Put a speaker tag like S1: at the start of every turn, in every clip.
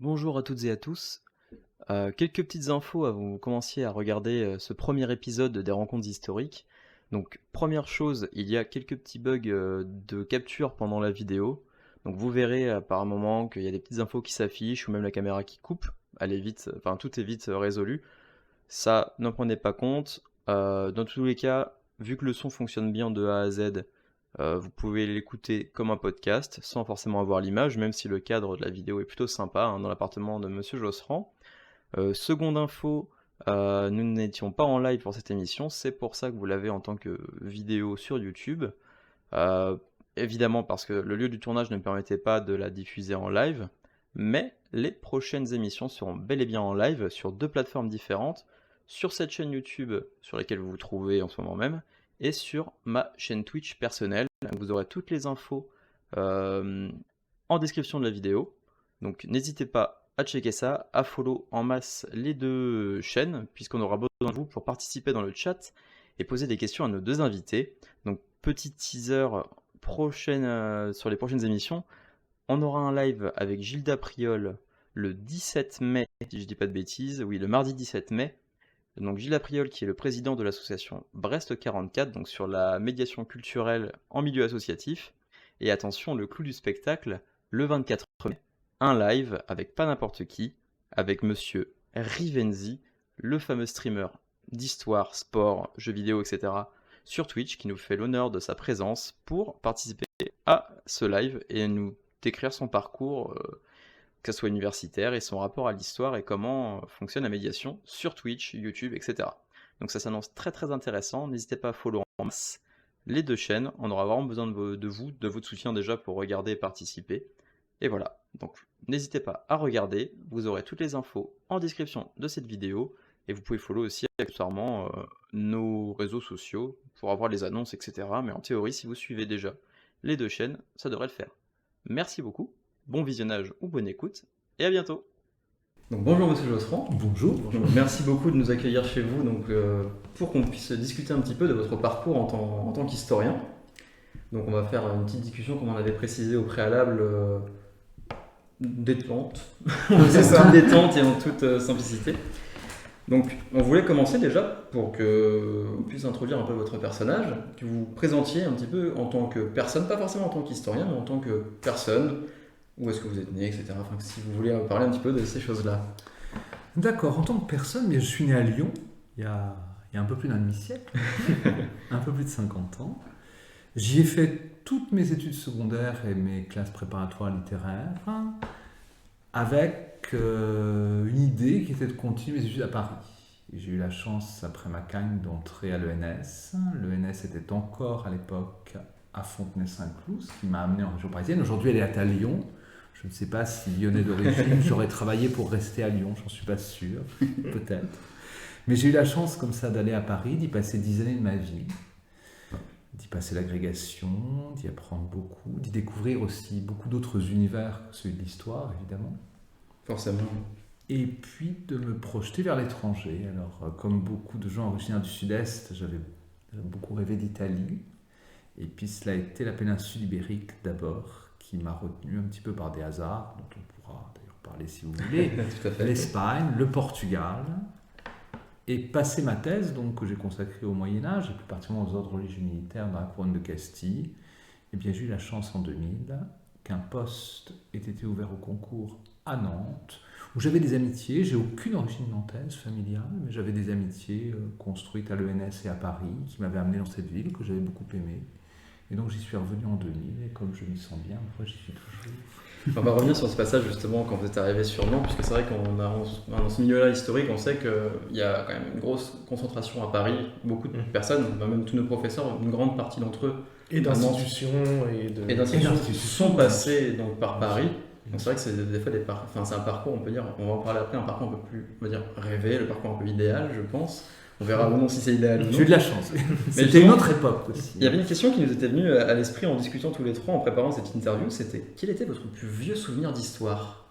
S1: Bonjour à toutes et à tous. Quelques petites infos avant que vous commenciez à regarder ce premier épisode des rencontres historiques. Donc, première chose, il y a quelques petits bugs de capture pendant la vidéo. Donc, vous verrez par un moment qu'il y a des petites infos qui s'affichent ou même la caméra qui coupe. Elle est vite, enfin, tout est vite résolu. Ça, n'en prenez pas compte. Dans tous les cas, vu que le son fonctionne bien de A à Z, vous pouvez l'écouter comme un podcast sans forcément avoir l'image, même si le cadre de la vidéo est plutôt sympa dans l'appartement de Monsieur Josserand. Seconde info, nous n'étions pas en live pour cette émission, c'est pour ça que vous l'avez en tant que vidéo sur YouTube. Euh, Évidemment parce que le lieu du tournage ne permettait pas de la diffuser en live, mais les prochaines émissions seront bel et bien en live sur deux plateformes différentes, sur cette chaîne YouTube sur laquelle vous vous trouvez en ce moment même, et sur ma chaîne Twitch personnelle. Vous aurez toutes les infos euh, en description de la vidéo, donc n'hésitez pas à checker ça, à follow en masse les deux chaînes, puisqu'on aura besoin de vous pour participer dans le chat et poser des questions à nos deux invités. Donc petit teaser sur les prochaines émissions, on aura un live avec Gilda Priol le 17 mai, si je dis pas de bêtises, oui, le mardi 17 mai. Donc Gilda Priol qui est le président de l'association Brest 44, donc sur la médiation culturelle en milieu associatif. Et attention, le clou du spectacle, le 24 mai, un live avec pas n'importe qui, avec monsieur Rivenzi, le fameux streamer d'histoire, sport, jeux vidéo, etc. sur Twitch, qui nous fait l'honneur de sa présence pour participer à ce live et nous décrire son parcours, que ce soit universitaire, et son rapport à l'histoire et comment fonctionne la médiation sur Twitch, YouTube, etc. Donc ça s'annonce très très intéressant, n'hésitez pas à follow en masse les deux chaînes, on aura vraiment besoin de votre soutien déjà pour regarder et participer. Et voilà, donc n'hésitez pas à regarder, vous aurez toutes les infos en description de cette vidéo, et vous pouvez follow aussi accessoirement nos réseaux sociaux pour avoir les annonces, etc. Mais en théorie, si vous suivez déjà les deux chaînes, ça devrait le faire. Merci beaucoup, bon visionnage ou bonne écoute, et à bientôt. Donc bonjour Monsieur Josserand.
S2: Bonjour.
S1: Donc, merci beaucoup de nous accueillir chez vous pour qu'on puisse discuter un petit peu de votre parcours en tant qu'historien. Donc on va faire une petite discussion comme on avait précisé au préalable, détente,
S2: C'est ça.
S1: en toute détente et en toute simplicité. Donc on voulait commencer déjà pour qu'on puisse introduire un peu votre personnage, que vous vous présentiez un petit peu en tant que personne, pas forcément en tant qu'historien, mais en tant que personne, où est-ce que vous êtes né, etc. Enfin, si vous voulez parler un petit peu de ces choses-là.
S2: D'accord, en tant que personne, mais je suis né à Lyon il y a un peu plus d'un demi-siècle, un peu plus de 50 ans. J'y ai fait toutes mes études secondaires et mes classes préparatoires littéraires avec une idée qui était de continuer mes études à Paris. Et j'ai eu la chance, après ma cagne, d'entrer à l'ENS. L'ENS était encore à l'époque à Fontenay-Saint-Cloud, ce qui m'a amené en région parisienne. Aujourd'hui, elle est à Lyon. Je ne sais pas si lyonnais d'origine, j'aurais travaillé pour rester à Lyon, j'en suis pas sûr, peut-être. Mais j'ai eu la chance comme ça d'aller à Paris, d'y passer 10 années de ma vie, d'y passer l'agrégation, d'y apprendre beaucoup, d'y découvrir aussi beaucoup d'autres univers que celui de l'histoire, évidemment.
S1: Forcément.
S2: Et puis de me projeter vers l'étranger. Alors, comme beaucoup de gens originaires du Sud-Est, j'avais beaucoup rêvé d'Italie. Et puis cela a été la péninsule ibérique d'abord, qui m'a retenu un petit peu par des hasards, dont on pourra d'ailleurs parler si vous voulez.
S1: Tout à fait.
S2: L'Espagne, le Portugal. Et passé ma thèse, donc, que j'ai consacrée au Moyen-Âge, et plus particulièrement aux ordres religieux militaires dans la couronne de Castille, eh bien, j'ai eu la chance en 2000 qu'un poste ait été ouvert au concours à Nantes, où j'avais des amitiés. J'ai aucune origine nantaise familiale, mais j'avais des amitiés construites à l'ENS et à Paris, qui m'avaient amené dans cette ville, que j'avais beaucoup aimée. Et donc j'y suis revenu en 2000, et comme je m'y sens bien, moi j'y suis toujours.
S1: On va revenir sur ce passage justement quand vous êtes arrivé sur Nantes, puisque c'est vrai qu'on a dans ce milieu-là historique, on sait qu'il y a quand même une grosse concentration à Paris, beaucoup de personnes, même tous nos professeurs, une grande partie d'entre eux,
S3: Et d'institutions et
S1: d'institutions sont passés donc, par Paris. Donc c'est vrai que c'est des fois c'est un parcours, on peut dire, on va en parler après, un parcours un peu plus, on va dire, rêvé, le parcours un peu idéal, je pense. On verra ou non si c'est idéal ou non.
S2: J'ai eu de la chance.
S1: Mais
S2: C'était une autre époque aussi.
S1: Il y avait une question qui nous était venue à l'esprit en discutant tous les trois en préparant cette interview, c'était quel était votre plus vieux souvenir d'histoire?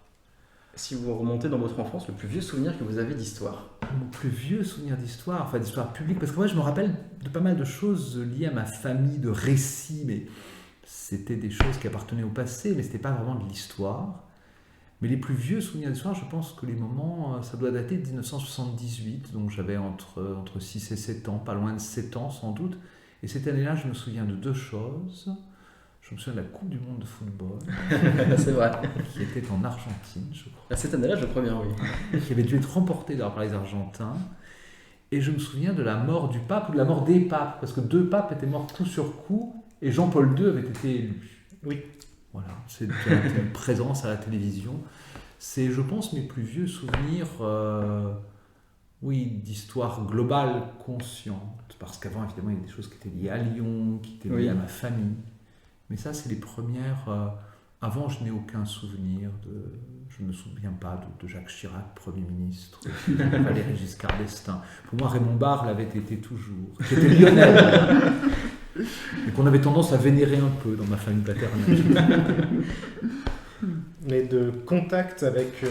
S1: Si vous remontez dans votre enfance, le plus vieux souvenir que vous avez d'histoire?
S2: Mon plus vieux souvenir d'histoire, enfin d'histoire publique, parce que moi je me rappelle de pas mal de choses liées à ma famille, de récits, mais c'était des choses qui appartenaient au passé, mais c'était pas vraiment de l'histoire. Mais les plus vieux souvenirs d'histoire, je pense que les moments, ça doit dater de 1978, donc j'avais entre 6 et 7 ans, pas loin de 7 ans sans doute. Et cette année-là, je me souviens de 2 choses. Je me souviens de la Coupe du Monde de football.
S3: C'est vrai.
S2: Qui était en Argentine, je crois.
S3: À cette année-là, je crois bien, oui.
S2: Qui avait dû être remportée d'ailleurs par les Argentins. Et je me souviens de la mort du pape ou de la mort des papes, parce que 2 papes étaient morts coup sur coup, et Jean-Paul II avait été élu.
S3: Oui.
S2: Voilà, c'est une présence à la télévision. C'est, je pense, mes plus vieux souvenirs, d'histoire globale consciente. Parce qu'avant, évidemment, il y avait des choses qui étaient liées à Lyon, qui étaient liées à ma famille. Mais ça, c'est les premières. Avant, je n'ai aucun souvenir je ne me souviens pas de Jacques Chirac, Premier ministre, de Valéry Giscard d'Estaing. Pour moi, Raymond Barre l'avait été toujours. J'étais lyonnais. Et qu'on avait tendance à vénérer un peu dans ma famille paternelle.
S3: Mais de contact avec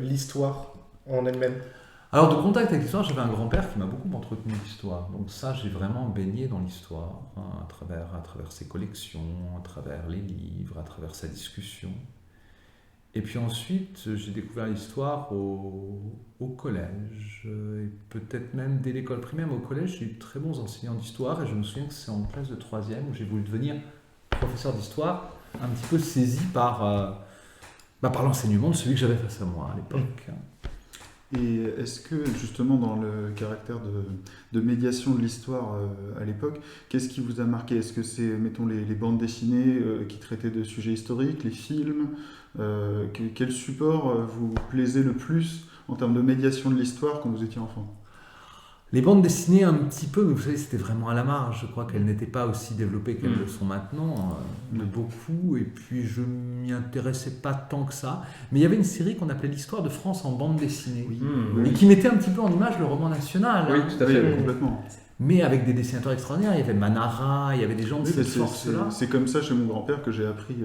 S3: l'histoire en elle-même.
S2: Alors, de contact avec l'histoire, j'avais un grand-père qui m'a beaucoup entretenu l'histoire. Donc ça, j'ai vraiment baigné dans l'histoire, à travers ses collections, à travers les livres, à travers sa discussion. Et puis ensuite, j'ai découvert l'histoire au collège, et peut-être même dès l'école primaire, mais au collège, j'ai eu de très bons enseignants d'histoire, et je me souviens que c'est en classe de 3e où j'ai voulu devenir professeur d'histoire, un petit peu saisi par l'enseignement de celui que j'avais face à moi à l'époque.
S4: Et est-ce que, justement, dans le caractère de médiation de l'histoire à l'époque, qu'est-ce qui vous a marqué? Est-ce que c'est, mettons, les bandes dessinées qui traitaient de sujets historiques, les films? Quel support vous plaisait le plus en termes de médiation de l'histoire quand vous étiez enfant?
S2: Les bandes dessinées un petit peu, mais vous savez, c'était vraiment à la marge. Je crois qu'elles n'étaient pas aussi développées qu'elles le sont maintenant, de beaucoup. Et puis, je m'y intéressais pas tant que ça. Mais il y avait une série qu'on appelait l'Histoire de France en bande dessinée. Et qui mettait un petit peu en image le roman national.
S3: Oui, tout à fait.
S4: Complètement.
S2: Mais avec des dessinateurs extraordinaires. Il y avait Manara, il y avait des gens de cette force-là.
S4: C'est comme ça chez mon grand-père que j'ai appris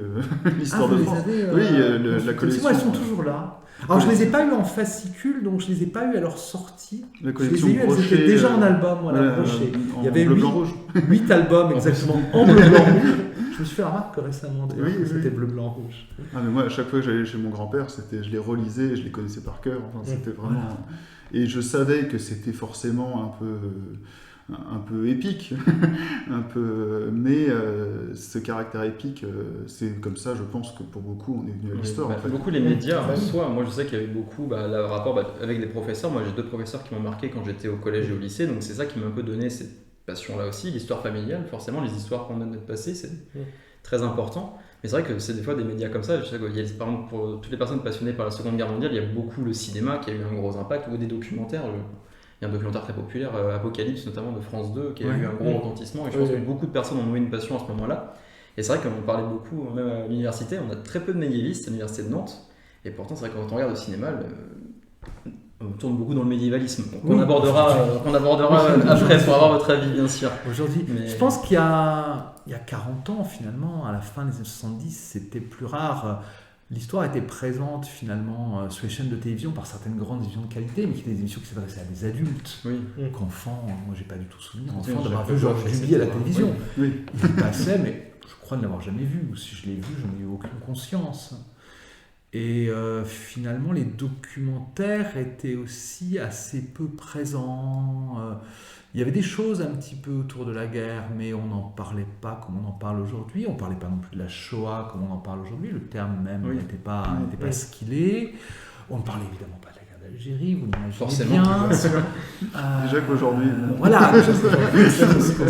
S4: l'histoire de France. La collection.
S2: Moi, elles sont toujours là. Alors, je ne les ai pas eues en fascicule, donc je ne les ai pas eues à leur sortie.
S4: La collection
S2: je les ai eues, elles étaient déjà en album, brochées. Il y avait
S4: bleu, blanc, rouge.
S2: 8 albums exactement en bleu, blanc, rouge. Je me suis fait la remarque récemment d'ailleurs que c'était bleu, blanc, rouge.
S4: Ah, mais moi, à chaque fois que j'allais chez mon grand-père, je les relisais et je les connaissais par cœur. Enfin, c'était vraiment... Et je savais que c'était forcément un peu épique, mais ce caractère épique, c'est comme ça, je pense que pour beaucoup, on est venu à l'histoire. En fait.
S1: Beaucoup les médias en soi, moi je sais qu'il y avait beaucoup le rapport avec des professeurs. Moi j'ai 2 professeurs qui m'ont marqué quand j'étais au collège et au lycée, donc c'est ça qui m'a un peu donné cette passion-là aussi, l'histoire familiale, forcément, les histoires qu'on a de notre passé, c'est très important. Mais c'est vrai que c'est des fois des médias comme ça. Je sais qu'il y a, par exemple, pour toutes les personnes passionnées par la Seconde Guerre mondiale, il y a beaucoup le cinéma qui a eu un gros impact, ou des documentaires. Il y a un documentaire très populaire, Apocalypse notamment de France 2, qui a eu un gros retentissement, et je pense que beaucoup de personnes ont noué une passion à ce moment-là. Et c'est vrai qu'on parlait beaucoup, même à l'université, on a très peu de médiévistes à l'université de Nantes, et pourtant c'est vrai que quand on regarde le cinéma, on tourne beaucoup dans le médiévalisme, qu'on abordera après pour avoir votre avis bien sûr.
S2: Aujourd'hui, je pense qu'il y a 40 ans finalement, à la fin des années 70, c'était plus rare. L'histoire était présente finalement sur les chaînes de télévision par certaines grandes émissions de qualité, mais qui étaient des émissions qui s'adressaient à des adultes, qu'enfants. Moi, j'ai pas du tout souvenir d'avoir vu Georges Duby à la télévision. Il passait, mais je crois ne l'avoir jamais vu. Ou si je l'ai vu, j'en ai eu aucune conscience. Et finalement, les documentaires étaient aussi assez peu présents. Il y avait des choses un petit peu autour de la guerre, mais on n'en parlait pas comme on en parle aujourd'hui. On ne parlait pas non plus de la Shoah comme on en parle aujourd'hui. Le terme même n'était pas ce qu'il est. On ne parlait évidemment pas de la guerre d'Algérie, vous l'imaginez bien.
S4: Déjà qu'aujourd'hui...
S2: Voilà,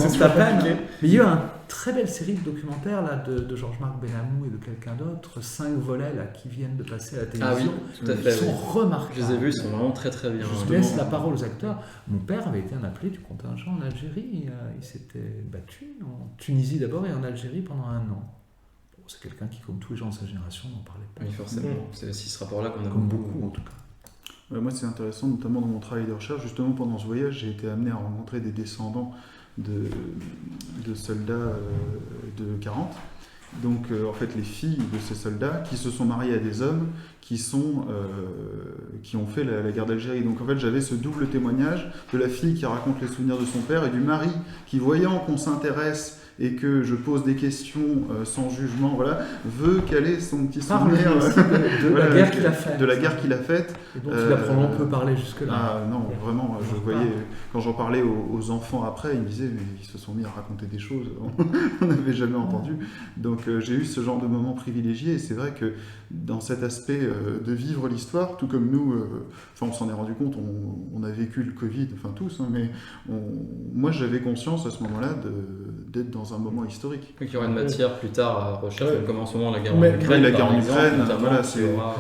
S2: c'est à peine. Mais il y a eu une très belle série de documentaires là, de Georges-Marc Benamou et de quelqu'un d'autre, 5 volets là, qui viennent de passer à la télévision.
S1: Ah oui, tout à fait.
S2: Ils sont remarquables.
S1: Je les ai vus, ils sont vraiment très très bien.
S2: Je laisse la parole aux acteurs. Mon père avait été un appelé du contingent en Algérie. Il s'était battu en Tunisie d'abord et en Algérie pendant 1 an. Bon, c'est quelqu'un qui, comme tous les gens de sa génération, n'en parlait pas.
S1: Oui, forcément. C'est aussi ce rapport-là qu'on a
S2: comme beaucoup en tout cas.
S4: Moi, c'est intéressant, notamment dans mon travail de recherche. Justement, pendant ce voyage, j'ai été amené à rencontrer des descendants de soldats de 40. Donc, en fait, les filles de ces soldats qui se sont mariées à des hommes qui ont fait la guerre d'Algérie. Donc, en fait, j'avais ce double témoignage de la fille qui raconte les souvenirs de son père et du mari qui, voyant qu'on s'intéresse et que je pose des questions sans jugement, voilà, veut caler son petit
S2: Parle
S4: souvenir
S2: aussi de
S4: voilà,
S2: la guerre qu'il a faite.
S4: de la guerre qu'il a faite.
S2: Et dont il a probablement peu parlé jusque-là.
S4: Ah non, vraiment, je voyais, quand j'en parlais aux enfants après, ils me disaient, mais ils se sont mis à raconter des choses on n'avait jamais entendu. Donc j'ai eu ce genre de moment privilégié, et c'est vrai que dans cet aspect de vivre l'histoire, tout comme nous, on s'en est rendu compte, on a vécu le Covid, enfin tous, hein, mais moi j'avais conscience à ce moment-là d'être dans un moment historique.
S5: Donc il y aura une matière plus tard à recherche, comme en ce moment la guerre en
S3: Mais-
S5: Ukraine.
S4: la guerre
S5: par
S4: en
S5: exemple,
S4: Ukraine,
S5: notamment,
S4: voilà,
S5: qui aura,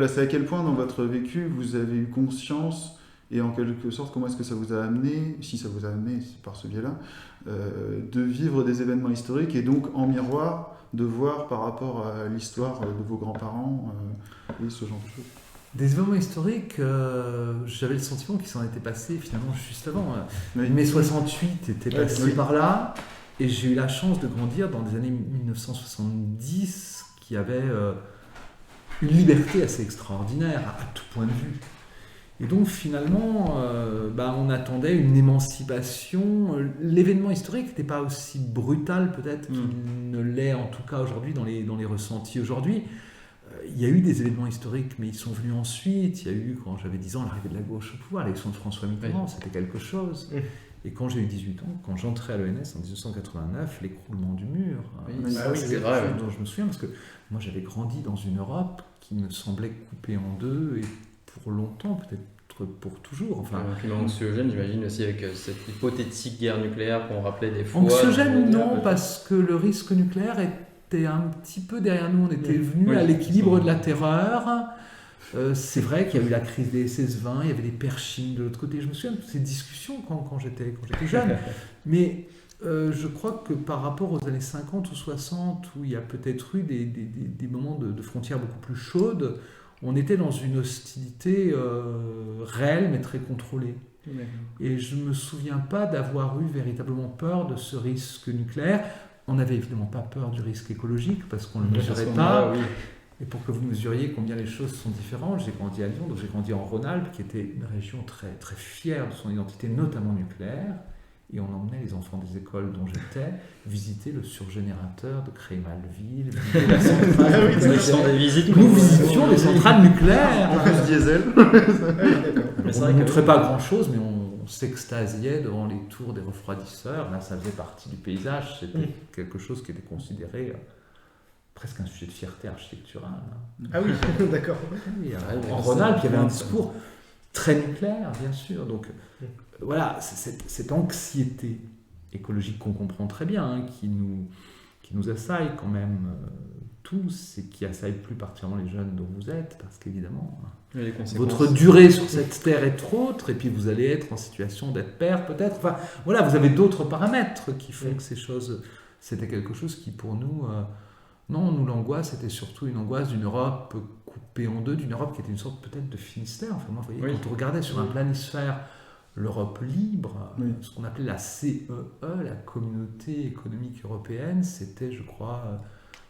S4: c'est à quel point dans votre vécu vous avez eu conscience, et en quelque sorte comment est-ce que ça vous a amené, si ça vous a amené par ce biais-là, de vivre des événements historiques, et donc en miroir de voir par rapport à l'histoire de vos grands-parents et ce genre de choses.
S2: Des événements historiques, j'avais le sentiment qu'ils s'en étaient passés finalement juste avant.
S4: Oui.
S2: Mai 68 était passé
S4: oui.
S2: par là, et j'ai eu la chance de grandir dans des années 1970 qui avaient une liberté assez extraordinaire à tout point de vue. Et donc finalement, on attendait une émancipation. L'événement historique n'était pas aussi brutal peut-être qu'il ne l'est en tout cas aujourd'hui dans les ressentis aujourd'hui. Il y a eu des événements historiques, mais ils sont venus ensuite. Il y a eu, quand j'avais 10 ans, l'arrivée de la gauche au pouvoir, l'élection de François Mitterrand, c'était quelque chose. Et quand j'ai eu 18 ans, quand j'entrais à l'ENS en 1989, l'écroulement du mur,
S5: c'est
S2: quelque
S5: vrai,
S2: chose dont je me souviens, parce que moi j'avais grandi dans une Europe qui me semblait coupée en deux, et pour longtemps, peut-être pour toujours. Enfin,
S5: un climat anxiogène, j'imagine aussi, avec cette hypothétique guerre nucléaire qu'on rappelait des fois.
S2: Anxiogène, non, parce que le risque nucléaire était un petit peu derrière nous. On était venu à l'équilibre de la terreur. C'est vrai qu'il y a eu la crise des SS-20, il y avait des Pershing de l'autre côté. Je me souviens de ces discussions quand j'étais jeune. Mais je crois que par rapport aux années 50 ou 60, où il y a peut-être eu des moments de frontières beaucoup plus chaudes, on était dans une hostilité réelle mais très contrôlée. Et je ne me souviens pas d'avoir eu véritablement peur de ce risque nucléaire. On n'avait évidemment pas peur du risque écologique parce qu'on ne le mesurait pas. Et pour que vous mesuriez combien les choses sont différentes, j'ai grandi à Lyon, donc j'ai grandi en Rhône-Alpes, qui était une région très, très fière de son identité, notamment nucléaire. Et on emmenait les enfants des écoles dont j'étais visiter le surgénérateur de Crémalville, Nous visitions les centrales nucléaires.
S4: En plus diesel.
S2: On ne montrait pas grand-chose, mais on s'extasiait devant les tours des refroidisseurs. Là, ça faisait partie du paysage. C'était quelque chose qui était considéré presque un sujet de fierté architecturale.
S3: Ah oui, d'accord.
S2: Oui, en Rhône-Alpes, il y avait un discours très nucléaire, bien sûr. Donc voilà, cette anxiété écologique qu'on comprend très bien, hein, qui nous assaille quand même tous, et qui assaille plus particulièrement les jeunes dont vous êtes, parce qu'évidemment, votre durée sur cette terre est autre, et puis vous allez être en situation d'être père peut-être. Enfin, voilà, vous avez d'autres paramètres qui font que ces choses, c'était quelque chose qui pour nous... Non, nous, l'angoisse, c'était surtout une angoisse d'une Europe coupée en deux, d'une Europe qui était une sorte peut-être de Finistère. Enfin, moi, vous voyez, quand on regardait sur un planisphère l'Europe libre, ce qu'on appelait la CEE, la Communauté économique européenne, c'était, je crois,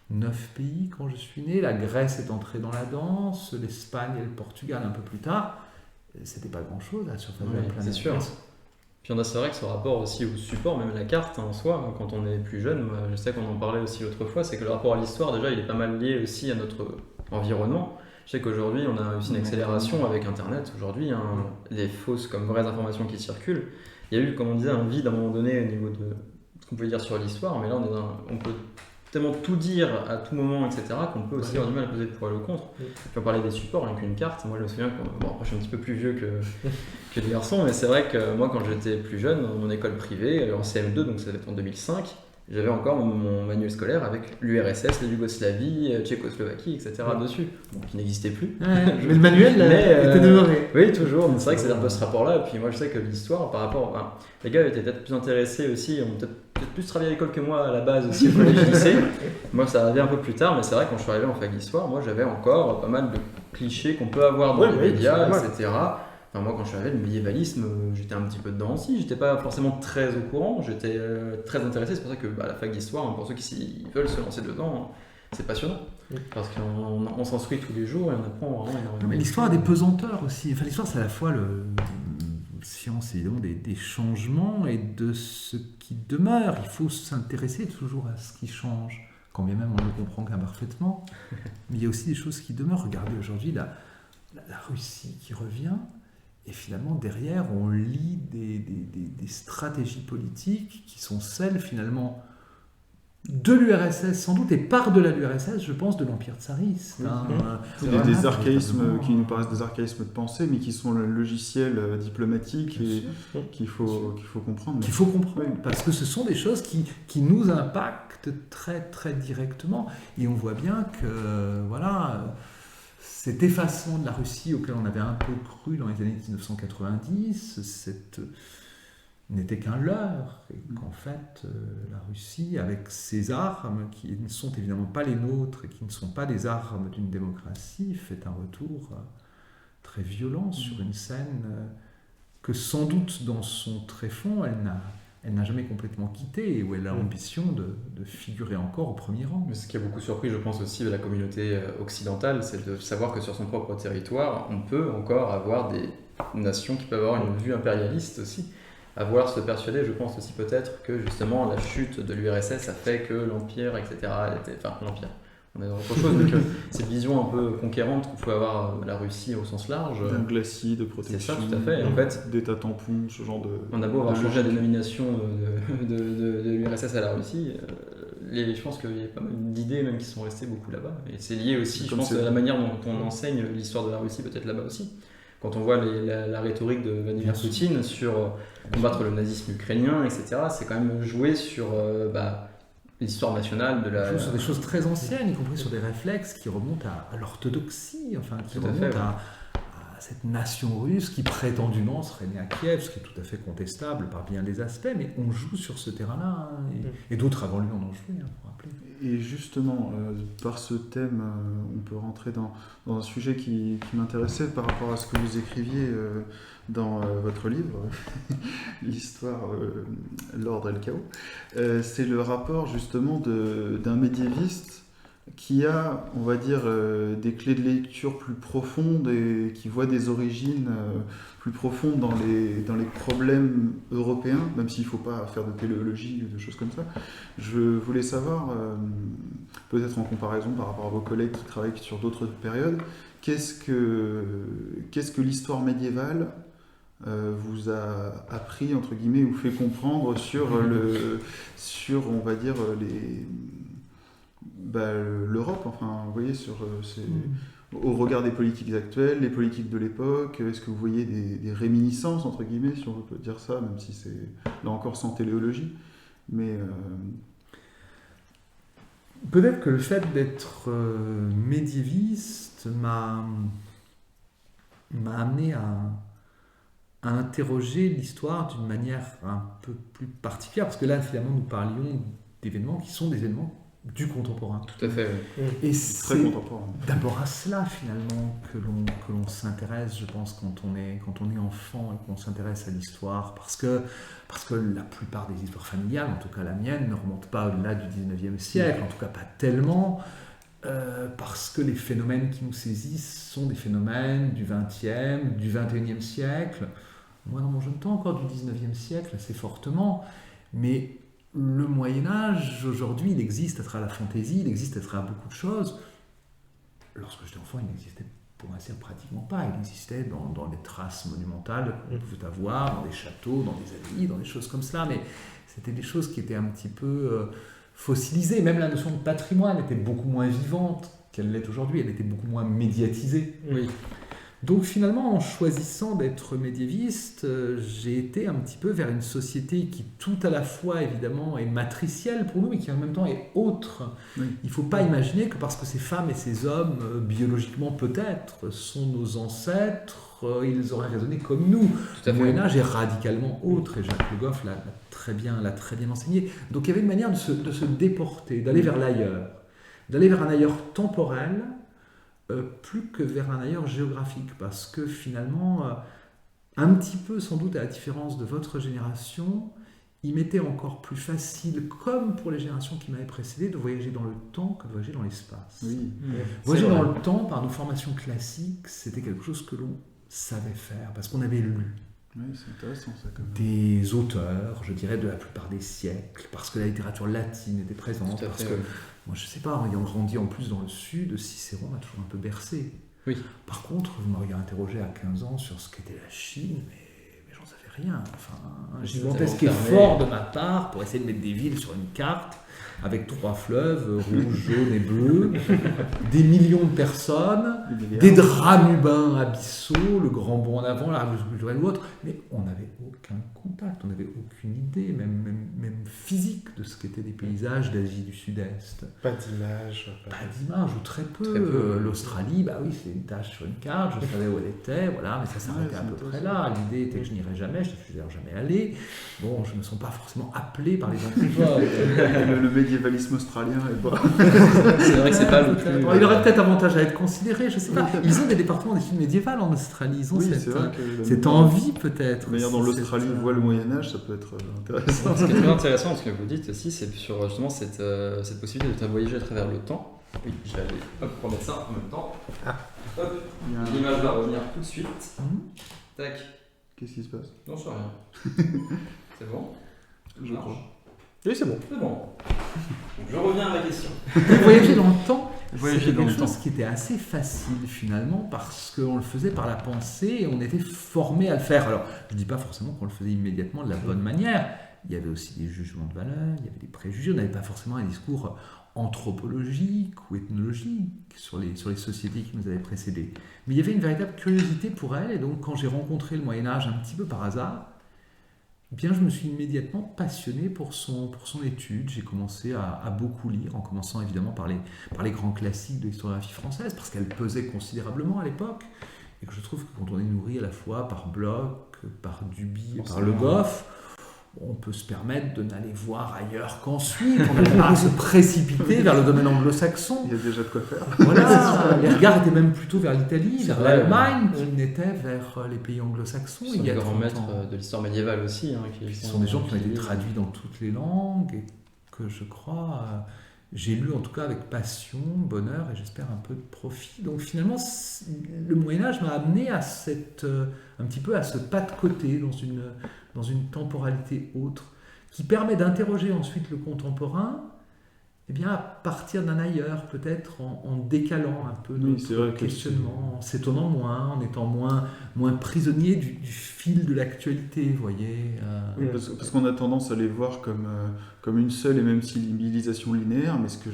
S2: 9 pays quand je suis né. La Grèce est entrée dans la danse, l'Espagne et le Portugal un peu plus tard. C'était pas grand-chose à la surface de la planète.
S5: C'est sûr. Puis c'est vrai que ce rapport aussi au support, même la carte en soi, quand on est plus jeune, moi, je sais qu'on en parlait aussi l'autre fois, c'est que le rapport à l'histoire, déjà, il est pas mal lié aussi à notre environnement. Je sais qu'aujourd'hui, on a aussi une accélération avec Internet. Aujourd'hui, les fausses comme vraies informations qui circulent. Il y a eu, comme on disait, un vide à un moment donné au niveau de ce qu'on pouvait dire sur l'histoire, mais là, on peut tellement tout dire à tout moment, etc., qu'on peut aussi avoir du mal à poser le pour et le contre. Tu vas parler des supports, rien qu'une carte. Moi, je me souviens que je suis un petit peu plus vieux que les garçons, mais c'est vrai que moi, quand j'étais plus jeune, dans mon école privée, en CM2, donc ça devait être en 2005, j'avais encore mon manuel scolaire avec l'URSS, la Yougoslavie, Tchécoslovaquie, etc. dessus, qui n'existait plus.
S2: Mais le manuel était demeuré.
S5: Oui, toujours. C'est vrai que c'est un peu ce rapport-là. Et puis moi, je sais que l'histoire, par rapport... les gars étaient peut-être plus intéressés aussi, ont peut-être plus travaillé à l'école que moi à la base aussi, au collège lycée. Moi, ça arrivait un peu plus tard, mais c'est vrai quand je suis arrivé en fac d'histoire, moi, j'avais encore pas mal de clichés qu'on peut avoir dans les médias, etc. Enfin, moi, quand je suis arrivé, le médiévalisme, j'étais un petit peu dedans aussi. J'étais pas forcément très au courant, j'étais très intéressé. C'est pour ça que la fac d'histoire, pour ceux qui veulent se lancer dedans, c'est passionnant. Parce qu'on s'instruit tous les jours et on apprend vraiment énormément.
S2: Mais l'histoire a des pesanteurs aussi. Enfin, l'histoire, c'est à la fois conscience évidemment des changements et de ce qui demeure. Il faut s'intéresser toujours à ce qui change, quand bien même on ne le comprend qu'imparfaitement. Mais il y a aussi des choses qui demeurent. Regardez aujourd'hui la Russie qui revient, et finalement derrière on lit des stratégies politiques qui sont celles finalement de l'URSS sans doute, et par-delà l'URSS, je pense, de l'Empire tsariste.
S4: Des archaïsmes qui nous paraissent des archaïsmes de pensée, mais qui sont le logiciel diplomatique et qu'il faut comprendre.
S2: Qu'il faut comprendre, parce que ce sont des choses qui nous impactent très très directement. Et on voit bien que voilà, cet effacement de la Russie auquel on avait un peu cru dans les années 1990, n'était qu'un leurre, et qu'en fait, la Russie, avec ses armes, qui ne sont évidemment pas les nôtres, et qui ne sont pas les armes d'une démocratie, fait un retour très violent sur une scène que sans doute, dans son tréfonds, elle n'a jamais complètement quitté, et où elle a l'ambition de figurer encore au premier rang.
S5: Mais ce qui a beaucoup surpris, je pense aussi, la communauté occidentale, c'est de savoir que sur son propre territoire, on peut encore avoir des nations qui peuvent avoir une vue impérialiste aussi. À vouloir se persuader, je pense aussi peut-être que justement la chute de l'URSS a fait que l'Empire, etc., l'Empire, on est dans autre chose, mais que cette vision un peu conquérante qu'on pouvait avoir la Russie au sens large.
S4: D'un glacis, de protection,
S5: c'est ça, tout à fait. En fait,
S4: d'état tampon, ce genre de...
S5: On a beau avoir changé la dénomination de l'URSS à la Russie, je pense qu'il y a pas mal d'idées même qui sont restées beaucoup là-bas. Et c'est lié aussi, je pense, à la manière dont on enseigne l'histoire de la Russie, peut-être là-bas aussi. Quand on voit la rhétorique de Vladimir Poutine sur combattre le nazisme ukrainien, etc., c'est quand même joué sur l'histoire nationale de la...
S2: Sur des choses très anciennes, y compris sur des réflexes qui remontent à l'orthodoxie, qui remontent à cette nation russe qui prétendument serait née à Kiev, ce qui est tout à fait contestable par bien des aspects, mais on joue sur ce terrain-là, et d'autres avant lui en ont joué, pour rappeler.
S4: Et justement, par ce thème, on peut rentrer dans un sujet qui m'intéressait par rapport à ce que vous écriviez dans votre livre, l'histoire, l'ordre et le chaos. C'est le rapport justement d'un médiéviste qui a, on va dire, des clés de lecture plus profondes et qui voit des origines plus profondes dans les problèmes européens, même s'il ne faut pas faire de téléologie ou de choses comme ça. Je voulais savoir, peut-être en comparaison par rapport à vos collègues qui travaillent sur d'autres périodes, qu'est-ce que l'histoire médiévale vous a appris, entre guillemets, ou fait comprendre sur on va dire, l'Europe, enfin, vous voyez, au regard des politiques actuelles, les politiques de l'époque, est-ce que vous voyez des réminiscences, entre guillemets, si on peut dire ça, même si c'est, là encore, sans téléologie, mais...
S2: Peut-être que le fait d'être médiéviste m'a amené à interroger l'histoire d'une manière un peu plus particulière, parce que là, finalement, nous parlions d'événements qui sont des événements du contemporain.
S5: Tout à fait, oui.
S2: Et
S4: très
S2: c'est
S4: contemporain.
S2: D'abord à cela, finalement, que l'on s'intéresse, je pense, quand on est enfant et qu'on s'intéresse à l'histoire, parce que la plupart des histoires familiales, en tout cas la mienne, ne remontent pas au-delà du 19e siècle, en tout cas pas tellement, parce que les phénomènes qui nous saisissent sont des phénomènes du 20e, du 21e siècle. Moi, dans mon jeune temps, encore du 19e siècle, assez fortement, mais le Moyen-Âge, aujourd'hui, il existe à travers la fantaisie, il existe à travers beaucoup de choses. Lorsque j'étais enfant, il n'existait pour ainsi dire pratiquement pas. Il existait dans les traces monumentales qu'on pouvait avoir, dans des châteaux, dans des abbayes, dans des choses comme cela, mais c'était des choses qui étaient un petit peu fossilisées. Même la notion de patrimoine était beaucoup moins vivante qu'elle l'est aujourd'hui, elle était beaucoup moins médiatisée.
S5: Oui.
S2: Donc finalement, en choisissant d'être médiéviste, j'ai été un petit peu vers une société qui tout à la fois évidemment est matricielle pour nous, mais qui en même temps est autre. Oui. Il ne faut pas imaginer que parce que ces femmes et ces hommes, biologiquement peut-être, sont nos ancêtres, ils auraient raisonné comme nous. Le Moyen-Âge est radicalement autre, et Jacques Le Goff l'a très bien enseigné. Donc il y avait une manière de se déporter, d'aller vers l'ailleurs, d'aller vers un ailleurs temporel, plus que vers un ailleurs géographique, parce que finalement, un petit peu sans doute à la différence de votre génération, il m'était encore plus facile, comme pour les générations qui m'avaient précédé, de voyager dans le temps que de voyager dans l'espace.
S4: Oui.
S2: Voyager dans le temps, par nos formations classiques, c'était quelque chose que l'on savait faire, parce qu'on avait lu,
S4: Oui, c'est intéressant ça quand même.
S2: des auteurs, je dirais, de la plupart des siècles, parce que la littérature latine était présente,
S5: Tout à
S2: parce
S5: fait,
S2: que,
S5: oui.
S2: moi je sais pas, en ayant grandi en plus dans le sud, Cicéron m'a toujours un peu bercé.
S5: Oui.
S2: Par contre, vous m'auriez interrogé à 15 ans sur ce qu'était la Chine, mais j'en savais rien. Enfin, un
S5: C'était
S2: gigantesque
S5: tellement
S2: effort de ma part pour essayer de mettre des villes sur une carte, avec 3 fleuves, rouge, jaune et bleu, des millions de personnes, des Dranubains abyssaux, le grand bond en avant, la révolution culturelle ou autre, mais on n'avait aucun contact, on n'avait aucune idée, même physique, de ce qu'étaient des paysages d'Asie du Sud-Est.
S3: Pas d'image.
S2: Pas d'image, ou très peu.
S5: Très peu.
S2: L'Australie, bah oui, c'est une tâche sur une carte, je savais où elle était, voilà, mais ça s'arrêtait à peu près là. L'idée était que je n'irais jamais, je ne suis d'ailleurs jamais allé. Bon, je ne me sens pas forcément appelé par les anthropologues.
S4: Le médiévalisme australien est pas.
S5: C'est vrai que c'est pas le plus.
S2: Il aurait peut-être avantage à être considéré, je sais pas. Ils ont des départements d'études médiévales en Australie, ils ont
S4: Oui, c'est vrai que
S2: cette envie peut-être.
S4: La manière dont l'Australie voit le Moyen-Âge, ça peut être intéressant.
S5: Ce qui est très intéressant, ce que vous dites aussi, c'est sur justement cette possibilité de voyager à travers le temps. Oui, j'allais remettre ça en même temps. Hop,
S4: Il y a un-
S5: l'image va revenir tout de suite. Tac.
S4: Qu'est-ce qui se passe?
S5: Non, c'est rien. C'est bon?
S4: Je crois.
S3: Oui, c'est bon.
S5: C'est bon. Donc, je reviens à la question.
S2: Voyager dans le temps,
S5: Voyager
S2: c'était
S5: dans
S2: quelque
S5: le
S2: chose qui était assez facile finalement parce qu'on le faisait par la pensée et on était formé à le faire. Alors, je ne dis pas forcément qu'on le faisait immédiatement de la bonne manière. Il y avait aussi des jugements de valeur, il y avait des préjugés. On n'avait pas forcément un discours anthropologique ou ethnologique sur les sociétés qui nous avaient précédés. Mais il y avait une véritable curiosité pour elle et donc quand j'ai rencontré le Moyen-Âge un petit peu par hasard, eh bien, je me suis immédiatement passionné pour son étude. J'ai commencé à beaucoup lire, en commençant évidemment par les grands classiques de l'historiographie française, parce qu'elle pesait considérablement à l'époque, et que je trouve que quand on est nourri à la fois par Bloch, par Duby et par Le Goff, on peut se permettre de n'aller voir ailleurs qu'ensuite. On n'a pas à se précipiter vers le domaine anglo-saxon.
S4: Il y a déjà de quoi faire.
S2: Voilà, les regards étaient même plutôt vers l'Italie,
S5: C'est
S2: vers
S5: vrai,
S2: l'Allemagne, qu'ils n'étaient vers les pays anglo-saxons.
S5: Ce sont
S2: Il y
S5: des
S2: a
S5: grands
S2: 30
S5: maîtres
S2: ans.
S5: de l'histoire médiévale aussi.
S2: Ce sont des gens qui ont été traduits dans toutes les langues et que je crois, j'ai lu en tout cas avec passion, bonheur et j'espère un peu de profit. Donc finalement, le Moyen-Âge m'a amené à un petit peu à ce pas de côté dans une temporalité autre qui permet d'interroger ensuite le contemporain. Eh bien, à partir d'un ailleurs, peut-être en décalant un peu
S4: Oui, c'est vrai
S2: notre
S4: que
S2: questionnement, en s'étonnant moins, en étant moins prisonnier du fil de l'actualité, vous voyez.
S4: Oui, parce qu'on a tendance à les voir comme une seule et même civilisation linéaire, mais ce que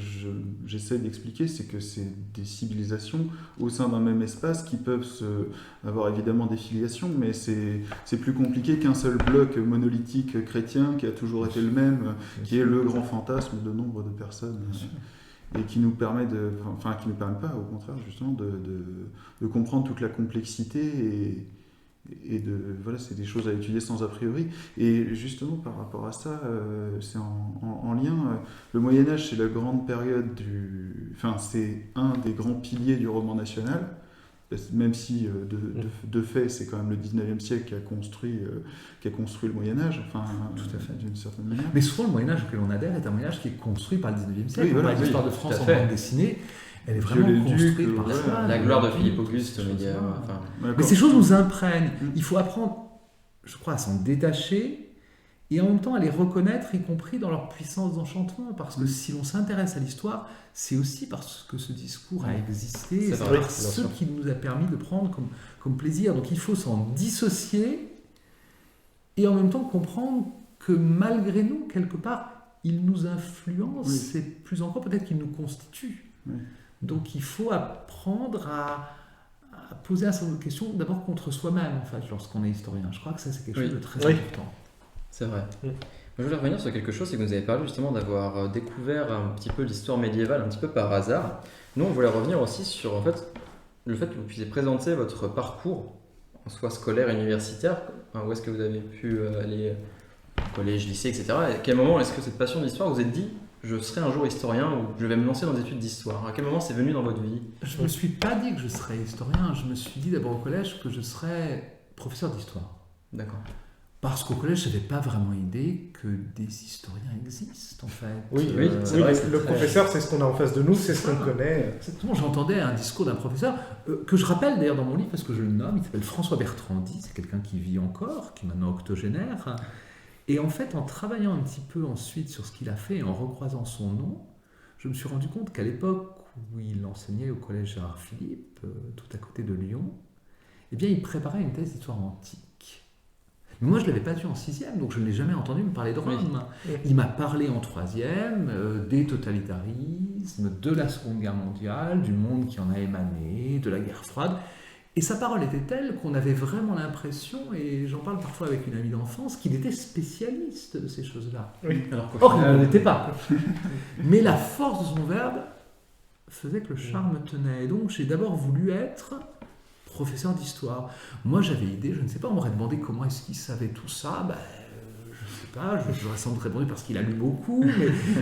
S4: j'essaie d'expliquer, c'est que c'est des civilisations au sein d'un même espace qui peuvent avoir évidemment des filiations, mais c'est plus compliqué qu'un seul bloc monolithique chrétien qui a toujours été le même, qui est le grand fantasme de nombre de personnes. Et qui nous permet qui nous permet pas, au contraire, justement, de comprendre toute la complexité et voilà, c'est des choses à étudier sans a priori. Et justement, par rapport à ça, c'est en lien. Le Moyen-Âge, c'est la grande période c'est un des grands piliers du roman national. Même si de fait c'est quand même le 19e siècle qui a construit le Moyen-Âge,
S2: Tout à fait.
S4: d'une certaine manière.
S2: Mais souvent, le Moyen-Âge auquel on adhère est un Moyen-Âge qui est construit par le 19e siècle.
S4: Oui, voilà,
S2: Par l'histoire de
S5: tout
S2: France
S5: à
S2: en
S5: fait.
S2: bande dessinée, elle est vraiment
S4: Viollet-le-Duc,
S2: construite par
S4: voilà.
S2: ça.
S5: La gloire de Philippe Auguste,
S2: Ces
S5: média.
S2: choses-là.
S5: Enfin,
S2: Mais ces choses nous imprègnent. Il faut apprendre, je crois, à s'en détacher et en même temps à les reconnaître, y compris dans leur puissance d'enchantement. Parce que si l'on s'intéresse à l'histoire, c'est aussi parce que ce discours a existé,
S5: C'est
S2: c'est
S5: vrai,
S2: par
S5: bien
S2: ce
S5: sûr.
S2: qui nous a permis de prendre comme plaisir. Donc il faut s'en dissocier et en même temps comprendre que malgré nous, quelque part, il nous influence
S4: Oui.
S2: et plus encore peut-être qu'il nous constitue.
S4: Oui.
S2: Donc il faut apprendre à poser un certain nombre de questions, d'abord contre soi-même, en fait, lorsqu'on est historien. Je crois que ça, c'est quelque chose de très
S3: Oui.
S2: important.
S5: c'est vrai.
S3: Mm.
S5: Je voulais revenir sur quelque chose, c'est que vous avez parlé justement d'avoir découvert un petit peu l'histoire médiévale, un petit peu par hasard. Nous, on voulait revenir aussi sur en fait, le fait que vous puissiez présenter votre parcours, en soit scolaire, universitaire, où est-ce que vous avez pu aller au collège, lycée, etc. Et à quel moment est-ce que cette passion d'histoire, vous vous êtes dit, je serai un jour historien ou je vais me lancer dans des études d'histoire? À quel moment c'est venu dans votre vie?
S2: Je ne me suis pas dit que je serais historien, je me suis dit d'abord au collège que je serais professeur d'histoire.
S5: D'accord.
S2: Parce qu'au collège, je n'avais pas vraiment idée que des historiens existent, en fait.
S3: Oui,
S5: c'est vrai que c'est
S3: le
S5: très-
S3: professeur, c'est ce qu'on a en face de nous, c'est ce qu'on
S2: ça.
S3: connaît.
S2: Exactement, j'entendais un discours d'un professeur que je rappelle d'ailleurs dans mon livre parce que je le nomme, il s'appelle François Bertrandi, c'est quelqu'un qui vit encore, qui est maintenant octogénaire. Et en fait, en travaillant un petit peu ensuite sur ce qu'il a fait et en recroisant son nom, je me suis rendu compte qu'à l'époque où il enseignait au collège Gérard Philippe, tout à côté de Lyon, eh bien, il préparait une thèse d'histoire antique. Mais moi, je ne l'avais pas vu en sixième, donc je ne l'ai jamais entendu me parler de Rome.
S3: Oui.
S2: Il m'a parlé en troisième des totalitarismes, de la Seconde Guerre mondiale, du monde qui en a émané, de la guerre froide. Et sa parole était telle qu'on avait vraiment l'impression, et j'en parle parfois avec une amie d'enfance, qu'il était spécialiste de ces choses-là.
S5: Alors qu'au
S2: Or, il
S5: final,
S2: ne l'était pas. Mais la force de son verbe faisait que le charme tenait. Et donc, j'ai d'abord voulu être professeur d'histoire. Moi, j'avais idée, je ne sais pas, on m'aurait demandé comment est-ce qu'il savait tout ça. Je ne sais pas, j'aurais sans doute répondu parce qu'il a lu beaucoup,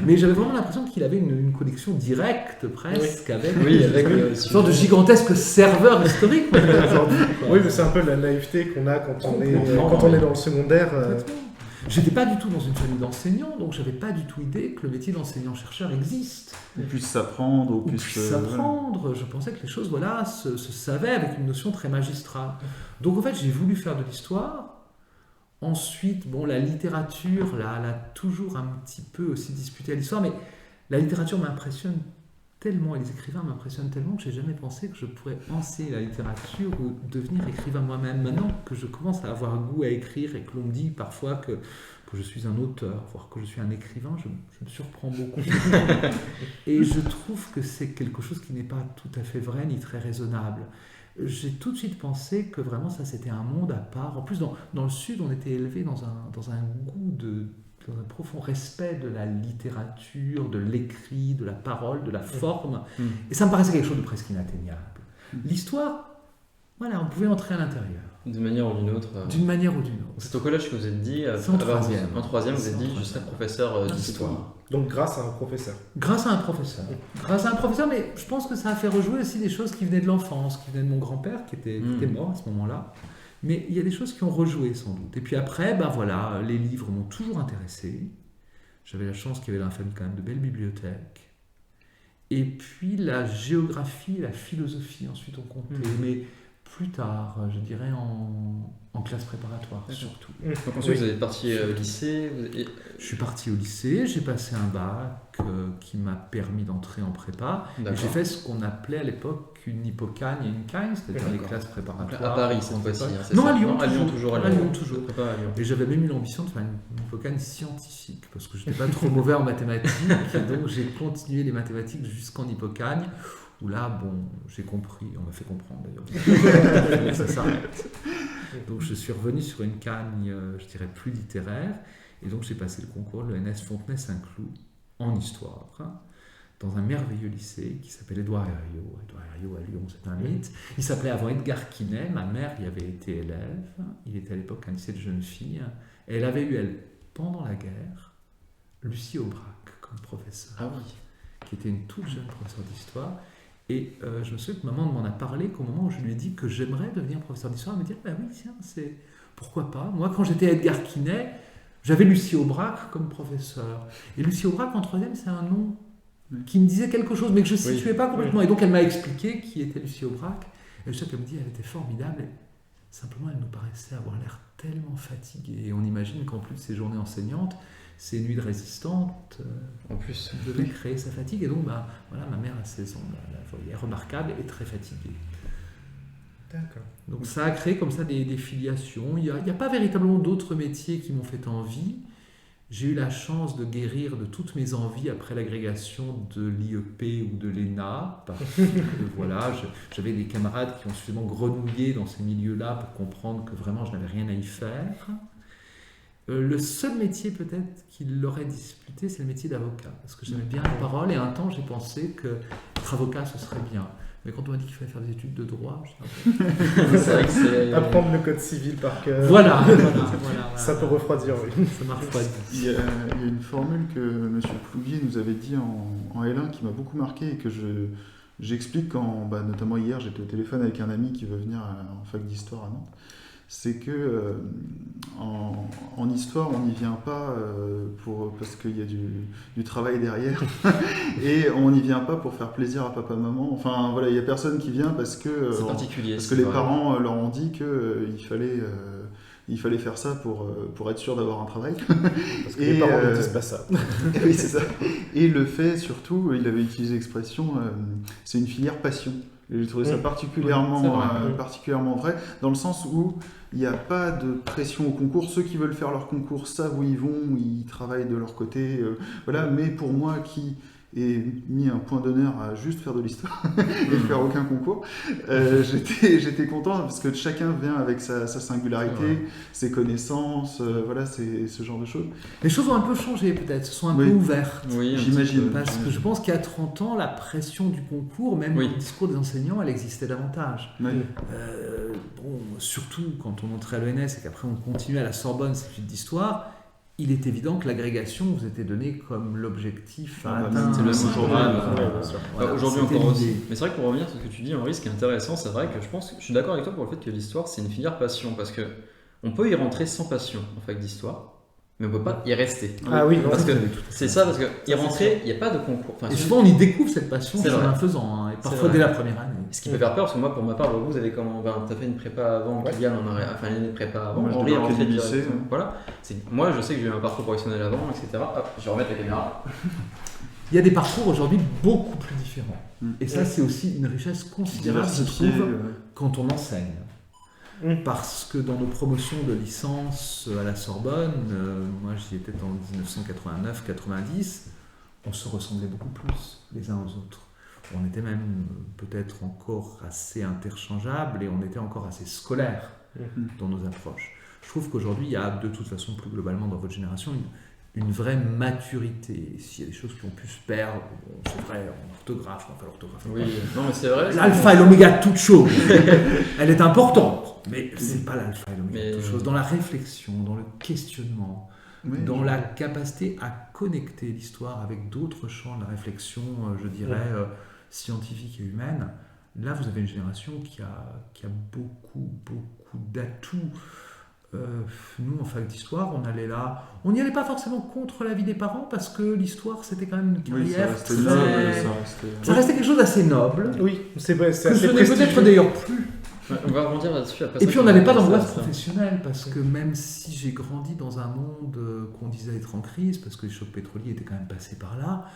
S2: mais j'avais vraiment l'impression qu'il avait une connexion directe presque avec
S5: avec
S2: une sorte de gigantesque serveur historique. Aujourd'hui, quoi.
S3: Oui, mais c'est un peu la naïveté qu'on a quand on est
S2: Complètement.
S3: dans le secondaire.
S2: J'étais pas du tout dans une famille d'enseignants, donc j'avais pas du tout idée que le métier d'enseignant-chercheur existe.
S4: On puisse s'apprendre,
S2: On puisse s'apprendre. Je pensais que les choses se savaient avec une notion très magistrale. Donc en fait, j'ai voulu faire de l'histoire. Ensuite, la littérature, là, elle a toujours un petit peu aussi disputé à l'histoire, mais la littérature m'impressionne tellement, et les écrivains m'impressionnent tellement que j'ai jamais pensé que je pourrais enseigner la littérature ou devenir écrivain moi-même. Maintenant que je commence à avoir goût à écrire et que l'on me dit parfois que je suis un auteur, voire que je suis un écrivain, je me surprends beaucoup. Et je trouve que c'est quelque chose qui n'est pas tout à fait vrai ni très raisonnable. J'ai tout de suite pensé que vraiment ça c'était un monde à part. En plus, dans le Sud, on était élevé dans un goût dans un profond respect de la littérature, de l'écrit, de la parole, de la forme. Et ça me paraissait quelque chose de presque inatteignable. L'histoire, voilà, on pouvait entrer à l'intérieur.
S5: d'une manière ou d'une autre.
S2: D'une manière ou d'une autre.
S5: C'est au collège que vous êtes dit,
S2: C'est en troisième.
S5: En troisième, vous
S2: C'est
S5: êtes
S2: en
S5: dit, je
S2: troisième.
S5: serai professeur d'histoire.
S3: Donc grâce à un professeur.
S2: Grâce à un professeur. Grâce à un professeur, mais je pense que ça a fait rejouer aussi des choses qui venaient de l'enfance, qui venaient de mon grand-père, qui était mort à ce moment-là. Mais il y a des choses qui ont rejoué sans doute. Et puis après, les livres m'ont toujours intéressé. J'avais la chance qu'il y avait dans la famille quand même de belles bibliothèques. Et puis la géographie, la philosophie ensuite ont compté. Mais plus tard, je dirais en classe préparatoire surtout.
S5: Donc ensuite, vous êtes parti au lycée.
S2: Je suis parti au lycée, j'ai passé un bac qui m'a permis d'entrer en prépa. Et j'ai fait ce qu'on appelait à l'époque une hypocagne et une cagne, c'est-à-dire les classes préparatoires.
S5: À Paris, cette fois-ci.
S2: Non, à Lyon,
S5: à Lyon, toujours.
S2: À Lyon, toujours.
S5: Prépa à Lyon.
S2: Et j'avais même eu l'ambition de faire une hypocagne scientifique, parce que je n'étais pas trop mauvais en mathématiques, et donc j'ai continué les mathématiques jusqu'en hypocagne, où là, j'ai compris, on m'a fait comprendre d'ailleurs, ça s'arrête. Donc je suis revenu sur une cagne, je dirais, plus littéraire, et donc j'ai passé le concours de l'ENS Fontenay-Saint-Cloud en histoire, dans un merveilleux lycée qui s'appelle Édouard Herriot. Édouard Herriot à Lyon, c'est un mythe. Il s'appelait avant Edgar Quinet, ma mère y avait été élève, il était à l'époque un lycée de jeunes filles, et elle avait eu, pendant la guerre, Lucie Aubrac comme professeure, qui était une toute jeune professeure d'histoire. Et je me souviens que maman m'en a parlé qu'au moment où je lui ai dit que j'aimerais devenir professeur d'histoire, elle me dit oui, tiens, pourquoi pas. Moi, quand j'étais à Edgar Quinet, j'avais Lucie Aubrac comme professeur. Et Lucie Aubrac, en troisième, c'est un nom qui me disait quelque chose, mais que je ne situais pas complètement. Et donc, elle m'a expliqué qui était Lucie Aubrac. Et je sais qu'elle me dit, elle était formidable. Et simplement, elle nous paraissait avoir l'air tellement fatiguée. Et on imagine qu'en plus, ces journées enseignantes, ces nuits de résistantes,
S5: en plus,
S2: devaient créer sa fatigue. Et donc, ma mère à 16 ans, elle est remarquable et très fatiguée.
S3: D'accord.
S2: Donc, ça a créé comme ça des filiations. Il n'y a pas véritablement d'autres métiers qui m'ont fait envie. J'ai eu la chance de guérir de toutes mes envies après l'agrégation de l'IEP ou de l'ENA, parce que j'avais des camarades qui ont suffisamment grenouillé dans ces milieux-là pour comprendre que vraiment je n'avais rien à y faire. Le seul métier peut-être qui l'aurait disputé, c'est le métier d'avocat, parce que j'aimais bien la parole, et un temps j'ai pensé qu'être avocat ce serait bien. Mais quand on m'a dit qu'il fallait faire des études de droit,
S5: c'est vrai que c'est...
S3: Apprendre le code civil par cœur.
S2: Voilà.
S3: Ça peut refroidir, oui.
S2: Ça m'a refroidi.
S4: Il y a une formule que M. Plouvier nous avait dit en L1 qui m'a beaucoup marqué et que j'explique quand, notamment hier, j'étais au téléphone avec un ami qui veut venir en fac d'histoire à Nantes. c'est que en histoire, on n'y vient pas parce qu'il y a du travail derrière, et on n'y vient pas pour faire plaisir à papa, maman. Enfin voilà, il n'y a personne qui vient parce que
S5: C'est particulier.
S4: parce que les parents leur ont dit qu'il fallait faire ça pour être sûr d'avoir un travail.
S3: Parce que les parents ne disent pas ça.
S4: Oui, c'est ça. Et le fait, surtout, il avait utilisé l'expression, c'est une filière passion. Et j'ai trouvé ça particulièrement vrai, dans le sens où il n'y a pas de pression au concours. Ceux qui veulent faire leur concours savent où ils vont, ils travaillent de leur côté. Voilà. Mais pour moi, qui ai mis un point d'honneur à juste faire de l'histoire et faire aucun concours, j'étais content parce que chacun vient avec sa singularité, ses connaissances, voilà, c'est ce genre de choses.
S2: Les choses ont un peu changé peut-être, se sont un peu ouvertes.
S5: Oui,
S4: j'imagine.
S2: Parce que je pense qu'il y a 30 ans, la pression du concours, même le discours des enseignants, elle existait davantage.
S4: Oui.
S2: Surtout quand on entrait à l'ENS et qu'après on continuait à la Sorbonne ces études d'histoire, il est évident que l'agrégation vous était donnée comme l'objectif à atteindre.
S5: C'est le
S3: Aujourd'hui,
S5: aujourd'hui encore aussi. Mais c'est vrai que pour revenir sur ce que tu dis, Henri, ce qui est intéressant, c'est vrai que je suis d'accord avec toi pour le fait que l'histoire, c'est une filière passion, parce que on peut y rentrer sans passion en fac d'histoire, mais on peut pas y rester.
S3: Ah oui, non,
S5: parce que c'est ça, parce que y rentrer, il n'y a pas de concours. Enfin,
S2: et souvent on y découvre cette passion
S5: c'est
S2: en
S5: vrai.
S2: la faisant, et parfois dès la première année.
S5: Ce qui peut faire peur, parce que moi, pour ma part, vous avez t'as fait une prépa avant, Kylian en a enfin une année de prépa avant,
S4: Moi, je
S5: Henri est
S4: débarquais
S5: rentré
S4: du lycée,
S5: directement. Voilà. Moi, je sais que j'ai eu un parcours professionnel avant, etc. Hop, je vais remettre la caméra.
S2: Il y a des parcours aujourd'hui beaucoup plus différents.
S4: Mm.
S2: Et ça, c'est aussi une richesse considérable, je trouve, quand on enseigne. Parce que dans nos promotions de licence à la Sorbonne, moi j'y étais en 1989-90, on se ressemblait beaucoup plus les uns aux autres. On était même peut-être encore assez interchangeables et on était encore assez scolaires dans nos approches. Je trouve qu'aujourd'hui, il y a de toute façon plus globalement dans votre génération une vraie maturité. S'il y a des choses qui ont pu se perdre, bon, c'est vrai, en orthographe, enfin l'orthographe.
S5: Oui, non mais c'est vrai.
S2: L'alpha et l'oméga de toute chose, elle est importante, mais c'est pas l'alpha et l'oméga de toute chose. Dans la réflexion, dans le questionnement, dans la capacité à connecter l'histoire avec d'autres champs de la réflexion, je dirais, scientifique et humaine, là vous avez une génération qui a beaucoup d'atouts. Nous en fac d'histoire, on n'y allait pas forcément contre l'avis des parents parce que l'histoire c'était quand même une carrière ça restait quelque chose d'assez noble.
S3: Oui, c'est assez
S2: je n'ai peut-être d'ailleurs plus.
S5: On va rebondir là-dessus après.
S2: Et puis on n'avait pas d'angoisse professionnelle parce que même si j'ai grandi dans un monde qu'on disait être en crise parce que les chocs pétroliers étaient quand même passés par là,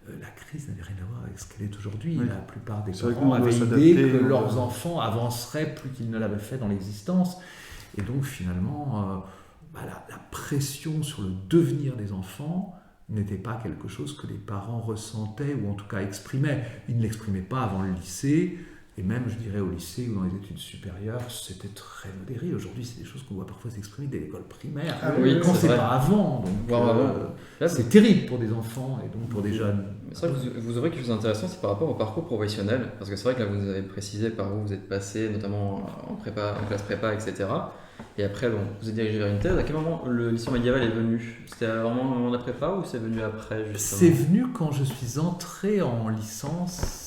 S2: la crise n'avait rien à voir avec ce qu'elle est aujourd'hui. La plupart des parents avaient l'idée que leurs enfants avanceraient plus qu'ils ne l'avaient fait dans l'existence. Et donc finalement, la pression sur le devenir des enfants n'était pas quelque chose que les parents ressentaient ou en tout cas exprimaient. Ils ne l'exprimaient pas avant le lycée. Et même, je dirais, au lycée ou dans les études supérieures, c'était très modéré. Aujourd'hui, c'est des choses qu'on voit parfois s'exprimer dès l'école primaire. Quand c'est pas avant. Donc, c'est terrible pour des enfants et donc pour des jeunes.
S5: C'est vrai que vous aurez quelque chose d'intéressant, c'est par rapport au parcours professionnel. Parce que c'est vrai que là, vous avez précisé par où vous êtes passé, notamment en classe prépa, etc. Et après, vous êtes dirigé vers une thèse. À quel moment l'histoire médiévale est venue ? C'était vraiment au moment de la prépa ou c'est venu après justement ?
S2: C'est venu quand je suis entré en licence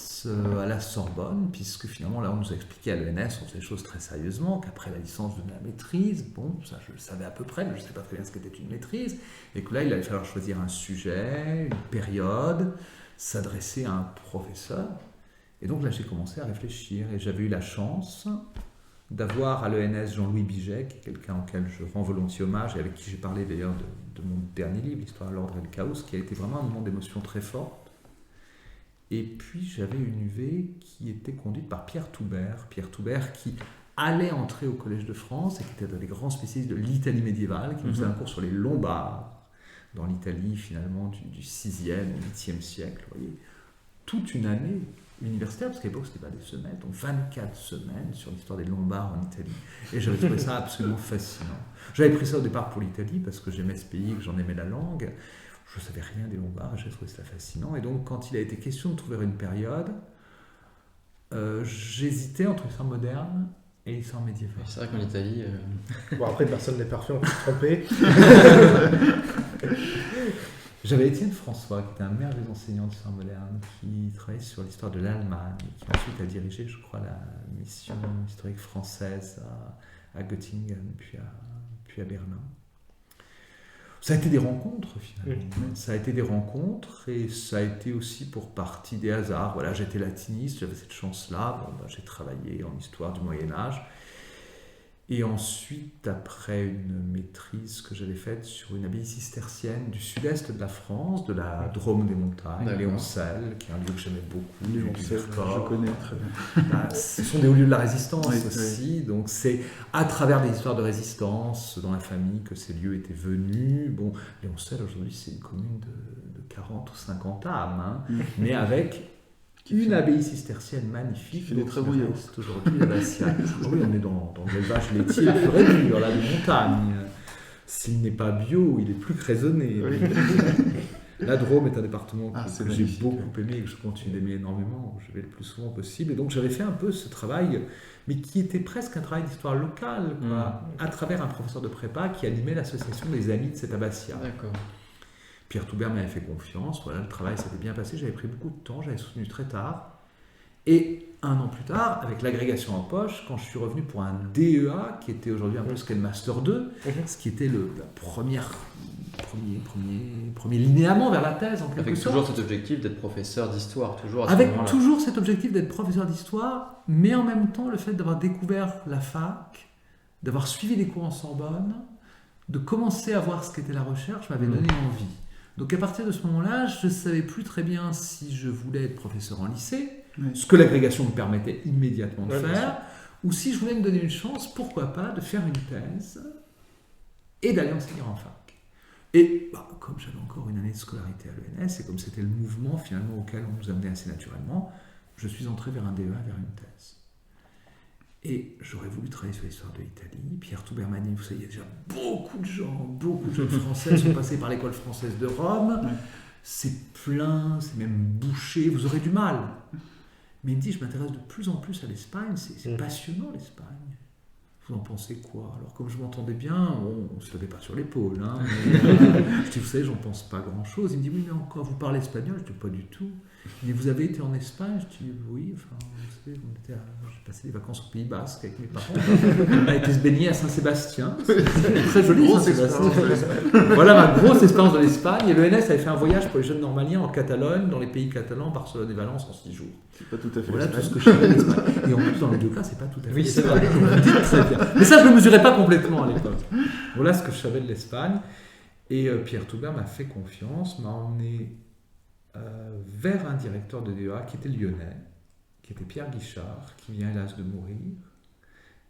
S2: à la Sorbonne, puisque finalement là on nous a expliqué à l'ENS, on faisait les choses très sérieusement, qu'après la licence venait la maîtrise, bon ça je le savais à peu près, mais je ne sais pas très bien ce qu'était une maîtrise, et que là il allait falloir choisir un sujet, une période, s'adresser à un professeur, et donc là j'ai commencé à réfléchir, et j'avais eu la chance d'avoir à l'ENS Jean-Louis Biget, qui est quelqu'un auquel je rends volontiers hommage, et avec qui j'ai parlé d'ailleurs de mon dernier livre, L'Histoire de l'ordre et le chaos, qui a été vraiment un moment d'émotion très forte. Et puis j'avais une UV qui était conduite par Pierre Toubert qui allait entrer au Collège de France et qui était un des grands spécialistes de l'Italie médiévale, qui nous faisait un cours sur les Lombards, dans l'Italie finalement du 6e, 8e siècle. Vous voyez, toute une année universitaire, parce qu'à l'époque c'était pas des semaines, donc 24 semaines sur l'histoire des Lombards en Italie. Et j'avais trouvé ça absolument fascinant. J'avais pris ça au départ pour l'Italie, parce que j'aimais ce pays, que j'en aimais la langue. Je ne savais rien des Lombards, j'ai trouvé ça fascinant. Et donc, quand il a été question de trouver une période, j'hésitais entre l'histoire moderne et l'histoire médiévale.
S5: C'est vrai qu'en Italie...
S3: Bon, après, personne n'est parfait, on peut se tromper.
S2: J'avais Étienne François, qui était un merveilleux enseignant d'histoire moderne, qui travaillait sur l'histoire de l'Allemagne, qui ensuite a dirigé, je crois, la mission historique française à à Göttingen, puis à Berlin. Ça a été des rencontres finalement. Ça a été des rencontres et ça a été aussi pour partie des hasards. Voilà, j'étais latiniste, j'avais cette chance-là. Bon, j'ai travaillé en histoire du Moyen-Âge. Et ensuite, après une maîtrise que j'avais faite sur une abbaye cistercienne du sud-est de la France, de la Drôme des montagnes, Léoncelle, qui est un lieu que j'aimais beaucoup.
S4: Léoncelle, je connais très bien.
S2: Ce sont des hauts lieux de la résistance aussi, donc c'est à travers des histoires de résistance dans la famille que ces lieux étaient venus. Bon, Léoncelle aujourd'hui c'est une commune de 40 ou 50 âmes, mais avec une abbaye cistercienne magnifique.
S4: Qui fait des très bons yaourts.
S2: Aujourd'hui, oui, on est dans l'élevage laitier pur et dur, là, de montagne. S'il n'est pas bio, il est plus que raisonné.
S4: Oui.
S2: La Drôme est un département que j'ai
S4: magnifique.
S2: beaucoup aimé et que je continue d'aimer énormément, où je vais le plus souvent possible. Et donc j'avais fait un peu ce travail, mais qui était presque un travail d'histoire locale, à travers un professeur de prépa qui animait l'association des amis de cette abbatiat.
S5: D'accord.
S2: Pierre Toubert m'avait fait confiance, voilà, le travail s'était bien passé, j'avais pris beaucoup de temps, j'avais soutenu très tard. Et 1 an plus tard, avec l'agrégation en poche, quand je suis revenu pour un DEA, qui était aujourd'hui un peu ce qu'est le Master 2, ce qui était le premier linéament vers la thèse en quelque
S5: Avec
S2: sorte.
S5: toujours cet objectif d'être professeur d'histoire, toujours à ce
S2: Avec
S5: moment-là.
S2: toujours cet objectif d'être professeur d'histoire, mais en même temps le fait d'avoir découvert la fac, d'avoir suivi des cours en Sorbonne, de commencer à voir ce qu'était la recherche m'avait donné envie. Donc à partir de ce moment-là, je ne savais plus très bien si je voulais être professeur en lycée, ce que l'agrégation me permettait immédiatement de faire, ou si je voulais me donner une chance, pourquoi pas, de faire une thèse et d'aller enseigner en fac. Et comme j'avais encore une année de scolarité à l'ENS, et comme c'était le mouvement finalement auquel on nous amenait assez naturellement, je suis entré vers un DEA, vers une thèse. Et j'aurais voulu travailler sur l'histoire de l'Italie. Pierre Toubert m'a dit, vous savez, il y a déjà beaucoup de jeunes Français sont passés par l'école française de Rome. C'est plein, c'est même bouché, vous aurez du mal. Mais il me dit, je m'intéresse de plus en plus à l'Espagne, c'est passionnant l'Espagne. Vous en pensez quoi? Alors comme je m'entendais bien, on ne se levait pas sur l'épaule. Je dis, vous savez, j'en pense pas grand-chose. Il me dit, oui, mais encore, vous parlez espagnol? Je dis, pas du tout. Il me dit, vous avez été en Espagne? Je dis, oui, enfin, vous savez, j'ai passé des vacances au Pays Basque avec mes parents. On a été se baigner à Saint-Sébastien. C'est très joli, Saint-Sébastien. Voilà ma grosse expérience de l'Espagne. Et l'ENS avait fait un voyage pour les jeunes normaliens en Catalogne, dans les pays catalans, Barcelone et Valence en 6 jours.
S4: C'est pas tout à fait
S2: voilà
S4: l'Espagne.
S2: tout ce que je savais d'Espagne. Et en plus, dans les deux cas, c'est pas tout à fait
S5: Oui, c'est
S2: l'Espagne.
S5: vrai.
S2: Vous le dites très bien. Mais ça, je ne le mesurais pas complètement à l'époque. Voilà ce que je savais de l'Espagne. Et Pierre Toubert m'a fait confiance, m'a emmené vers un directeur de DEA qui était lyonnais, qui était Pierre Guichard, qui vient hélas de mourir,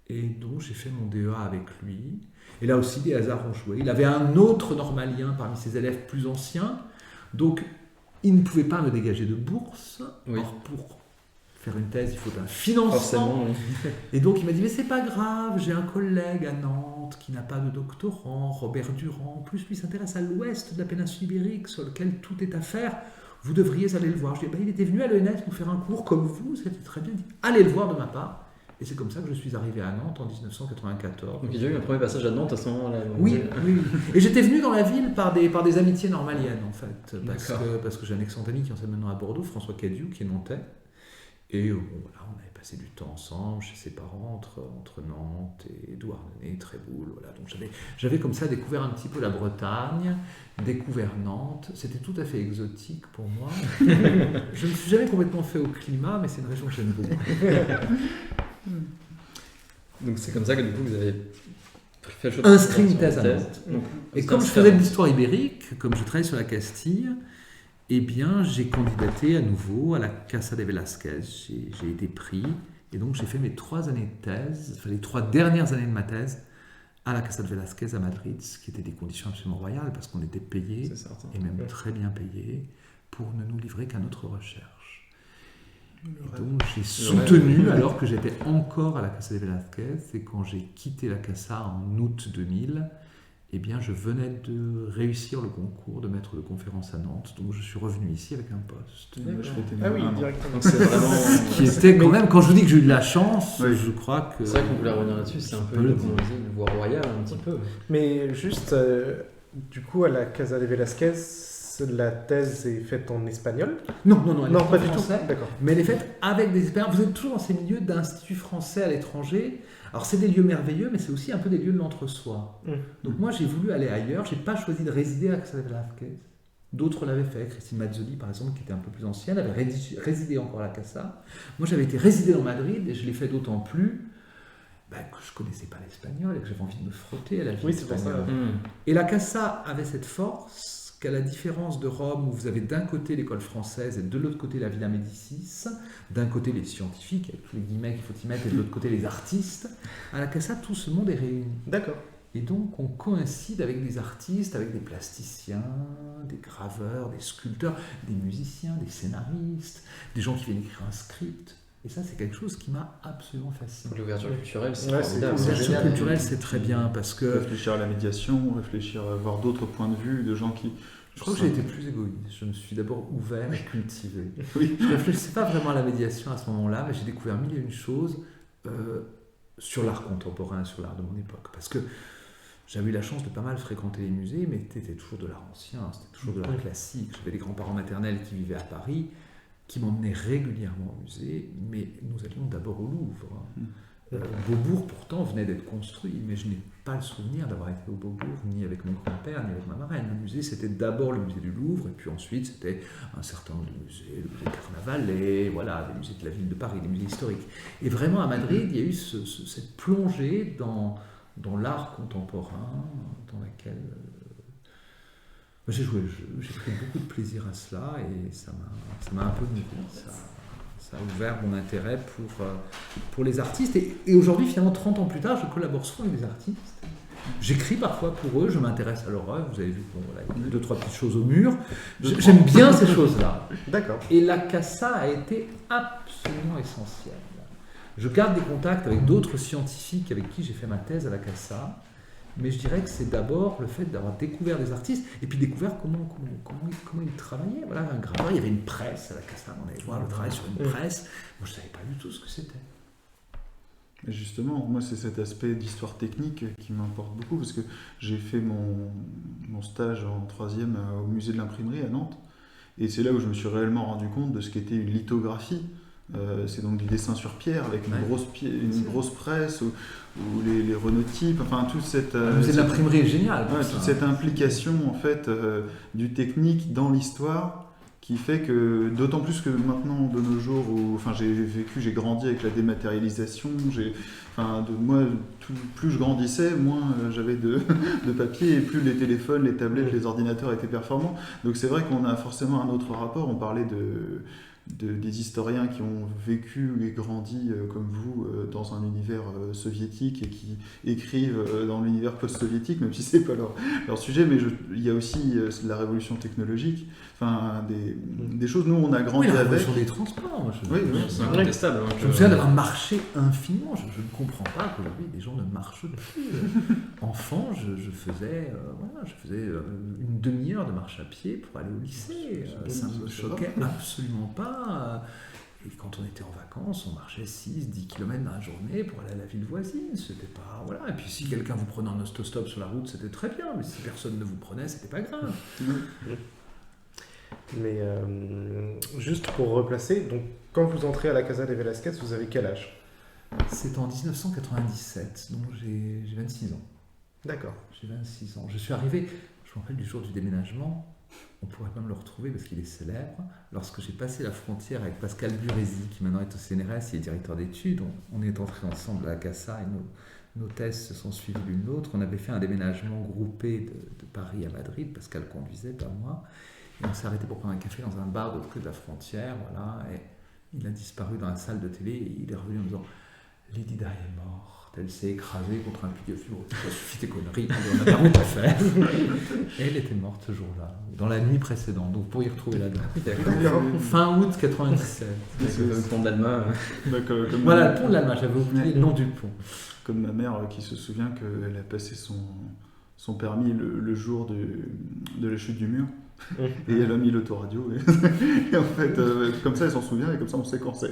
S2: et dont j'ai fait mon DEA avec lui. Et là aussi, des hasards ont joué. Il avait un autre normalien parmi ses élèves plus anciens, donc il ne pouvait pas me dégager de bourse.
S5: Oui.
S2: Or, pour faire une thèse, il faut un financement.
S5: Forcément, oui.
S2: Et donc il m'a dit, mais c'est pas grave, j'ai un collègue à Nantes qui n'a pas de doctorant, Robert Durand, en plus lui s'intéresse à l'ouest de la péninsule ibérique sur lequel tout est à faire, vous devriez aller le voir. Je dis, il était venu à l'ENS nous faire un cours comme vous, c'était très bien, il dit, allez le voir de ma part. Et c'est comme ça que je suis arrivé à Nantes en 1994.
S5: Donc il y a eu un premier passage à Nantes à ce moment-là.
S2: Oui. Et j'étais venu dans la ville par des amitiés normaliennes en fait, parce que j'ai un excellent ami qui enseigne maintenant à Bordeaux, François Cadieu, qui est nantais. Et voilà, on avait passé du temps ensemble chez ses parents, entre Nantes et Douarnenez, Tréboul. Voilà. Donc j'avais comme ça découvert un petit peu la Bretagne, découvert Nantes. C'était tout à fait exotique pour moi. Je ne me suis jamais complètement fait au climat, mais c'est une région que j'aime beaucoup.
S5: Donc c'est comme ça que du coup vous avez fait le choix
S2: Inscrit une
S5: sur
S2: thèse à
S5: thèse.
S2: Nantes.
S5: Donc,
S2: Et comme je faisais de l'histoire ibérique, comme je travaillais sur la Castille, eh bien, j'ai candidaté à nouveau à la Casa de Velázquez. J'ai été pris, et donc j'ai fait mes 3 années de thèse, enfin les 3 dernières années de ma thèse, à la Casa de Velázquez à Madrid, ce qui étaient des conditions absolument royales, parce qu'on était payé,
S5: C'est certain.
S2: et même très bien payé, pour ne nous livrer qu'à notre recherche. Et donc j'ai soutenu, alors que j'étais encore à la Casa de Velázquez, et quand j'ai quitté la Casa en août 2000, eh bien, je venais de réussir le concours de maître de conférence à Nantes, donc je suis revenu ici avec un poste.
S3: Ah oui, directement.
S5: Donc c'est vraiment.
S2: Qui était quand même, quand je vous dis que j'ai eu de la chance,
S4: Oui.
S2: je crois que...
S5: C'est vrai qu'on voulait revenir là-dessus, c'est un peu
S2: le
S5: comment on disait, une voie royale un petit peu.
S3: Mais juste, du coup, à la Casa de Velázquez, la thèse est faite en espagnol?
S2: Non, non, non, elle est
S3: Non,
S2: faite
S3: pas
S2: en
S3: du tout.
S2: français.
S3: D'accord.
S2: Mais elle est faite avec des experts. Vous êtes toujours dans ces milieux d'instituts français à l'étranger. Alors, c'est des lieux merveilleux, mais c'est aussi un peu des lieux de l'entre-soi. Donc, moi, j'ai voulu aller ailleurs. Je n'ai pas choisi de résider à la Casa de Velázquez. D'autres l'avaient fait. Christine Mazzoli, par exemple, qui était un peu plus ancienne, avait résidé encore à la Casa. Moi, j'avais été résider dans Madrid et je l'ai fait d'autant plus que je ne connaissais pas l'espagnol et que j'avais envie de me frotter à la vie
S3: Oui, c'est pour ça.
S2: espagnole. Et la Casa avait cette force qu'à la différence de Rome, où vous avez d'un côté l'école française et de l'autre côté la Villa Médicis, d'un côté les scientifiques, avec tous les guillemets qu'il faut y mettre, et de l'autre côté les artistes, à la Casa, tout ce monde est réuni.
S3: D'accord.
S2: Et donc, on coïncide avec des artistes, avec des plasticiens, des graveurs, des sculpteurs, des musiciens, des scénaristes, des gens qui viennent écrire un script. Et ça, c'est quelque chose qui m'a absolument fasciné.
S5: L'ouverture culturelle, c'est
S3: Ouais,
S5: formidable.
S3: c'est
S2: L'ouverture
S3: génial.
S2: culturelle, c'est très bien parce que
S4: Réfléchir à la médiation, réfléchir à voir d'autres points de vue, de gens qui...
S2: je crois que j'ai été plus égoïste. Je me suis d'abord ouvert et cultivé.
S4: Oui.
S2: Je ne réfléchissais pas vraiment à la médiation à ce moment-là, mais j'ai découvert mille et une choses sur l'art contemporain, sur l'art de mon époque. Parce que j'avais eu la chance de pas mal fréquenter les musées, mais c'était toujours de l'art ancien, c'était toujours de l'art classique. J'avais des grands-parents maternels qui vivaient à Paris, qui m'emmenaient régulièrement au musée, mais nous allions d'abord au Louvre. Beaubourg, pourtant, venait d'être construit, mais je n'ai pas le souvenir d'avoir été au Beaubourg, ni avec mon grand-père, ni avec ma marraine. Le musée, c'était d'abord le musée du Louvre, et puis ensuite, c'était un certain nombre de musées, le musée Carnaval, et voilà, des musées de la ville de Paris, des musées historiques. Et vraiment, à Madrid, il y a eu cette plongée dans l'art contemporain, dans laquelle j'ai pris beaucoup de plaisir à cela, et ça m'a un peu nourri. Ça a ouvert mon intérêt pour les artistes. Et aujourd'hui, finalement, 30 ans plus tard, je collabore souvent avec des artistes. J'écris parfois pour eux, je m'intéresse à leur œuvre. Vous avez vu, bon, voilà, il y a 2-3 petites choses au mur. J'aime bien ces choses-là.
S3: D'accord.
S2: Et la Casa a été absolument essentielle. Je garde des contacts avec d'autres scientifiques avec qui j'ai fait ma thèse à la Casa. Mais je dirais que c'est d'abord le fait d'avoir découvert des artistes et puis découvert comment ils travaillaient. Voilà, un graveur, il y avait une presse à la Casa, on allait voir le travail sur une presse. Moi, je ne savais pas du tout ce que c'était.
S4: Et justement, moi, c'est cet aspect d'histoire technique qui m'importe beaucoup, parce que j'ai fait mon stage en 3e au musée de l'imprimerie à Nantes, et c'est là où je me suis réellement rendu compte de ce qu'était une lithographie. C'est donc du dessin sur pierre avec une grosse presse ou les renotypes, enfin toute cette
S2: Le musée de l'imprimerie est génial.
S4: toute cette implication en fait du technique dans l'histoire qui fait que d'autant plus que maintenant de nos jours où enfin j'ai grandi avec la dématérialisation, moi plus je grandissais, moins j'avais de papier et plus les téléphones, les tablettes, les ordinateurs étaient performants. Donc c'est vrai qu'on a forcément un autre rapport. On parlait des historiens qui ont vécu et grandi comme vous dans un univers soviétique et qui écrivent dans l'univers post-soviétique, même si c'est pas leur sujet, mais il y a aussi la révolution technologique, enfin des choses, nous on a grandi
S2: la
S4: avec.
S2: révolution des transports, moi,
S5: C'est incontestable. hein,
S2: je me souviens d'avoir marché infiniment. Je ne comprends pas qu'aujourd'hui des gens ne marchent plus. Enfant, je faisais une demi-heure de marche à pied pour aller au lycée. Ça me choquait absolument pas. Et quand on était en vacances, on marchait 6-10 km dans la journée pour aller à la ville voisine. C'était pas. Voilà. Et puis si quelqu'un vous prenait en autostop sur la route, c'était très bien. Mais si personne ne vous prenait, c'était pas grave.
S3: Mais juste pour replacer, donc quand vous entrez à la Casa de Velázquez, vous avez quel âge?
S2: C'est en 1997, donc j'ai 26 ans.
S3: D'accord.
S2: J'ai 26 ans. Je suis arrivé, je me rappelle du jour du déménagement, on pourrait même le retrouver parce qu'il est célèbre, lorsque j'ai passé la frontière avec Pascal Burezi, qui maintenant est au CNRS, il est directeur d'études. On est entrés ensemble à la Casa et nos thèses se sont suivies l'une l'autre. On avait fait un déménagement groupé de Paris à Madrid, Pascal conduisait, pas moi. Et on s'est arrêté pour prendre un café dans un bar de l'autre côté de la frontière, voilà, et il a disparu dans la salle de télé et il est revenu en disant « Lady Di est morte, elle s'est écrasée contre un puits de fibre, ça suffit tes conneries, on n'a pas route à faire. » Et elle était morte ce jour-là, dans la nuit précédente, donc pour y retrouver la date. Fin août 97.
S5: C'est le pont d'Alma.
S4: Comme
S2: Voilà, le pont de l'Allemagne, j'avais oublié le nom du pont.
S4: Comme ma mère qui se souvient qu'elle a passé son permis le jour de la chute du mur. Et elle a mis l'autoradio et en fait comme ça elle s'en souvient et comme ça on sait quand c'est.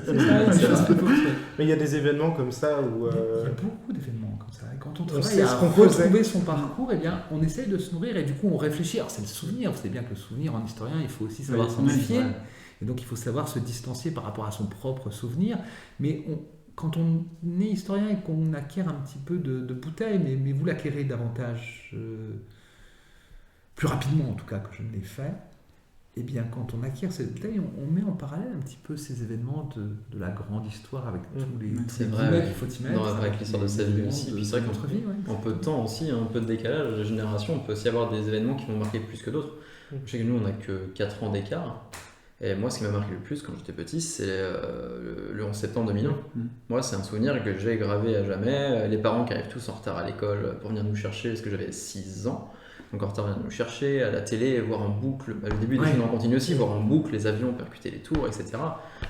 S3: Mais il y a des événements comme ça où
S2: Il y a beaucoup d'événements comme ça. Et quand on
S3: On
S2: travaille
S3: sait
S2: à
S3: ce qu'on
S2: retrouver
S3: faisait.
S2: son parcours, eh bien, on essaye de se nourrir et du coup on réfléchit. Alors c'est le souvenir, vous savez bien que le souvenir en historien, il faut aussi savoir s'en méfier.
S5: Ouais.
S2: Et donc il faut savoir se distancier par rapport à son propre souvenir. Mais quand on est historien et qu'on acquiert un petit peu de bouteille, mais vous l'acquérez davantage, plus rapidement en tout cas que je ne l'ai fait, eh bien quand on acquiert cette bouteille, on met en parallèle un petit peu ces événements de la grande histoire avec tous les
S5: C'est
S2: tous
S5: vrai,
S2: les
S5: ouais.
S2: qu'il faut y mettre.
S5: Avec l'histoire de sa vie aussi. Puis c'est vrai
S2: notre vie, ouais.
S5: En peu de temps aussi, un peu de décalage de génération, on peut aussi avoir des événements qui vont marquer plus que d'autres. Je sais que nous, on n'a que 4 ans d'écart. Et moi, ce qui m'a marqué le plus quand j'étais petit, c'est le 11 septembre 2001. Moi, c'est un souvenir que j'ai gravé à jamais. Les parents qui arrivent tous en retard à l'école pour venir nous chercher, parce que j'avais 6 ans. Donc en retard, venir nous chercher à la télé, voir en boucle, le début des films en continu aussi, voir en boucle les avions percuter les tours, etc.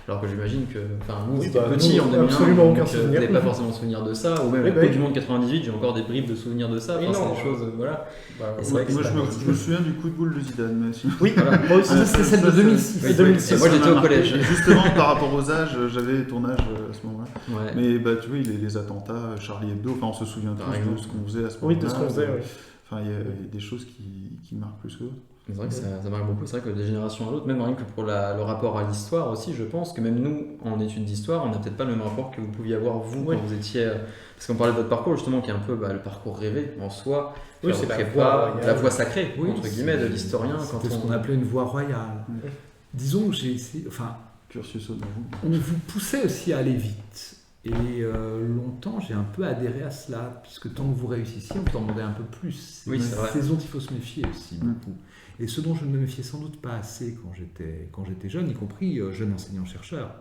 S5: Alors que j'imagine que, nous,
S3: Oui,
S5: c'était
S3: bah,
S5: petit
S3: nous,
S5: en 2001,
S3: absolument
S5: donc
S3: aucun
S5: vous
S3: souvenir.
S5: n'avez pas forcément souvenir de ça, ou même
S3: Oui,
S5: la
S3: bah,
S5: Coupe du Monde 98, j'ai encore des bribes de souvenirs de ça.
S3: Oui,
S5: Enfin, c'est
S3: non,
S5: des choses, voilà.
S3: Bah,
S5: Et c'est vrai que
S4: Moi,
S5: c'est
S4: je me souviens du coup de boule de Zidane. Mais sinon-
S3: Oui,
S5: Voilà.
S3: moi aussi.
S2: Ça, c'était celle de 2006.
S5: Oui,
S3: 2006.
S5: et moi,
S4: Ça
S5: j'étais
S4: m'a
S5: au
S4: marqué.
S5: collège.
S4: Et justement, par rapport aux âges, j'avais ton âge à ce moment-là.
S5: Ouais.
S4: Mais bah, tu vois, les attentats, Charlie Hebdo, enfin, on se souvient
S5: Par
S4: tous de
S5: exemple.
S4: ce qu'on faisait à ce moment-là.
S3: Oui, de ce qu'on faisait, oui.
S4: Enfin, il y a des choses qui marquent plus que d'autres.
S5: C'est vrai que ça marque beaucoup. C'est vrai que de génération à l'autre, même rien que pour le rapport à l'histoire aussi, je pense que même nous, en études d'histoire, on n'a peut-être pas le même rapport que vous pouviez avoir vous
S3: Oui.
S5: quand vous étiez. Parce qu'on parlait de votre parcours justement, qui est un peu le parcours rêvé en soi.
S3: Oui,
S5: faire
S3: c'est
S5: le
S3: la
S5: prépa,
S3: voie royale.
S5: la voie sacrée,
S2: Oui,
S5: entre guillemets, de l'historien. Quand
S2: C'était ce qu'on appelait une voie royale.
S3: Oui.
S2: Disons, j'ai essayé,
S4: Cursus honorum.
S2: on vous poussait aussi à aller vite. Et longtemps, j'ai un peu adhéré à cela, puisque tant que vous réussissiez, on vous en demandait un peu plus.
S5: Oui, c'est vrai.
S2: C'est ce dont il faut se méfier aussi beaucoup. Et ce dont je ne me méfiais sans doute pas assez quand j'étais jeune, y compris jeune enseignant-chercheur,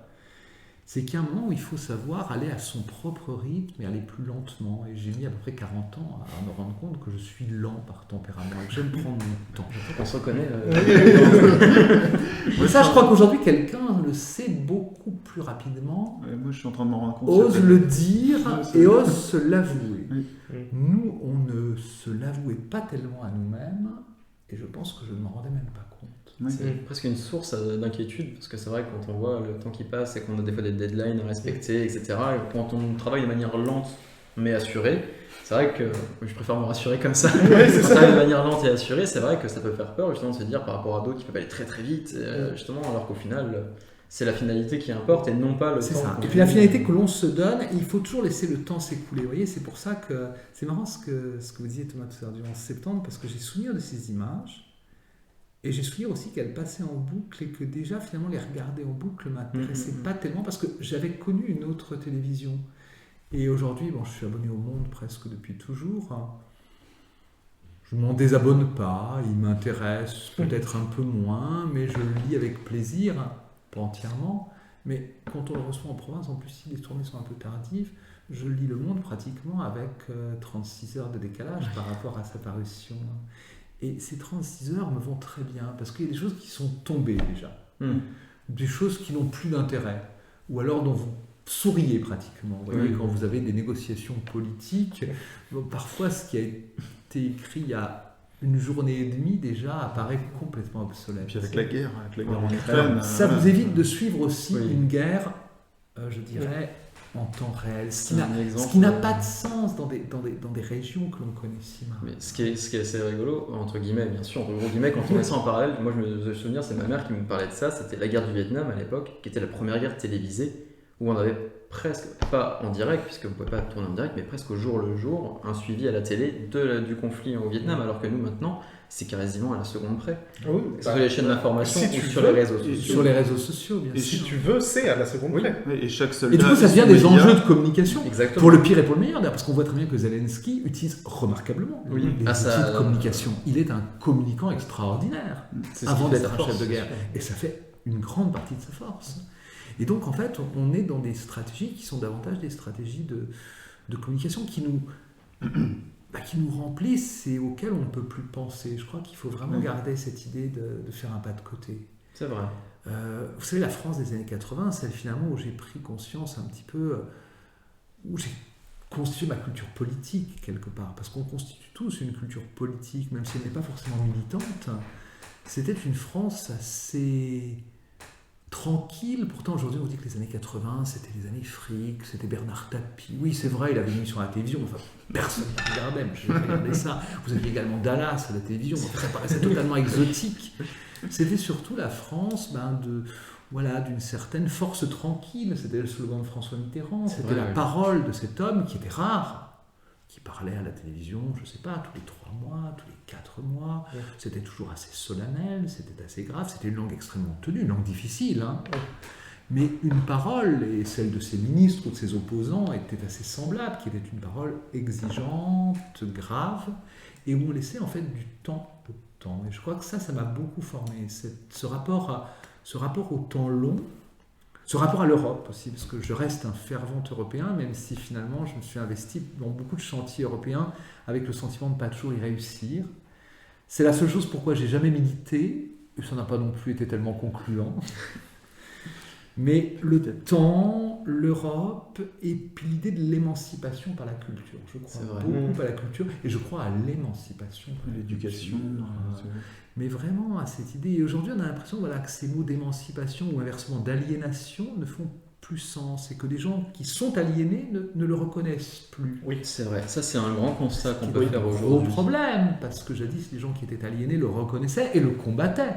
S2: c'est qu'il y a un moment où il faut savoir aller à son propre rythme et aller plus lentement. Et j'ai mis à peu près 40 ans à me rendre compte que je suis lent par tempérament et que j'aime prendre mon temps.
S5: On se reconnaît.
S2: Et ça, je crois qu'aujourd'hui, quelqu'un le sait beaucoup plus rapidement,
S4: Ouais, moi, je suis en train de m'en rendre compte.
S2: ose
S4: Ça fait-
S2: le dire
S4: Ouais,
S2: et ose se l'avouer.
S4: Oui.
S2: Nous, on ne se l'avouait pas tellement à nous-mêmes et je pense que je ne m'en rendais même pas compte.
S4: Oui.
S5: C'est presque une source d'inquiétude, parce que c'est vrai que quand on voit le temps qui passe et qu'on a des fois des deadlines à respecter, etc., et quand on travaille de manière lente mais assurée, c'est vrai que je préfère me rassurer comme ça.
S3: Ouais, c'est
S5: Quand on
S3: ça.
S5: travaille de manière lente et assurée, c'est vrai que ça peut faire peur justement de se dire par rapport à d'autres qui peuvent aller très très vite, justement, alors qu'au final, c'est la finalité qui importe et non pas le temps.
S2: C'est ça.
S5: qu'on
S2: Et puis la
S5: met.
S2: finalité que l'on se donne, il faut toujours laisser le temps s'écouler. Vous voyez, c'est pour ça que c'est marrant ce que vous disiez Thomas tout à l'heure du 11 septembre, parce que j'ai souvenir de ces images. Et j'ai souvenir aussi qu'elles passaient en boucle et que déjà finalement les regarder en boucle ne m'intéressait pas tellement parce que j'avais connu une autre télévision. Et aujourd'hui, je suis abonné au Monde presque depuis toujours. Je ne m'en désabonne pas, il m'intéresse peut-être un peu moins, mais je le lis avec plaisir, pas entièrement. Mais quand on le reçoit en province, en plus si les tournées sont un peu tardives, je lis Le Monde pratiquement avec 36 heures de décalage par rapport à sa parution. Et ces 36 heures me vont très bien, parce qu'il y a des choses qui sont tombées déjà, des choses qui n'ont plus d'intérêt, ou alors dont vous souriez pratiquement. Vous voyez, quand vous avez des négociations politiques, parfois ce qui a été écrit il y a une journée et demie déjà apparaît complètement obsolète.
S4: Et puis avec la guerre en
S5: Ouais,
S4: Ukraine.
S2: Ça vous évite de suivre aussi
S5: Oui.
S2: une guerre, je dirais, en temps réel, ce qui
S5: C'est
S2: n'a
S5: un exemple,
S2: ce qui n'a pas de sens dans des régions que l'on connaît si mal.
S5: Mais ce qui est assez rigolo, entre guillemets, bien sûr, entre gros guillemets, quand on met ça en parallèle, moi je me souviens, c'est ma mère qui me parlait de ça, c'était la guerre du Vietnam à l'époque, qui était la première guerre télévisée, où on avait presque, pas en direct, puisque vous ne pouvez pas tourner en direct, mais presque au jour le jour, un suivi à la télé du conflit au Vietnam, alors que nous maintenant, c'est quasiment à la seconde près.
S3: Oui,
S5: Que ce soit les chaînes d'information
S3: si
S5: ou
S3: tu
S5: sur
S3: veux,
S5: les réseaux sociaux.
S2: Sur les réseaux sociaux, bien
S4: Et
S2: sûr.
S3: Si tu veux, c'est à la seconde
S5: Oui.
S3: près.
S4: Ouais, et chaque soldat.
S2: Et du coup, ça
S4: et
S2: devient
S4: son
S2: des
S4: média.
S2: enjeux de communication.
S5: Exactement.
S2: Pour le pire et pour le meilleur, d'ailleurs, parce qu'on voit très bien que Zelensky utilise remarquablement
S5: Oui.
S2: les
S5: Ah, ça-
S2: outils de communication. Il est un communiquant extraordinaire
S5: C'est ce
S2: avant
S5: qui fait
S2: d'être
S5: sa
S2: un
S5: force,
S2: chef de
S5: c'est
S2: guerre.
S5: sûr.
S2: Et ça fait une grande partie de sa force. Et donc, en fait, on est dans des stratégies qui sont davantage des stratégies de communication qui nous remplissent et auxquelles on ne peut plus penser. Je crois qu'il faut vraiment garder cette idée de faire un pas de côté.
S5: C'est vrai.
S2: Vous savez, la France des années 80, c'est finalement où j'ai pris conscience un petit peu, où j'ai constitué ma culture politique quelque part, parce qu'on constitue tous une culture politique, même si elle n'est pas forcément militante. C'était une France assez tranquille. Pourtant, aujourd'hui, on dit que les années 80, c'était les années fric, c'était Bernard Tapie. Oui, c'est vrai, il avait mis sur la télévision, enfin, personne ne regardait, mais je regardais ça. Vous aviez également Dallas à la télévision, enfin, ça paraissait totalement exotique. C'était surtout la France d'une certaine force tranquille. C'était le slogan de François Mitterrand. C'était la parole de cet homme qui était rare, qui parlait à la télévision, je ne sais pas, tous les 3 mois, tous les 4 mois. Ouais. C'était toujours assez solennel, c'était assez grave. C'était une langue extrêmement tenue, une langue difficile. Hein. Ouais. Mais une parole, et celle de ses ministres ou de ses opposants, était assez semblable, qui était une parole exigeante, grave, et où on laissait en fait du temps au temps. Et je crois que ça m'a beaucoup formé, ce rapport au temps long, ce rapport à l'Europe aussi, parce que je reste un fervent européen, même si finalement je me suis investi dans beaucoup de chantiers européens avec le sentiment de ne pas toujours y réussir. C'est la seule chose pourquoi j'ai jamais milité, et ça n'a pas non plus été tellement concluant. Mais le temps, l'Europe, et puis l'idée de l'émancipation par la culture. Je crois beaucoup à la culture, et je crois à l'émancipation par l'éducation. Mais vraiment à cette idée. Et aujourd'hui, on a l'impression que ces mots d'émancipation ou inversement d'aliénation ne font plus sens, et que des gens qui sont aliénés ne le reconnaissent plus.
S5: Oui, c'est vrai. Ça, c'est un grand constat qu'on peut faire aujourd'hui.
S2: Gros problème, parce que jadis, les gens qui étaient aliénés le reconnaissaient et le combattaient.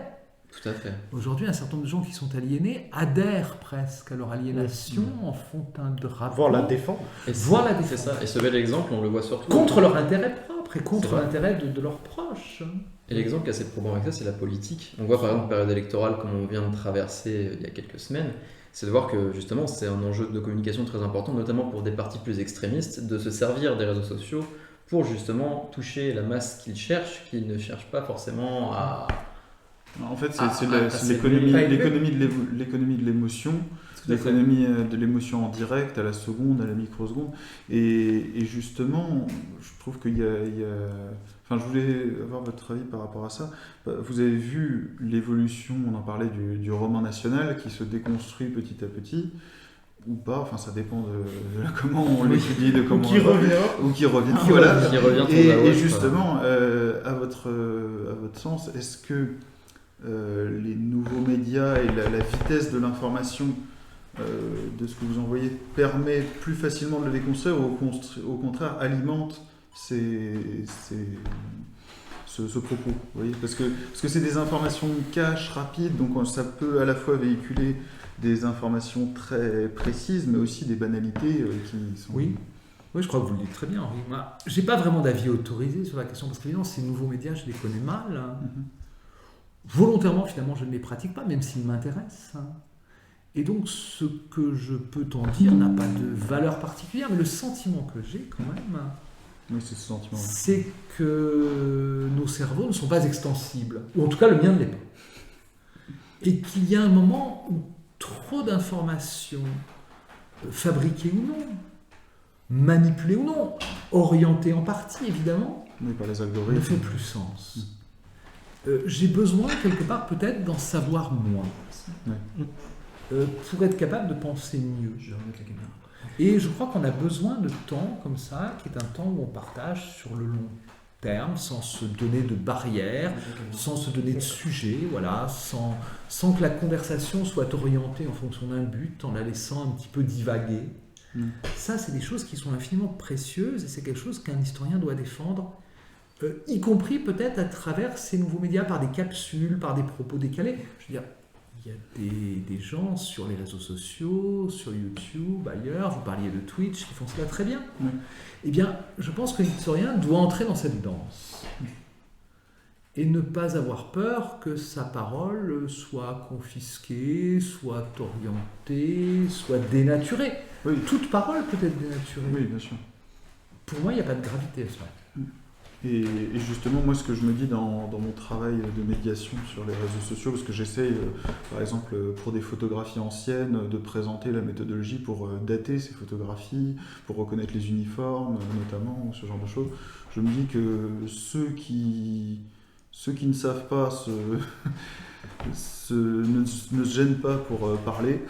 S5: Tout à fait.
S2: Aujourd'hui, un certain nombre de gens qui sont aliénés adhèrent presque à leur aliénation, en font un drapeau.
S3: Voire la défendre.
S5: C'est ça. Et ce bel exemple, on le voit surtout.
S2: Contre leur intérêt propre et contre l'intérêt de leurs proches.
S5: Et l'exemple qui a assez probant avec ça, c'est la politique. On voit par exemple la période électorale comme on vient de traverser il y a quelques semaines. C'est de voir que justement, c'est un enjeu de communication très important, notamment pour des partis plus extrémistes, de se servir des réseaux sociaux pour justement toucher la masse qu'ils cherchent, qu'ils ne cherchent pas forcément à...
S4: En fait, c'est l'économie de l'émotion, l'économie de l'émotion en direct, à la seconde, à la microseconde. Et justement, je trouve qu'il y a... Enfin, je voulais avoir votre avis par rapport à ça. Vous avez vu l'évolution, on en parlait, du roman national qui se déconstruit petit à petit, ou pas, enfin ça dépend de comment on l'étudie, de comment
S3: ou qui revient.
S4: Voilà.
S5: Qui revient
S4: et justement, à votre sens, est-ce que les nouveaux médias et la vitesse de l'information de ce que vous envoyez permet plus facilement de le déconstruire, ou au contraire alimente ce propos, vous voyez, parce que c'est des informations cash, rapides, donc ça peut à la fois véhiculer des informations très précises, mais aussi des banalités qui sont...
S2: Oui, je crois que vous le dites très bien, Henri. Moi, j'ai pas vraiment d'avis autorisé sur la question, parce que ces nouveaux médias, je les connais mal. Hein. Volontairement, finalement, je ne les pratique pas, même s'ils m'intéressent. Hein. Et donc, ce que je peux t'en dire n'a pas de valeur particulière, mais le sentiment que j'ai quand même...
S4: Oui, c'est ce sentiment.
S2: C'est que nos cerveaux ne sont pas extensibles, ou en tout cas le mien ne l'est pas. Et qu'il y a un moment où trop d'informations, fabriquées ou non, manipulées ou non, orientées en partie évidemment,
S4: par les algorithmes,
S2: ne fait plus sens. J'ai besoin quelque part peut-être d'en savoir moins, pour être capable de penser mieux. Et je crois qu'on a besoin de temps comme ça, qui est un temps où on partage sur le long terme, sans se donner de barrières, sans se donner de sujets, voilà, sans que la conversation soit orientée en fonction d'un but, en la laissant un petit peu divaguer. Ça, c'est des choses qui sont infiniment précieuses, et c'est quelque chose qu'un historien doit défendre, y compris peut-être à travers ces nouveaux médias, par des capsules, par des propos décalés. Je veux dire, il y a des gens sur les réseaux sociaux, sur YouTube, ailleurs, vous parliez de Twitch, qui font cela très bien. Eh bien, je pense qu'un historien doit entrer dans cette danse et ne pas avoir peur que sa parole soit confisquée, soit orientée, soit dénaturée.
S4: Oui.
S2: Toute parole peut être dénaturée.
S4: Oui, bien sûr.
S2: Pour moi, il n'y a pas de gravité à cela.
S4: Et justement, moi, ce que je me dis dans mon travail de médiation sur les réseaux sociaux, parce que j'essaye, par exemple, pour des photographies anciennes, de présenter la méthodologie pour dater ces photographies, pour reconnaître les uniformes, notamment, ce genre de choses, je me dis que ceux qui ne savent pas ne se gênent pas pour parler.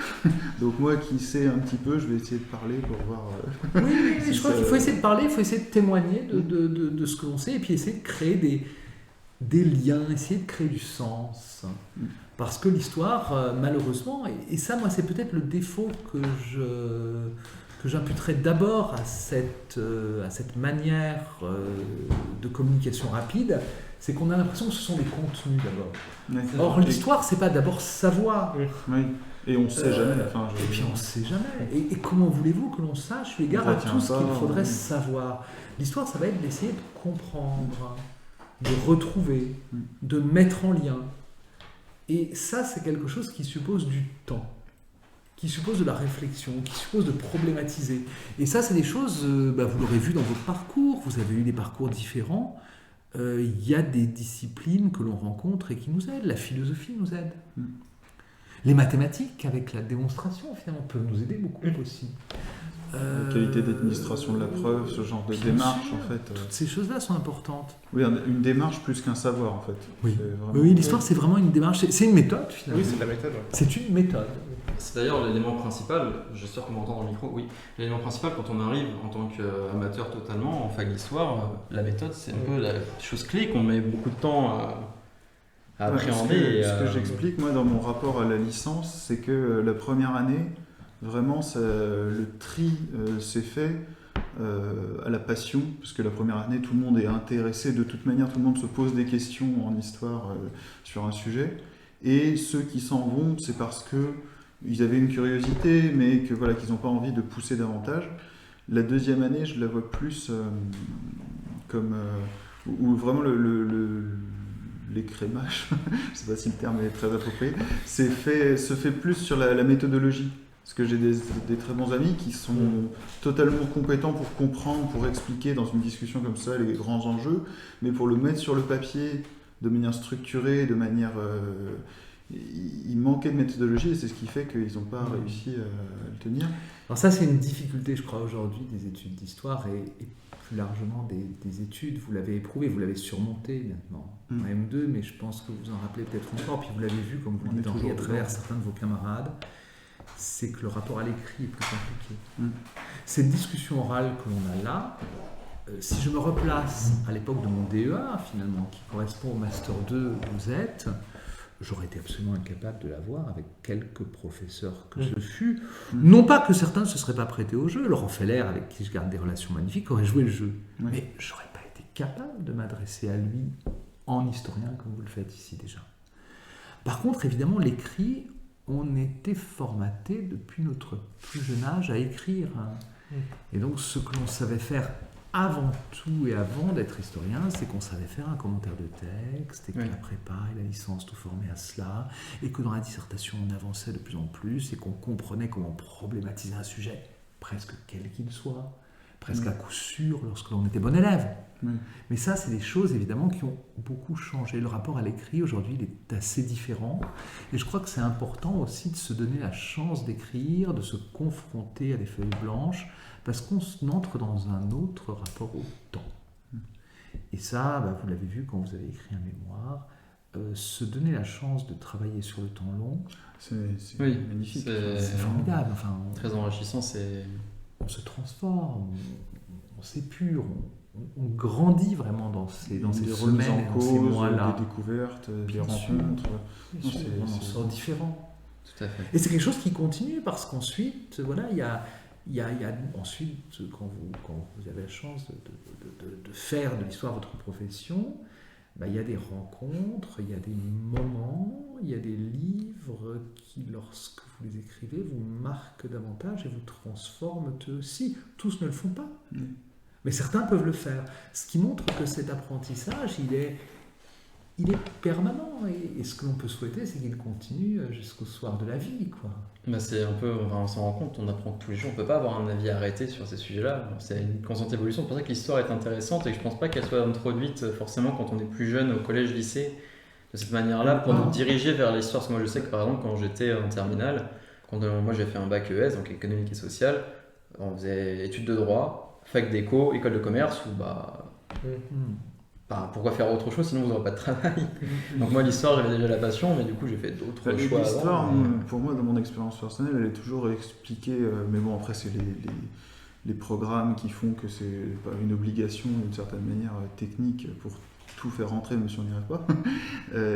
S4: Donc moi qui sais un petit peu, je vais essayer de parler pour voir...
S2: Oui, je crois qu'il faut essayer de parler, il faut essayer de témoigner de ce que l'on sait, et puis essayer de créer des liens, essayer de créer du sens. Parce que l'histoire, malheureusement, et ça, moi, c'est peut-être le défaut que j'imputerais d'abord à cette manière de communication rapide, c'est qu'on a l'impression que ce sont des contenus d'abord.
S4: Ouais.
S2: Or, l'histoire, c'est pas d'abord savoir.
S4: Oui. Et on ne sait jamais. Enfin,
S2: Et puis on ne sait jamais. Et comment voulez-vous que l'on sache, eu égard
S4: On
S2: à
S4: retient
S2: tout ce
S4: pas,
S2: qu'il faudrait
S4: oui.
S2: savoir? L'histoire, ça va être d'essayer de comprendre, de retrouver, de mettre en lien. Et ça, c'est quelque chose qui suppose du temps, qui suppose de la réflexion, qui suppose de problématiser. Et ça, c'est des choses, vous l'aurez vu dans votre parcours, vous avez eu des parcours différents. Il y a des disciplines que l'on rencontre et qui nous aident. La philosophie nous aide. Les mathématiques, avec la démonstration, finalement, peuvent nous aider beaucoup aussi.
S4: La qualité d'administration de la preuve, ce genre de
S2: Bien
S4: démarche,
S2: sûr,
S4: en fait.
S2: Toutes ces choses-là sont importantes.
S4: Oui, une démarche plus qu'un savoir, en fait.
S2: Oui.
S4: C'est vraiment-
S2: Oui, l'histoire, c'est vraiment une démarche. C'est une méthode, finalement.
S3: Oui, c'est la méthode. Ouais.
S2: C'est une méthode.
S5: C'est d'ailleurs l'élément principal, j'espère qu'on m'entend dans le micro, oui. L'élément principal quand on arrive en tant qu'amateur totalement en fac d'histoire, la méthode c'est un peu la chose clé qu'on met beaucoup de temps à
S4: Ouais,
S5: appréhender.
S4: Ce que j'explique, moi, dans mon rapport à la licence, c'est que la première année, vraiment, le tri s'est fait à la passion, parce que la première année, tout le monde est intéressé, de toute manière, tout le monde se pose des questions en histoire sur un sujet, et ceux qui s'en vont, c'est parce que ils avaient une curiosité, mais que voilà, qu'ils n'ont pas envie de pousser davantage. La deuxième année, je la vois plus comme où vraiment l'écrémage, je ne sais pas si le terme est très approprié, se fait plus sur la méthodologie. Parce que j'ai des très bons amis qui sont totalement compétents pour comprendre, pour expliquer dans une discussion comme ça les grands enjeux, mais pour le mettre sur le papier de manière structurée, de manière... il manquait de méthodologie et c'est ce qui fait qu'ils n'ont pas réussi à le tenir.
S2: Alors ça, c'est une difficulté, je crois, aujourd'hui des études d'histoire et plus largement des études. Vous l'avez éprouvé, vous l'avez surmonté maintenant en M2, mais je pense que vous en rappelez peut-être encore, puis vous l'avez vu, comme vous le dites, Henri, à travers certains de vos camarades, c'est que le rapport à l'écrit est plus compliqué. Cette discussion orale que l'on a là, si je me replace à l'époque de mon DEA, finalement, qui correspond au Master 2 où vous êtes, j'aurais été absolument incapable de l'avoir avec quelques professeurs que je fus. Non pas que certains ne se seraient pas prêtés au jeu. Laurent Feller, avec qui je garde des relations magnifiques, aurait joué le jeu. Mais je n'aurais pas été capable de m'adresser à lui en historien comme vous le faites ici déjà. Par contre, évidemment, l'écrit, on était formaté depuis notre plus jeune âge à écrire. Et donc, ce que l'on savait faire avant tout et avant d'être historien, c'est qu'on savait faire un commentaire de texte et que la prépa et la licence tout formaient à cela et que dans la dissertation on avançait de plus en plus et qu'on comprenait comment problématiser un sujet, presque quel qu'il soit, presque à coup sûr lorsque l'on était bon élève. Mais ça, c'est des choses évidemment qui ont beaucoup changé. Le rapport à l'écrit aujourd'hui, il est assez différent et je crois que c'est important aussi de se donner la chance d'écrire, de se confronter à des feuilles blanches, parce qu'on entre dans un autre rapport au temps. Et ça, vous l'avez vu quand vous avez écrit un mémoire, se donner la chance de travailler sur le temps long,
S4: c'est magnifique.
S2: C'est formidable. Enfin,
S5: très enrichissant.
S2: On se transforme, on s'épure, on grandit vraiment dans ces semaines, dans ces mois-là.
S4: Des découvertes, des rencontres.
S2: On en sort différent.
S5: Tout à fait.
S2: Et c'est quelque chose qui continue parce qu'ensuite, voilà, il y a ensuite, quand vous avez la chance de faire de l'histoire votre profession, il y a des rencontres, il y a des moments, il y a des livres qui, lorsque vous les écrivez, vous marquent davantage et vous transforment eux aussi. Tous ne le font pas, mais certains peuvent le faire. Ce qui montre que cet apprentissage, il est permanent. Et ce que l'on peut souhaiter, c'est qu'il continue jusqu'au soir de la vie, quoi.
S5: C'est un peu, on s'en rend compte, on apprend tous les jours, on ne peut pas avoir un avis arrêté sur ces sujets-là. C'est une constante évolution, c'est pour ça que l'histoire est intéressante et que je ne pense pas qu'elle soit introduite forcément quand on est plus jeune au collège, lycée, de cette manière-là, pour nous diriger vers l'histoire. Parce que moi je sais que par exemple quand j'étais en terminale, quand moi j'ai fait un bac ES, donc économique et social, on faisait études de droit, fac d'éco, école de commerce, où pourquoi faire autre chose, sinon vous n'aurez pas de travail. Donc moi l'histoire j'avais déjà la passion, mais du coup j'ai fait d'autres choix.
S4: L'histoire, pour moi dans mon expérience personnelle, elle est toujours expliquée, mais bon après c'est les programmes qui font que c'est pas une obligation d'une certaine manière technique pour tout faire rentrer, même si on n'y arrive pas.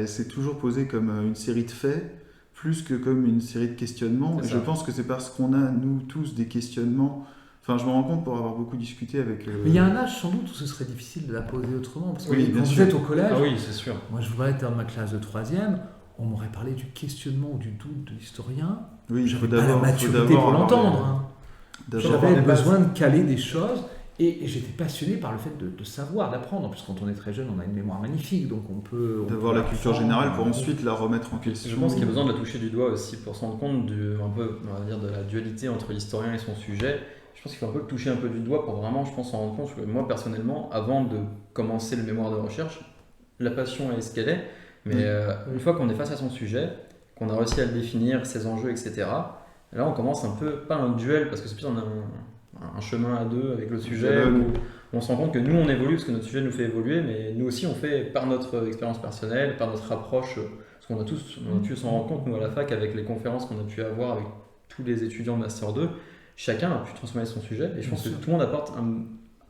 S4: C'est toujours posé comme une série de faits, plus que comme une série de questionnements.
S5: C'est
S4: Et
S5: ça.
S4: je pense que c'est parce qu'on a, nous tous, des questionnements. Enfin, je me rends compte pour avoir beaucoup discuté avec...
S2: Mais il y a un âge sans doute où ce serait difficile de la poser autrement. Parce que
S4: Oui,
S2: quand
S4: bien
S2: vous
S4: sûr.
S2: êtes au collège,
S5: Ah oui, c'est sûr.
S2: moi je voudrais être dans ma classe de 3e, on m'aurait parlé du questionnement ou du doute de l'historien.
S4: Oui, il faut
S2: J'avais pas la
S4: d'abord...
S2: maturité pour l'entendre. Hein.
S4: D'abord
S2: J'avais
S3: avoir des bases.
S2: besoin de caler des choses et j'étais passionné par le fait de savoir, d'apprendre. En plus, quand on est très jeune, on a une mémoire magnifique, donc on peut...
S4: d'avoir la culture générale pour ensuite la remettre en question.
S5: Je pense qu'il y a besoin de la toucher du doigt aussi pour se rendre compte un peu, on va dire, de la dualité entre l'historien et son sujet. Je pense qu'il faut un peu le toucher un peu du doigt pour vraiment, je pense, s'en rendre compte. Parce que moi, personnellement, avant de commencer le mémoire de recherche, la passion est ce qu'elle est. Mais une fois qu'on est face à son sujet, qu'on a réussi à le définir, ses enjeux, etc., là, on commence un peu, pas un duel, parce que c'est plus un chemin à deux avec le sujet, où on se rend compte que nous, on évolue parce que notre sujet nous fait évoluer, mais nous aussi, on fait par notre expérience personnelle, par notre approche, parce qu'on a tous, on a pu s'en rendre compte, nous, à la fac, avec les conférences qu'on a pu avoir avec tous les étudiants de Master 2, chacun a pu transformer son sujet, et je pense que tout le monde apporte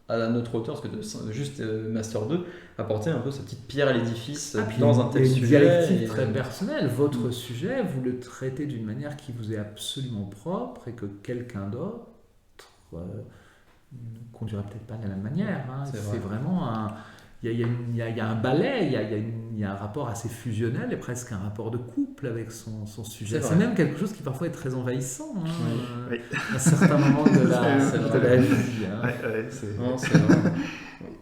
S5: à notre hauteur, parce que de juste Master 2, apporter un peu cette petite pierre à l'édifice dans un tel
S2: une
S5: sujet.
S2: dialectique très personnelle. Votre sujet, vous le traitez d'une manière qui vous est absolument propre et que quelqu'un d'autre ne conduirait peut-être pas de la même manière. Hein. C'est vraiment un... Il y a un balai, il y a un rapport assez fusionnel et presque un rapport de couple avec son sujet. C'est même quelque chose qui parfois est très envahissant hein, à certains moments de la vie. Hein.
S5: Non, c'est vrai.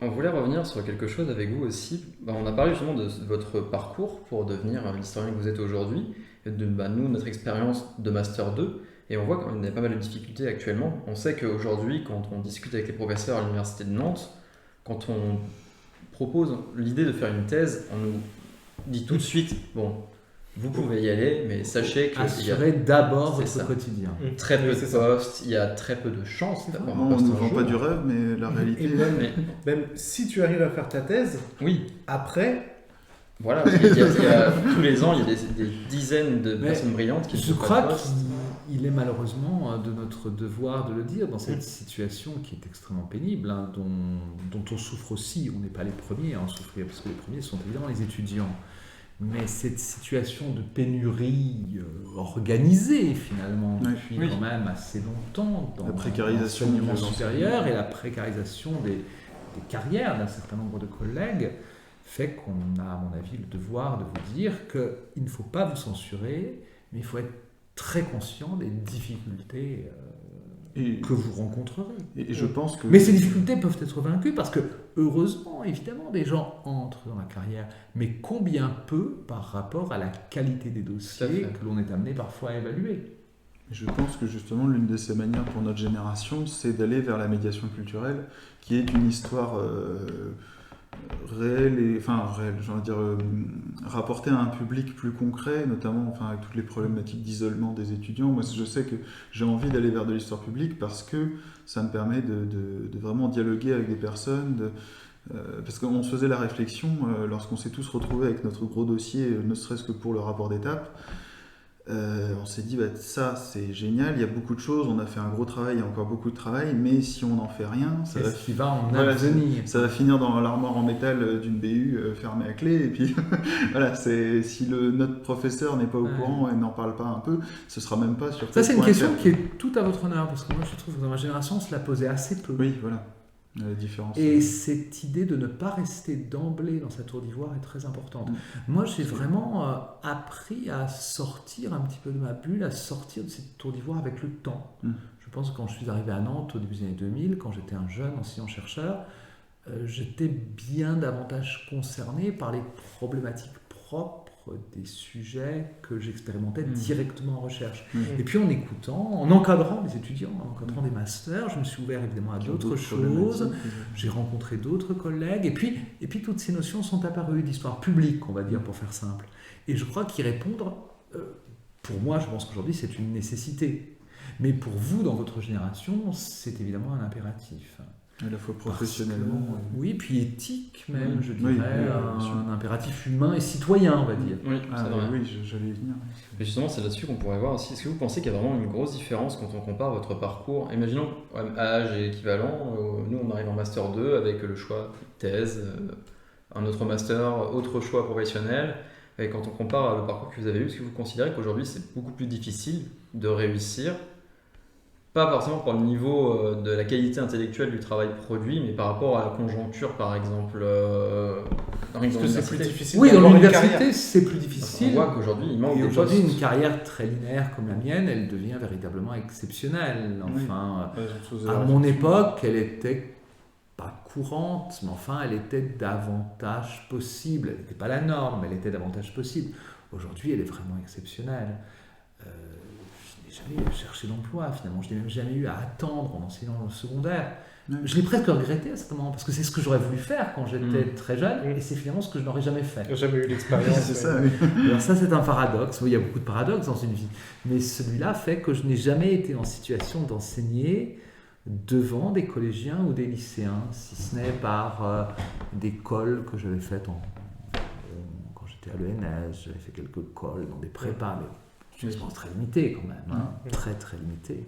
S5: On voulait revenir sur quelque chose avec vous aussi. On a parlé justement de votre parcours pour devenir l'historien que vous êtes aujourd'hui, et de nous, notre expérience de Master 2. Et on voit qu'on a pas mal de difficultés actuellement. On sait qu'aujourd'hui, quand on discute avec les professeurs à l'Université de Nantes, quand on propose l'idée de faire une thèse, on nous dit tout de suite, bon, vous pouvez y aller, mais sachez que
S2: assurez d'abord votre quotidien.
S5: Très peu de postes, il y a très peu de chances d'avoir un
S4: On
S5: poste
S4: ne
S5: un
S4: vend
S5: jour.
S4: pas du rêve, mais la réalité...
S3: Et même si tu arrives à faire ta thèse,
S5: Oui,
S3: après,
S5: voilà, parce qu'il y a tous les ans, il y a des dizaines de personnes brillantes qui
S2: Je
S5: ne trouvent
S2: crois
S5: pas de poste.
S2: qu'il est malheureusement de notre devoir de le dire dans cette situation qui est extrêmement pénible, hein, dont on souffre aussi. On n'est pas les premiers à en souffrir, parce que les premiers sont évidemment les étudiants. Mais cette situation de pénurie organisée finalement depuis quand même assez longtemps dans
S4: la précarisation
S2: l'enseignement
S4: de
S2: supérieur et la précarisation des carrières d'un certain nombre de collègues fait qu'on a, à mon avis, le devoir de vous dire qu'il ne faut pas vous censurer, mais il faut être très conscient des difficultés que vous rencontrerez.
S4: Et je pense que...
S2: Mais ces difficultés peuvent être vaincues parce que, heureusement, évidemment, des gens entrent dans la carrière, mais combien peu par rapport à la qualité des dossiers que l'on est amené parfois à évaluer.
S4: Je pense que justement, l'une de ces manières pour notre génération, c'est d'aller vers la médiation culturelle, qui est une histoire réelle, j'ai envie de dire, rapportée à un public plus concret, notamment avec toutes les problématiques d'isolement des étudiants. Moi, je sais que j'ai envie d'aller vers de l'histoire publique parce que ça me permet de vraiment dialoguer avec des personnes, parce qu'on se faisait la réflexion lorsqu'on s'est tous retrouvés avec notre gros dossier, ne serait-ce que pour le rapport d'étape. On s'est dit, ça c'est génial, il y a beaucoup de choses, on a fait un gros travail, il y a encore beaucoup de travail, mais si on n'en fait rien, ça va finir dans l'armoire en métal d'une BU fermée à clé, et puis voilà, si notre professeur n'est pas au courant et n'en parle pas un peu, ce sera même pas sur...
S2: Ça c'est une question qui est tout à votre honneur, parce que moi je trouve que dans ma génération on se la posait assez peu.
S4: Oui, voilà. La différence.
S2: Et cette idée de ne pas rester d'emblée dans sa tour d'ivoire est très importante. Moi, j'ai vraiment appris à sortir un petit peu de ma bulle, à sortir de cette tour d'ivoire avec le temps. Je pense que quand je suis arrivé à Nantes au début des années 2000, quand j'étais un jeune enseignant-chercheur, j'étais bien davantage concerné par les problématiques propres des sujets que j'expérimentais directement en recherche. Et puis en écoutant, en encadrant des étudiants, en encadrant des masters, je me suis ouvert évidemment à d'autres choses, j'ai rencontré d'autres collègues, et puis toutes ces notions sont apparues, d'histoire publique, on va dire pour faire simple. Et je crois qu'y répondre, pour moi, je pense qu'aujourd'hui c'est une nécessité. Mais pour vous, dans votre génération, c'est évidemment un impératif.
S4: À la fois professionnellement.
S2: Oui, puis éthique même, je dirais, un impératif humain et citoyen, on va dire.
S5: Oui,
S4: j'allais y venir.
S5: Mais justement, c'est là-dessus qu'on pourrait voir aussi. Est-ce que vous pensez qu'il y a vraiment une grosse différence quand on compare votre parcours? Imaginons, à âge équivalent, nous on arrive en Master 2 avec le choix thèse, un autre master, autre choix professionnel. Et quand on compare le parcours que vous avez eu, est-ce que vous considérez qu'aujourd'hui c'est beaucoup plus difficile de réussir? Pas forcément pour le niveau de la qualité intellectuelle du travail produit, mais par rapport à la conjoncture, par exemple. Dans
S3: Est-ce que c'est plus
S5: l'université.
S3: difficile
S2: Oui, dans
S3: d'avoir une
S2: l'université,
S3: carrière
S2: c'est plus
S5: On
S2: difficile.
S5: voit qu'aujourd'hui, il manque
S2: Et
S5: des
S2: aujourd'hui,
S5: postes.
S2: une carrière très linéaire comme la mienne, elle devient véritablement exceptionnelle. Enfin, à mon époque, elle était pas courante, mais enfin, elle était davantage possible. Elle n'était pas la norme, mais elle était davantage possible. Aujourd'hui, elle est vraiment exceptionnelle. Je n'ai jamais cherché d'emploi, finalement. Je n'ai même jamais eu à attendre en enseignant le secondaire. Je l'ai presque regretté à ce moment, parce que c'est ce que j'aurais voulu faire quand j'étais très jeune, et c'est finalement ce que je n'aurais jamais fait.
S3: J'ai jamais eu l'expérience.
S4: C'est ça, oui.
S2: Alors ça, c'est un paradoxe. Oui, il y a beaucoup de paradoxes dans une vie. Mais celui-là fait que je n'ai jamais été en situation d'enseigner devant des collégiens ou des lycéens, si ce n'est par des cols que j'avais faites quand j'étais à l'ENS. J'avais fait quelques cols dans des prépas, mais c'est une expérience très limitée quand même, hein, très très limitée.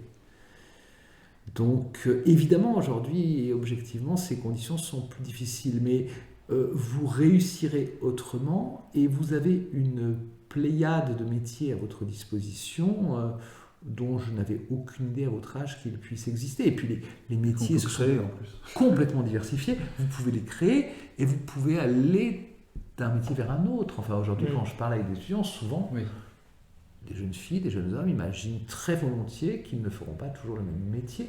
S2: Donc évidemment aujourd'hui et objectivement ces conditions sont plus difficiles, mais vous réussirez autrement et vous avez une pléiade de métiers à votre disposition dont je n'avais aucune idée à votre âge qu'ils puissent exister. Et puis les métiers se sont
S4: en plus.
S2: complètement diversifiés, vous pouvez les créer et vous pouvez aller d'un métier vers un autre. Enfin aujourd'hui quand je parle avec des étudiants, souvent des jeunes filles, des jeunes hommes imaginent très volontiers qu'ils ne feront pas toujours le même métier.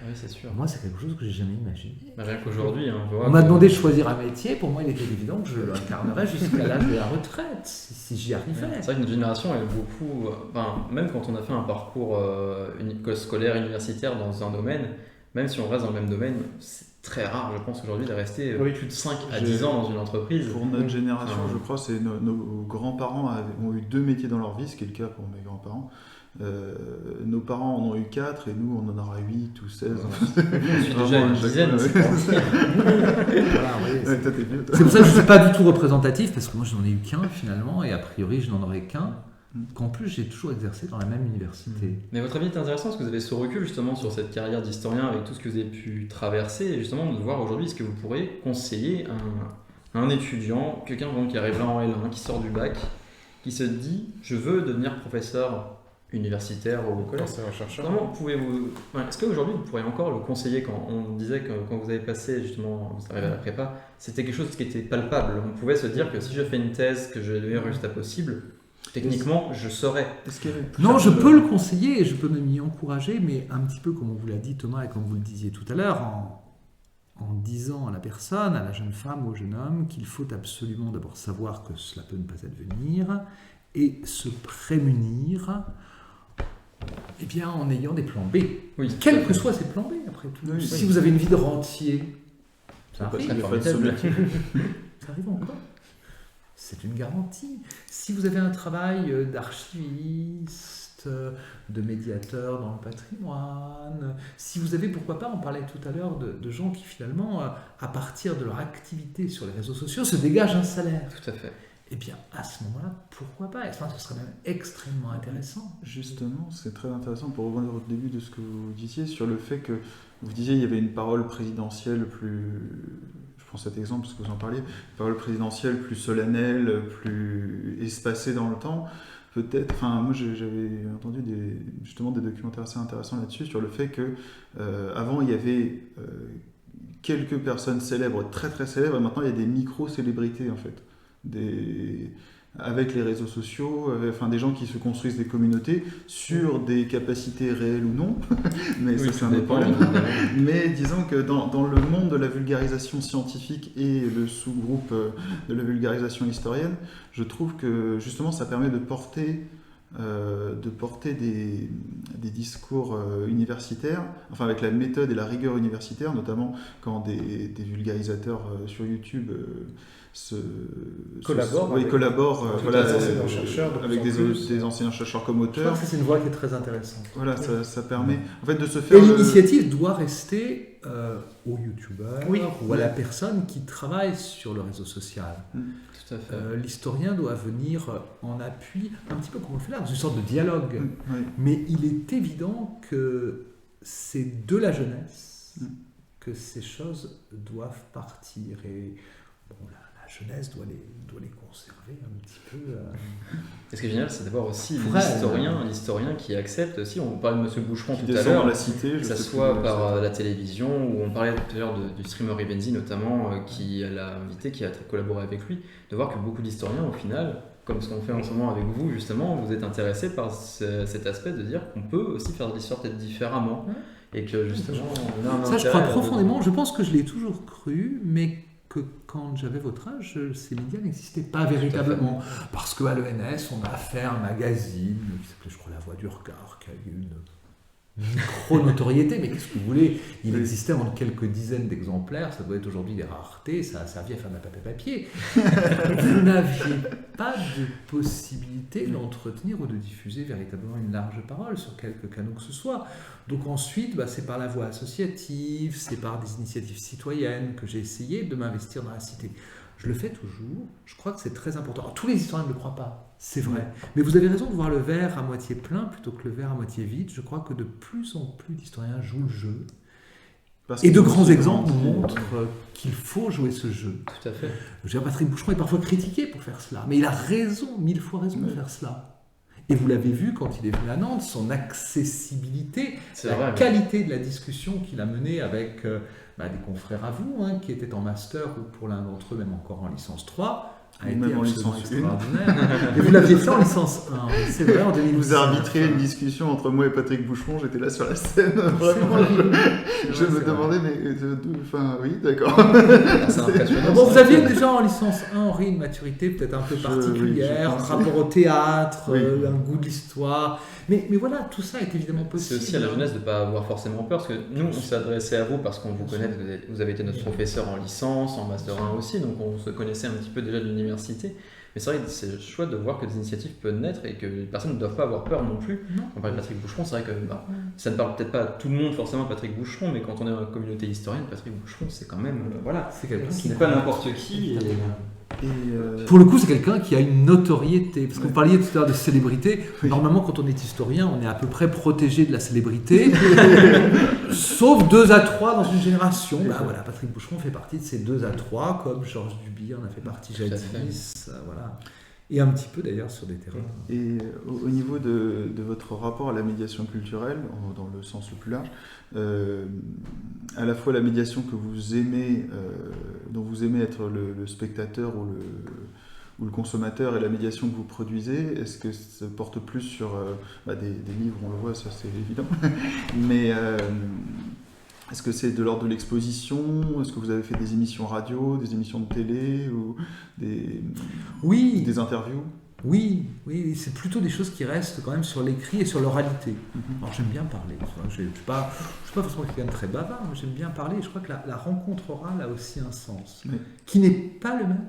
S5: Oui, c'est sûr.
S2: Moi, c'est quelque chose que j'ai jamais imaginé.
S5: Rien qu'aujourd'hui,
S2: on m'a demandé de choisir un métier. Pour moi, il était évident que je l'incarnerais jusqu'à l'âge de la retraite, si j'y arrivais.
S5: C'est vrai que notre génération est beaucoup... même quand on a fait un parcours scolaire, universitaire dans un domaine, même si on reste dans le même domaine, c'est très rare, je pense, aujourd'hui, de rester plus de 5 à 10 ans dans une entreprise.
S4: Pour notre génération, je crois, c'est nos grands-parents ont eu 2 métiers dans leur vie, ce qui est le cas pour mes grands-parents. Nos parents en ont eu 4 et nous on en aura 8 ou 16.
S5: Je suis déjà une dizaine.
S2: C'est pour ça que je ne suis pas du tout représentatif, parce que moi je n'en ai eu qu'un finalement, et a priori je n'en aurai qu'un. Qu'en plus j'ai toujours exercé dans la même université.
S5: Mais votre avis est intéressant parce que vous avez ce recul justement sur cette carrière d'historien avec tout ce que vous avez pu traverser, et justement de voir aujourd'hui ce que vous pourrez conseiller à un étudiant, quelqu'un qui arrive là en L1, qui sort du bac, qui se dit je veux devenir professeur universitaire ou au collège. Comment pouvez-vous... Est-ce qu'aujourd'hui vous pourriez encore le conseiller quand on disait que quand vous avez passé justement, vous arrivez à la prépa, c'était quelque chose qui était palpable. On pouvait se dire que si je fais une thèse, que je vais le résultat possible, techniquement je saurais.
S2: Non, je peux le conseiller et je peux même y encourager, mais un petit peu comme on vous l'a dit Thomas et comme vous le disiez tout à l'heure, en disant à la personne, à la jeune femme, au jeune homme, qu'il faut absolument d'abord savoir que cela peut ne pas advenir et se prémunir en ayant des plans B.
S5: Oui,
S2: quels que soient ces plans B, après tout.
S4: Oui,
S2: si vous avez une vie de rentier, ça arrive.
S5: Ça
S2: Ça arrive encore. C'est une garantie. Si vous avez un travail d'archiviste, de médiateur dans le patrimoine, si vous avez, pourquoi pas, on parlait tout à l'heure de gens qui finalement, à partir de leur activité sur les réseaux sociaux, se dégagent un salaire.
S5: Tout à fait.
S2: Eh bien, à ce moment-là, pourquoi pas? Ce serait même extrêmement intéressant.
S4: Justement, c'est très intéressant pour rebondir au début de ce que vous disiez sur le fait que vous disiez il y avait une parole présidentielle plus... Je prends cet exemple parce que vous en parliez. Une parole présidentielle plus solennelle, plus espacée dans le temps. Peut-être... Enfin, moi, j'avais entendu justement des documentaires assez intéressants là-dessus sur le fait que avant, il y avait quelques personnes célèbres, très très célèbres, et maintenant, il y a des micro-célébrités, en fait. Avec les réseaux sociaux, des gens qui se construisent des communautés sur des capacités réelles ou non, mais ça c'est un autre problème. Mais disons que dans le monde de la vulgarisation scientifique et le sous-groupe de la vulgarisation historienne, je trouve que justement ça permet de porter des discours universitaires, enfin avec la méthode et la rigueur universitaire, notamment quand des vulgarisateurs sur YouTube collaborent avec des anciens chercheurs comme auteurs.
S2: Je pense que c'est une voie qui est très intéressante.
S4: Voilà, ça permet en fait de se faire...
S2: Et l'initiative doit rester au youtubeur ou à la personne qui travaille sur le réseau social.
S5: Tout à fait.
S2: L'historien doit venir en appui, un petit peu comme on le fait là, dans une sorte de dialogue. Mais il est évident que c'est de la jeunesse que ces choses doivent partir. Et bon, la jeunesse doit les conserver un petit peu.
S5: Et ce qui est génial, c'est d'avoir aussi
S2: Vrai,
S5: l'historien qui accepte aussi. On parlait de M. Boucheron
S4: Qui
S5: tout à
S4: descend dans
S5: l'heure,
S4: la cité,
S5: que ce soit par la télévision, ou on parlait tout à l'heure du streamer Rivenzi notamment, qui l'a invité, qui a collaboré avec lui, de voir que beaucoup d'historiens, au final, comme ce qu'on fait en ce moment avec vous, justement, vous êtes intéressés par cet aspect de dire qu'on peut aussi faire de l'histoire peut-être différemment, et que justement... on a un
S2: Ça, je
S5: intérêt
S2: crois
S5: à-
S2: profondément. Je pense que je l'ai toujours cru, mais que quand j'avais votre âge, ces médias n'existaient pas véritablement. Parce qu'à l'ENS, on a fait un magazine qui s'appelait, je crois, La Voix du Regard, qui a eu une micro-notoriété, mais qu'est-ce que vous voulez? Il existait en quelques dizaines d'exemplaires, ça doit être aujourd'hui des raretés, ça a servi à faire ma papier. Vous n'aviez pas de possibilité d'entretenir ou de diffuser véritablement une large parole sur quelque canaux que ce soit. Donc ensuite, c'est par la voie associative, c'est par des initiatives citoyennes que j'ai essayé de m'investir dans la cité. Je le fais toujours, je crois que c'est très important. Alors, tous les historiens ne le croient pas, c'est vrai. Mais vous avez raison de voir le verre à moitié plein plutôt que le verre à moitié vide. Je crois que de plus en plus d'historiens jouent le jeu. Et de grands exemples nous montrent qu'il faut jouer ce jeu.
S5: Tout à fait.
S2: Je veux dire, Patrick Boucheron est parfois critiqué pour faire cela, mais il a raison, 1000 fois raison de faire cela. Et vous l'avez vu quand il est venu à Nantes, son accessibilité, la qualité de la discussion qu'il a menée avec des confrères à vous, qui étaient en master ou pour l'un d'entre eux même encore en licence 3, a été
S4: même en
S2: absolument
S4: licence 1.
S2: extraordinaire. Et vous l'aviez fait en licence 1, oui, c'est vrai, en 2012.
S4: Vous arbitrez une discussion entre moi et Patrick Boucheron, j'étais là sur la scène, vraiment, je me demandais, mais oui, d'accord.
S5: C'est impressionnant.
S2: Bon, vous aviez déjà en licence 1, Henri, une maturité peut-être un peu particulière,
S4: oui, je pense,
S2: rapport au théâtre,
S4: oui.
S2: un goût de l'histoire. Mais voilà, tout ça est évidemment possible.
S5: C'est aussi à la jeunesse de ne pas avoir forcément peur, parce que nous, on s'est adressé à vous parce qu'on vous connaît, vous avez été notre professeur en licence, en master 1 aussi, donc on se connaissait un petit peu déjà de l'université. Mais c'est vrai que c'est chouette de voir que des initiatives peuvent naître et que les personnes ne doivent pas avoir peur non plus.
S2: Non.
S5: On parle de Patrick Boucheron, c'est vrai que ça ne parle peut-être pas à tout le monde forcément Patrick Boucheron, mais quand on est dans la communauté historienne, Patrick Boucheron, c'est quand même
S2: C'est quelqu'un
S5: ce n'est pas n'importe qui.
S2: Pour le coup, c'est quelqu'un qui a une notoriété. Parce que vous parliez tout à l'heure de célébrité. Normalement, quand on est historien, on est à peu près protégé de la célébrité. Sauf 2 à 3 dans une génération. Voilà, Patrick Boucheron fait partie de ces 2 à 3, comme Georges Duby en a fait partie jadis. Voilà. Et un petit peu d'ailleurs sur des terrains.
S4: Et au niveau de votre rapport à la médiation culturelle, dans le sens le plus large, à la fois la médiation que vous aimez, dont vous aimez être le spectateur ou le consommateur, et la médiation que vous produisez, est-ce que ça porte plus sur des livres, on le voit, ça c'est évident, mais est-ce que c'est de l'ordre de l'exposition? Est-ce que vous avez fait des émissions radio, des émissions de télé ou des interviews?
S2: Oui, c'est plutôt des choses qui restent quand même sur l'écrit et sur l'oralité. Alors j'aime bien parler, je ne suis pas forcément quelqu'un de très bavard, mais j'aime bien parler et je crois que la rencontre orale a aussi un sens, qui n'est pas le même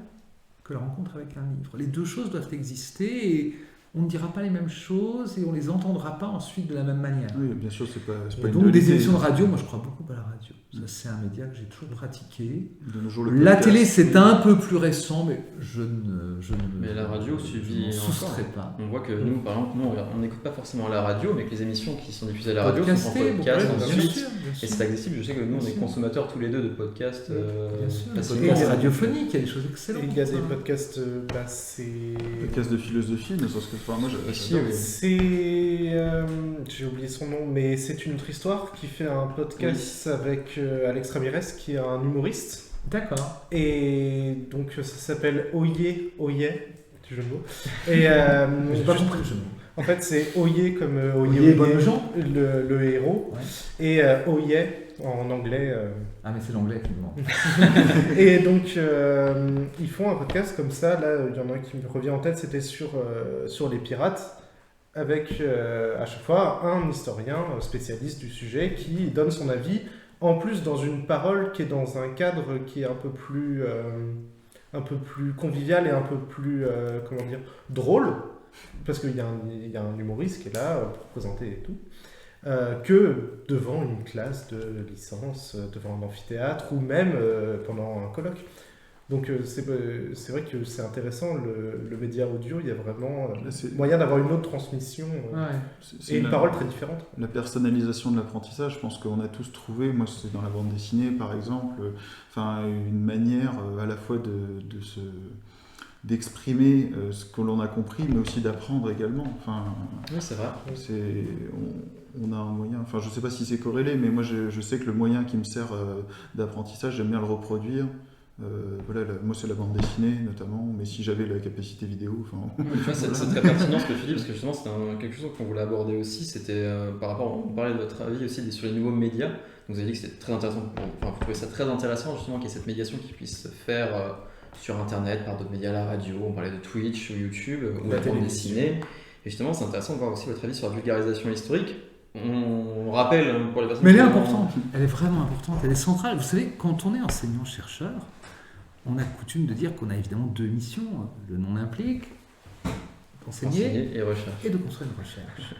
S2: que la rencontre avec un livre. Les deux choses doivent exister et on ne dira pas les mêmes choses et on ne les entendra pas ensuite de la même manière.
S4: Oui, bien sûr, c'est pas
S2: et donc des émissions de radio, moi je crois beaucoup à la radio. Ça, c'est un média que j'ai toujours pratiqué.
S4: De nos jours,
S2: la télé, c'est un peu plus récent, mais je ne
S5: Mais la radio suffit
S2: soustrais pas.
S5: On voit que nous, par exemple, on n'écoute pas forcément la radio, mais que les émissions qui sont diffusées à la radio sont en podcast ensuite. Et c'est accessible. Je sais que nous, on est consommateurs tous les deux de podcasts.
S2: Il y a des radiophoniques, il y a des choses excellentes.
S3: Il y a des podcasts,
S4: podcasts de philosophie, mais parce que moi,
S3: j'ai oublié son nom, mais c'est une autre histoire qui fait un podcast avec Alex Ramirez, qui est un humoriste.
S2: D'accord.
S3: Et donc ça s'appelle Oyez, du jeu de mots. Et
S2: j'ai pas compris le jeu de mots.
S3: En fait, c'est Oyez comme
S2: Oyez bonne gens,
S3: le héros, et Oyez en anglais.
S2: Ah, mais c'est l'anglais qui me manque.
S3: Et donc, ils font un podcast comme ça. Là, il y en a un qui me revient en tête, c'était sur les pirates, avec à chaque fois un historien spécialiste du sujet qui donne son avis, en plus dans une parole qui est dans un cadre qui est un peu plus convivial et un peu plus, drôle, parce qu'il y a un humoriste qui est là pour présenter et tout. Que devant une classe de licence, devant un amphithéâtre ou même pendant un colloque. Donc c'est vrai que c'est intéressant, le média audio, il y a vraiment
S4: Là, c'est-
S3: moyen d'avoir une autre transmission
S4: c'est
S3: et une
S4: la-
S3: parole très différente.
S4: La personnalisation de l'apprentissage, je pense qu'on a tous trouvé, moi c'est dans la bande dessinée par exemple, une manière à la fois d'exprimer ce que l'on a compris, mais aussi d'apprendre également.
S5: Oui, c'est vrai.
S4: On a un moyen, je ne sais pas si c'est corrélé, mais moi je sais que le moyen qui me sert d'apprentissage, j'aime bien le reproduire. Moi c'est la bande dessinée notamment, mais si j'avais la capacité vidéo,
S5: Tu vois, c'est très pertinent ce que tu dis, parce que justement c'était quelque chose qu'on voulait aborder aussi, c'était par rapport, on parlait de votre avis aussi sur les nouveaux médias, donc vous avez dit que c'était très intéressant, vous trouvez ça très intéressant justement qu'il y ait cette médiation qui puisse se faire sur internet, par d'autres médias, la radio, on parlait de Twitch ou YouTube, ou la bande dessinée, et justement c'est intéressant de voir aussi votre avis sur la vulgarisation historique. On rappelle pour les personnes
S6: Mais elle est
S5: qui-
S6: importante, elle est vraiment importante, elle est centrale. Vous savez, quand on est enseignant-chercheur, on a coutume de dire qu'on a évidemment deux missions. Le nom l'implique, d'enseigner
S5: Enseigner et recherche.
S6: et de construire une recherche.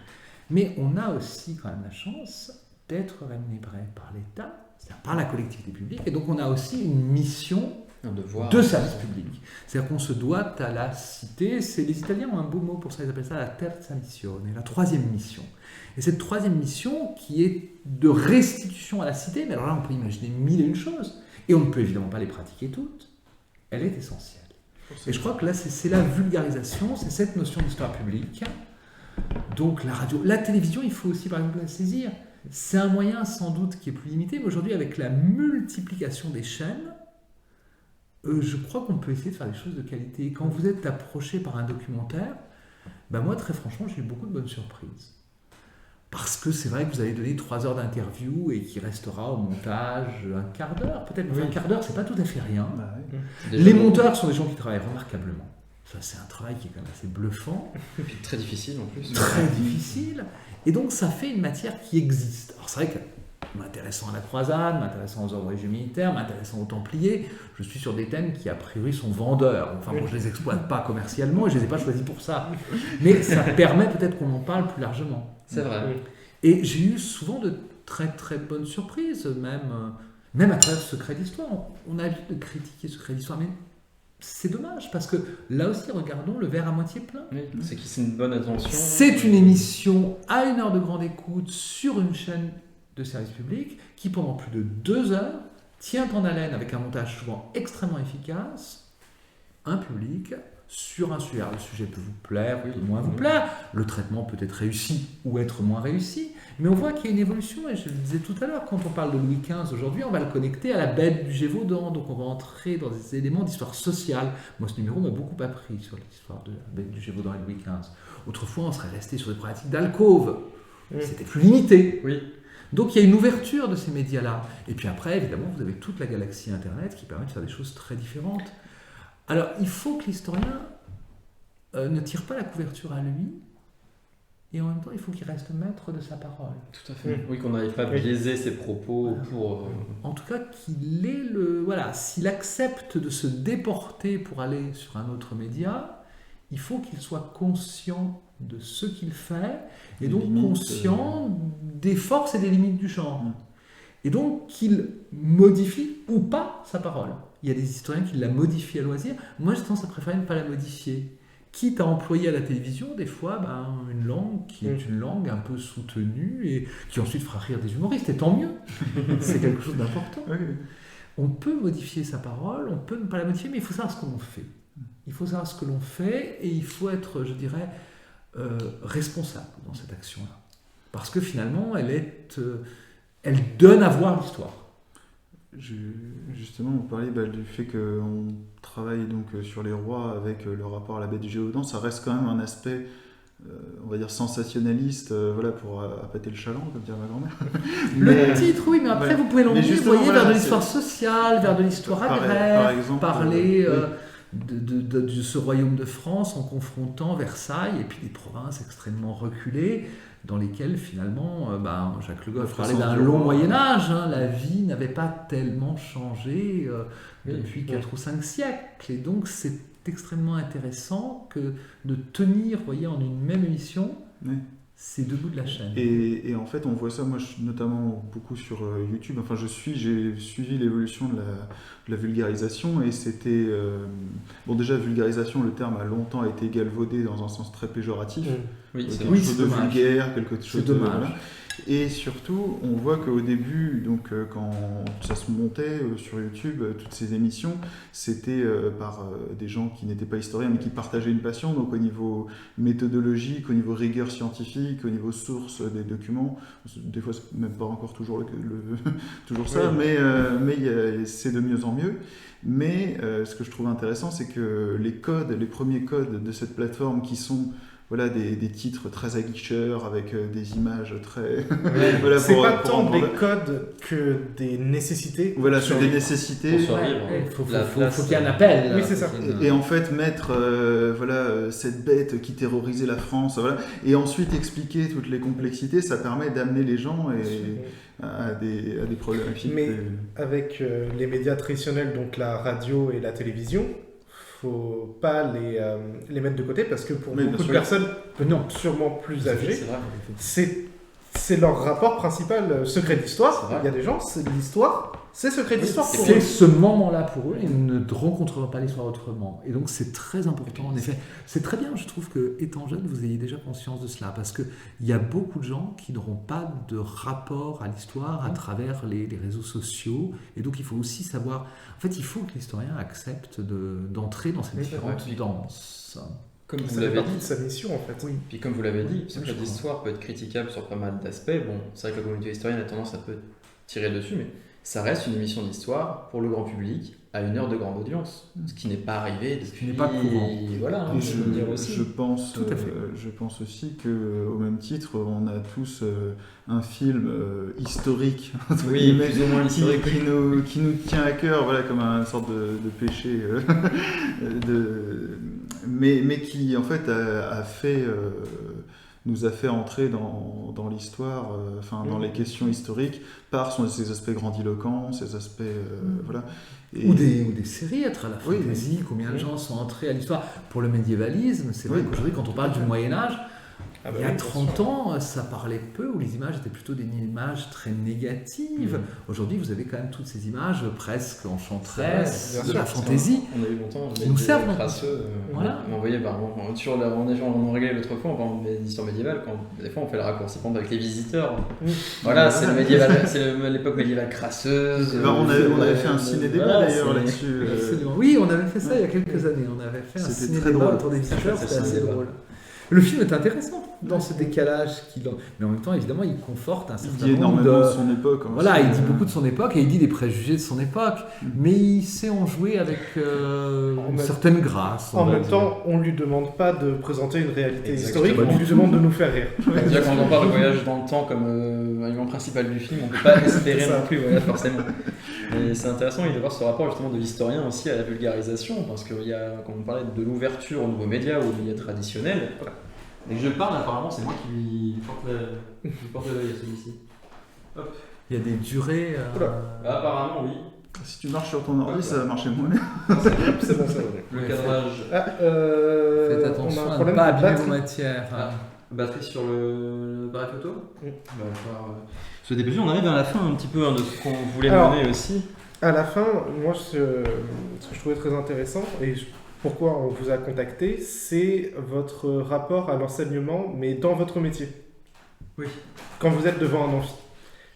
S6: Mais on a aussi quand même la chance d'être rémunéré par l'État, c'est-à-dire par la collectivité publique, et donc on a aussi une mission
S5: Un devoir.
S6: de service public. C'est-à-dire qu'on se doit à la cité, les Italiens ont un beau mot pour ça, ils appellent ça la terza missione, la troisième mission. Et cette troisième mission qui est de restitution à la cité, mais alors là on peut imaginer mille et une choses, et on ne peut évidemment pas les pratiquer toutes, elle est essentielle. Et je crois que là c'est la vulgarisation, c'est cette notion d'histoire publique. Donc la radio, la télévision, il faut aussi par exemple la saisir. C'est un moyen sans doute qui est plus limité, mais aujourd'hui avec la multiplication des chaînes, je crois qu'on peut essayer de faire des choses de qualité. Quand vous êtes approché par un documentaire, moi très franchement j'ai eu beaucoup de bonnes surprises. Parce que c'est vrai que vous allez donner 3 heures d'interview et qu'il restera au montage un quart d'heure. Peut-être un quart d'heure, c'est pas tout à fait rien.
S5: Déjà,
S6: Les monteurs sont des gens qui travaillent remarquablement. Ça, c'est un travail qui est quand même assez bluffant,
S5: et puis très difficile en plus.
S6: très difficile. Et donc, ça fait une matière qui existe. Alors, c'est vrai que m'intéressant à la croisade, m'intéressant aux ordres religieux militaires, m'intéressant aux Templiers, je suis sur des thèmes qui, a priori, sont vendeurs. Enfin, bon, je les exploite pas commercialement et je les ai pas choisis pour ça. Mais ça permet peut-être qu'on en parle plus largement.
S5: C'est vrai.
S6: Et j'ai eu souvent de très très bonnes surprises, même à travers Secret d'Histoire. On a l'habitude de critiquer Secret d'Histoire, mais c'est dommage, parce que là aussi, regardons le verre à moitié plein.
S5: Oui, c'est une bonne attention.
S6: C'est une émission à 1 heure de grande écoute sur une chaîne de service public qui, pendant plus de 2 heures, tient en haleine avec un montage souvent extrêmement efficace, un public sur un sujet. Alors, le sujet peut vous plaire, peut moins vous plaire, le traitement peut être réussi ou être moins réussi, mais on voit qu'il y a une évolution, et je le disais tout à l'heure, quand on parle de Louis XV aujourd'hui, on va le connecter à la bête du Gévaudan, donc on va entrer dans des éléments d'histoire sociale. Moi, ce numéro m'a beaucoup appris sur l'histoire de la bête du Gévaudan et Louis XV. Autrefois, on serait resté sur des pratiques d'alcôve, c'était plus limité.
S5: Oui.
S6: Donc il y a une ouverture de ces médias-là. Et puis après, évidemment, vous avez toute la galaxie Internet qui permet de faire des choses très différentes. Alors, il faut que l'historien ne tire pas la couverture à lui, et en même temps, il faut qu'il reste maître de sa parole.
S5: Tout à fait. Oui, qu'on n'arrive pas à biaiser ses propos pour...
S6: En tout cas, qu'il ait s'il accepte de se déporter pour aller sur un autre média, il faut qu'il soit conscient de ce qu'il fait, et donc conscient des forces et des limites du genre. Et donc qu'il modifie ou pas sa parole. Il y a des historiens qui la modifient à loisir. Moi, j'ai tendance à préférer ne pas la modifier. Quitte à employer à la télévision, des fois, une langue qui est une langue un peu soutenue et qui ensuite fera rire des humoristes, et tant mieux. C'est quelque chose d'important.
S4: Oui.
S6: On peut modifier sa parole, on peut ne pas la modifier, mais il faut savoir ce que l'on fait. Il faut savoir ce que l'on fait, et il faut être, je dirais, responsable dans cette action-là. Parce que finalement, elle donne à voir l'histoire.
S4: Justement, vous parliez du fait qu'on travaille donc sur les rois avec le rapport à la bête du Gévaudan. Ça reste quand même un aspect, on va dire, sensationnaliste, pour appâter le chaland, comme dirait ma grand-mère.
S6: Le titre, oui, mais après, vous pouvez l'emmener, vers de l'histoire sociale, vers de l'histoire agraire,
S4: par exemple,
S6: parler de ce royaume de France en confrontant Versailles et puis des provinces extrêmement reculées, dans lesquelles finalement, Jacques Le Goff parlait d'un long Moyen-Âge, la vie n'avait pas tellement changé depuis 4 ou 5 siècles, et donc c'est extrêmement intéressant que de tenir, en une même émission, c'est deux bouts de la chaîne.
S4: Et en fait, on voit ça, moi, notamment beaucoup sur YouTube. Enfin, j'ai suivi l'évolution de la vulgarisation et c'était... bon, déjà, vulgarisation, le terme a longtemps été galvaudé dans un sens très péjoratif.
S5: Oui, c'est
S4: Quelque
S5: vrai.
S4: chose de vulgaire, quelque chose de...
S6: dommage.
S4: voilà. Et surtout, on voit qu'au début, donc, quand ça se montait sur YouTube, toutes ces émissions, c'était par des gens qui n'étaient pas historiens, mais qui partageaient une passion, donc au niveau méthodologique, au niveau rigueur scientifique, au niveau source des documents. Des fois, c'est même pas encore toujours, toujours ça,
S3: Oui.
S4: mais c'est de mieux en mieux. Mais ce que je trouve intéressant, c'est que les premiers codes de cette plateforme qui sont... Voilà, des titres très aguicheurs avec des images très... voilà,
S3: C'est
S4: pour-
S3: pas
S4: pour
S3: tant
S4: rendre-
S3: des codes que des nécessités.
S4: Voilà, c'est des nécessités.
S5: Pour survivre.
S6: Il faut
S5: La place,
S6: qu'il y ait un appel.
S3: Oui, c'est ça.
S4: Et en fait, mettre cette bête qui terrorisait la France, voilà, et ensuite expliquer toutes les complexités, ça permet d'amener les gens à des problématiques.
S3: Mais avec les médias traditionnels, donc la radio et la télévision, faut pas les mettre de côté parce que pour
S4: Oui, bien
S3: beaucoup de
S4: sûr.
S3: personnes,
S6: Non.
S3: sûrement plus âgées,
S5: C'est vrai.
S3: c'est leur rapport principal, secret
S5: C'est
S3: d'histoire.
S5: vrai.
S3: Il y a des gens, c'est l'histoire, c'est secret d'histoire pour
S6: C'est
S3: eux.
S6: ce moment-là pour eux, ils ne rencontreront pas l'histoire autrement. Et donc c'est très important en effet. C'est très bien, je trouve que étant jeune, vous ayez déjà conscience de cela, parce qu'il y a beaucoup de gens qui n'auront pas de rapport à l'histoire à travers les réseaux sociaux. Et donc il faut aussi savoir, en fait il faut que l'historien accepte d'entrer dans ces
S3: Oui,
S6: différentes
S5: c'est vrai.
S6: danses.
S5: Comme
S3: Ça
S5: vous
S3: fait
S5: l'avez
S3: partie
S5: dit,
S3: de sa mission en fait.
S6: Oui.
S5: puis comme vous l'avez dit,
S6: je
S5: secret
S6: crois.
S5: d'histoire peut être critiquable sur pas mal d'aspects. Bon, c'est vrai que la communauté historienne a tendance à peu tirer dessus, mais ça reste une émission d'histoire pour le grand public à une heure de grande audience, ce qui n'est pas arrivé depuis...
S6: qui n'est pas courant.
S5: Voilà, hein,
S4: Et
S5: je veux dire aussi.
S4: je pense,
S6: Tout à fait.
S4: je pense aussi qu'au même titre, on a tous un film historique, entre
S5: Oui,
S4: guillemets,
S5: plus ou moins historique.
S4: qui nous tient à cœur, voilà, comme une sorte de péché, mais qui en fait nous a fait entrer dans l'histoire, dans les questions historiques, par ses aspects grandiloquents, ses aspects, voilà. Et-
S6: Ou des séries à travers la
S4: Oui,
S6: fantaisie, combien de gens sont entrés à l'histoire. Pour le médiévalisme, c'est vrai
S4: Oui.
S6: qu'aujourd'hui, quand on parle du Moyen-Âge,
S3: Ah bah
S6: il y a
S3: oui, bien
S6: 30
S3: sûr.
S6: ans, ça parlait peu, où les images étaient plutôt des images très négatives. Aujourd'hui, vous avez quand même toutes ces images presque enchanteresses,
S3: Bien
S6: de
S3: sûr,
S6: la fantaisie.
S5: On a eu longtemps
S6: Qui nous servent.
S5: crasseux.
S6: Voilà.
S5: On voyait, on en réglait l'autre fois, on parle des histoires médiévales, quand des fois on fait le raccourci par exemple, avec les visiteurs. Voilà, c'est le médiéval, c'est l'époque médiévale crasseuse.
S4: On avait fait un ciné-débat
S5: Voilà,
S4: d'ailleurs
S5: c'est-
S4: là-dessus.
S6: Absolument. Oui, on avait fait ça il y a quelques années. On avait fait un
S4: C'était
S6: ciné-débat
S4: très drôle.
S6: autour des visiteurs,
S5: Ça,
S6: c'était
S5: c'est
S6: assez
S5: un débat.
S6: drôle. Le film est intéressant dans ce décalage mais en même temps, évidemment, il conforte un
S4: Il
S6: certain
S4: dit
S6: nombre
S4: énormément
S6: de...
S4: de son époque. hein,
S6: Voilà,
S4: aussi.
S6: il dit beaucoup de son époque et il dit des préjugés de son époque, mais il sait en jouer avec une
S3: même-
S6: certaine grâce.
S3: En
S6: va
S3: même
S6: dire.
S3: temps, on lui demande pas de présenter une réalité
S5: Exactement.
S3: historique, on lui demande de nous faire rire.
S5: Déjà, quand on parle de voyage dans le temps comme élément principal du film, on ne peut pas espérer
S3: C'est ça.
S5: non plus, voilà, forcément. Mais c'est intéressant de voir ce rapport justement de l'historien aussi à la vulgarisation, parce qu'il y a, quand on parlait de l'ouverture aux nouveaux médias, aux médias traditionnels, et que je parle, apparemment, c'est moi qui lui porte l'œil à celui-ci.
S6: Il y a des durées.
S3: Oula.
S5: Apparemment, oui.
S4: Si tu marches sur ton ordi, ça va marcher moins.
S3: C'est bon, ça va.
S5: Le cadrage.
S3: Ah,
S6: Faites
S3: on
S6: attention
S3: a un
S6: à ne
S3: problème
S6: pas
S3: de
S6: abîmer
S3: batterie.
S6: vos matières.
S5: Ah. Batterie sur le appareil photo.
S3: Mm.
S5: Bah, il va falloir se dépêcher. On arrive à la fin un petit peu de ce qu'on voulait
S3: Alors,
S5: mener aussi.
S3: À la fin, moi, ce que je trouvais très intéressant, et pourquoi on vous a contacté, c'est votre rapport à l'enseignement, mais dans votre métier.
S5: Oui.
S3: Quand vous êtes devant un amphi.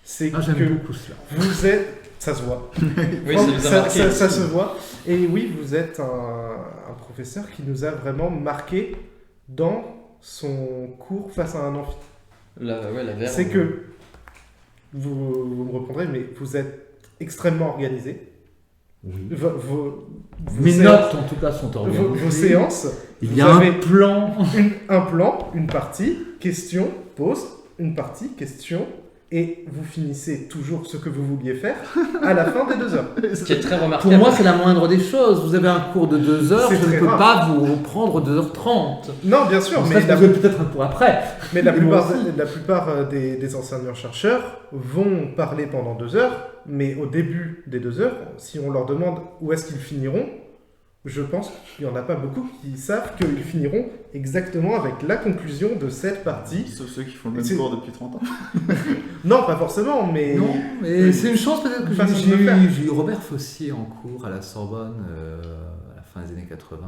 S3: C'est
S6: Ah, j'aime
S3: que
S6: beaucoup cela.
S3: vous êtes... Ça se voit.
S5: Oui, ça nous a marqué.
S3: ça
S5: aussi.
S3: se voit. Et oui, vous êtes un professeur qui nous a vraiment marqué dans son cours face à un amphi.
S5: La verve.
S3: C'est que, vous me reprendrez, mais vous êtes extrêmement organisé. Vos
S6: Mes
S3: séances-
S6: notes, en tout cas, sont organisées.
S3: vos séances,
S6: Il y
S3: vous
S6: a
S3: avez
S6: un plan.
S3: un plan, une partie, question, pause, une partie, question, et vous finissez toujours ce que vous vouliez faire à la fin des 2 heures.
S5: Ce qui est très
S6: Pour
S5: remarquable.
S6: moi, c'est la moindre des choses. Vous avez un cours de 2 heures,
S3: C'est
S6: je ne
S3: très
S6: peux
S3: rare.
S6: pas vous prendre 2h30.
S3: Non, bien sûr,
S6: En
S3: mais
S6: fait, vous avez peut-être un cours après.
S3: mais la
S6: Mais moi
S3: plupart,
S6: aussi.
S3: la plupart des enseignants-chercheurs vont parler pendant 2 heures, mais au début des 2 heures, si on leur demande où est-ce qu'ils finiront, je pense qu'il n'y en a pas beaucoup qui savent qu'ils finiront exactement avec la conclusion de cette partie.
S4: Sauf ceux qui font le même
S3: C'est-
S4: sport depuis 30 ans.
S3: Non, pas forcément, mais...
S6: Non, mais c'est une chance peut-être que
S3: Façon de le faire.
S6: j'ai eu Robert Fossier en cours à la Sorbonne à la fin des années 80,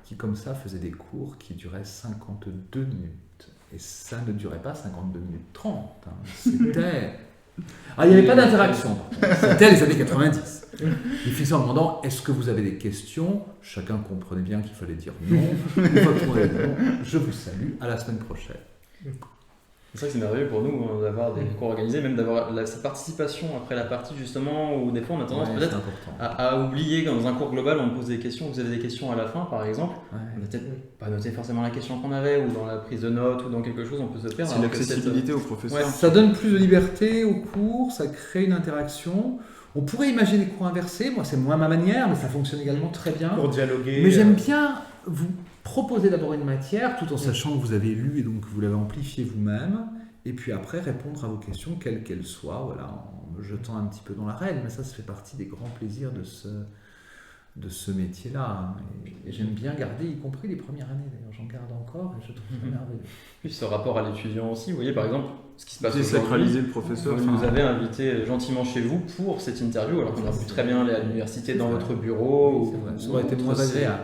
S6: qui comme ça faisait des cours qui duraient 52 minutes. Et ça ne durait pas 52 minutes 30. Hein. C'était... Ah, il n'y avait pas d'interaction. par contre. C'était les années 90. Il finissait en demandant « Est-ce que vous avez des questions ?» Chacun comprenait bien qu'il fallait dire non. Une fois que tout le monde avait dit non, je vous salue, à la semaine prochaine.
S5: C'est vrai que c'est merveilleux pour nous d'avoir des cours organisés, même d'avoir cette participation après la partie justement, où des fois on a tendance
S6: Ouais,
S5: peut-être
S6: c'est important.
S5: à oublier, quand dans un cours global on pose des questions, vous avez des questions à la fin par exemple,
S6: Ouais.
S5: on n'a peut-être pas noté forcément la question qu'on avait, ou dans la prise de notes, ou dans quelque chose on peut se perdre.
S4: C'est
S5: alors que
S4: l'accessibilité aux professeurs.
S5: Ouais.
S6: Ça donne plus de liberté aux cours, ça crée une interaction. On pourrait imaginer des cours inversés, moi c'est moins ma manière, mais ça fonctionne également très bien.
S3: Pour dialoguer...
S6: Mais j'aime bien vous proposer d'abord une matière, tout en sachant que vous avez lu et donc que vous l'avez amplifié vous-même, et puis après répondre à vos questions, quelles qu'elles soient, voilà, en me jetant un petit peu dans l'arène. Mais ça fait partie des grands plaisirs de ce métier-là. Et j'aime bien garder, y compris les premières années d'ailleurs, j'en garde encore et je trouve ça merveilleux.
S5: Puis ce rapport à l'étudiant aussi, vous voyez par exemple ce qui se passe
S4: Désacraliser
S5: aujourd'hui.
S4: le professeur.
S5: Vous nous avez invité gentiment chez vous pour cette interview, alors qu'on aurait pu très bien aller à l'université dans votre bureau.
S6: C'est vrai, ça aurait été moins agréable.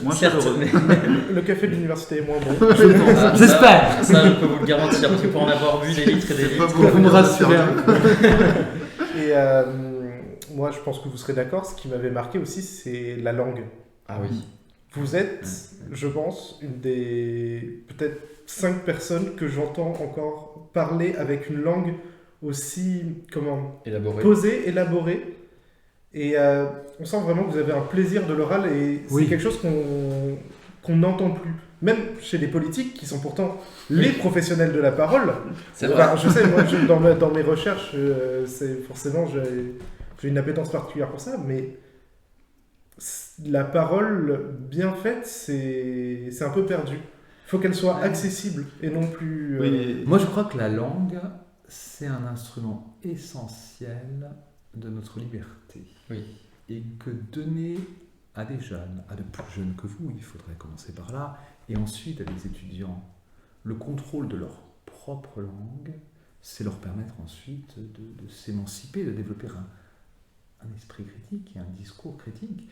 S4: Moins
S5: Certes,
S4: chaleureux.
S5: mais
S3: Le café de l'université est moins bon.
S5: ça,
S6: J'espère.
S5: ça, je peux vous le garantir, parce que pour en avoir bu des litres et des
S4: Pas
S5: litres.
S4: beaucoup.
S6: Vous me rassurez.
S3: Et moi, je pense que vous serez d'accord, ce qui m'avait marqué aussi, c'est la langue.
S5: Ah oui.
S3: Vous êtes, je pense, une des peut-être 5 personnes que j'entends encore parler avec une langue aussi,
S5: Élaboré.
S3: posée, élaborée. Et on sent vraiment que vous avez un plaisir de l'oral et c'est
S6: Oui.
S3: quelque chose qu'on n'entend plus. Même chez les politiques qui sont pourtant les professionnels de la parole.
S5: C'est vrai.
S3: Enfin, je sais, moi, dans mes recherches, c'est forcément, j'ai une appétence particulière pour ça, mais la parole bien faite, c'est un peu perdu. Il faut qu'elle soit accessible et non plus...
S4: Oui,
S6: Moi, je crois que la langue, c'est un instrument essentiel de notre liberté.
S5: Oui.
S6: Et que donner à des jeunes, à de plus jeunes que vous, il faudrait commencer par là, et ensuite à des étudiants, le contrôle de leur propre langue, c'est leur permettre ensuite de s'émanciper, de développer un esprit critique et un discours critique.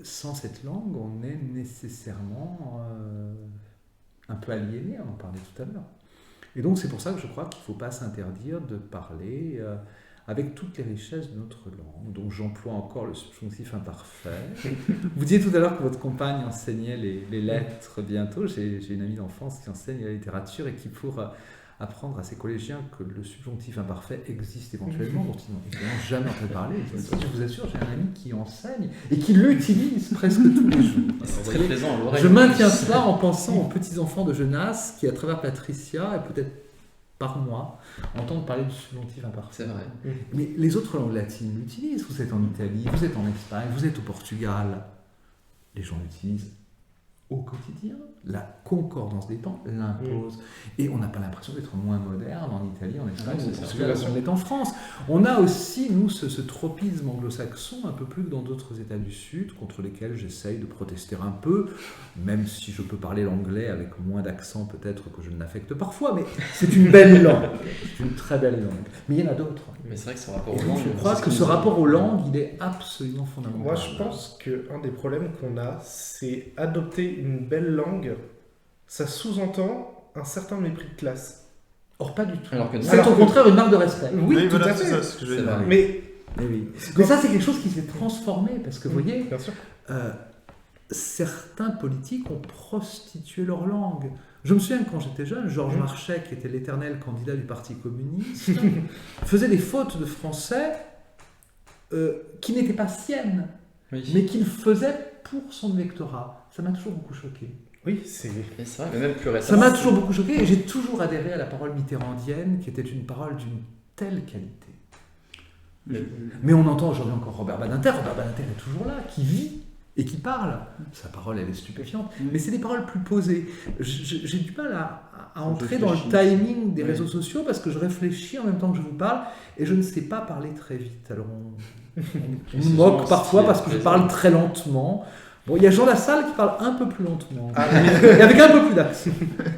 S6: Sans cette langue, on est nécessairement un peu aliéné, on en parlait tout à l'heure. Et donc c'est pour ça que je crois qu'il ne faut pas s'interdire de parler avec toutes les richesses de notre langue. Donc j'emploie encore le subjonctif imparfait. Vous disiez tout à l'heure que votre compagne enseignait les lettres bientôt. J'ai une amie d'enfance qui enseigne la littérature et qui, pour apprendre à ses collégiens que le subjonctif imparfait existe éventuellement, dont ils n'ont évidemment jamais entendu parler. Je vous assure, j'ai un ami qui enseigne et qui l'utilise presque tous les jours.
S5: C'est
S6: Alors,
S5: très
S6: vous voyez,
S5: plaisant à l'oreille.
S6: je maintiens cela en pensant aux petits-enfants de Genasse qui, à travers Patricia, et peut-être par moi, entendent parler du subjonctif imparfait.
S5: C'est vrai.
S6: Mais les autres langues latines l'utilisent. Vous êtes en Italie, vous êtes en Espagne, vous êtes au Portugal. Les gens l'utilisent au quotidien. La concordance des temps l'impose. Et on n'a pas l'impression d'être moins moderne en Italie, en Espagne,
S5: Non,
S6: au
S5: c'est
S6: Portugal,
S5: ça.
S6: qu'on l'est en France. On a aussi, nous, ce tropisme anglo-saxon, un peu plus que dans d'autres États du Sud, contre lesquels j'essaye de protester un peu, même si je peux parler l'anglais avec moins d'accent peut-être que je ne l'affecte parfois, mais c'est une belle langue. C'est une très belle langue. Mais il y en a d'autres.
S5: Mais c'est vrai que ce rapport
S6: Et
S5: aux
S6: donc,
S5: langues.
S6: je crois
S5: c'est
S6: que
S5: ce
S6: ce
S5: nous-
S6: rapport aux langues, il est absolument fondamental.
S3: Moi, je pense qu'un des problèmes qu'on a, c'est adopter une belle langue, ça sous-entend un certain mépris de classe.
S6: Or, pas du tout.
S5: Alors que non.
S6: C'est au contraire une marque de respect.
S3: Oui, tout
S4: voilà,
S3: à
S4: c'est
S3: fait.
S4: ça ce que je
S5: C'est
S4: veux dire.
S5: vrai.
S3: Mais,
S6: Mais oui. Mais ça, c'est quelque chose qui s'est transformé, parce que, vous voyez,
S3: bien sûr.
S6: certains politiques ont prostitué leur langue. Je me souviens que quand j'étais jeune, Georges Marchais, qui était l'éternel candidat du Parti communiste, faisait des fautes de français qui n'étaient pas siennes,
S5: Oui.
S6: mais qu'il faisait pour son électorat. Ça m'a toujours beaucoup choqué.
S3: Oui, c'est...
S5: Et c'est vrai, mais même plus
S6: Ça
S5: récemment.
S6: m'a toujours beaucoup choqué et j'ai toujours adhéré à la parole mitterrandienne, qui était une parole d'une telle qualité. Mais on entend aujourd'hui encore Robert Badinter. Robert Badinter est toujours là, qui vit et qui parle. Sa parole, elle est stupéfiante. Mais c'est des paroles plus posées. J'ai du mal à entrer dans le timing des réseaux sociaux parce que je réfléchis en même temps que je vous parle et je ne sais pas parler très vite. Alors on me moque parfois parce que je parle très lentement. Bon, il y a Jean Lassalle qui parle un peu plus lentement,
S3: Ah,
S6: et avec un peu plus d'accent,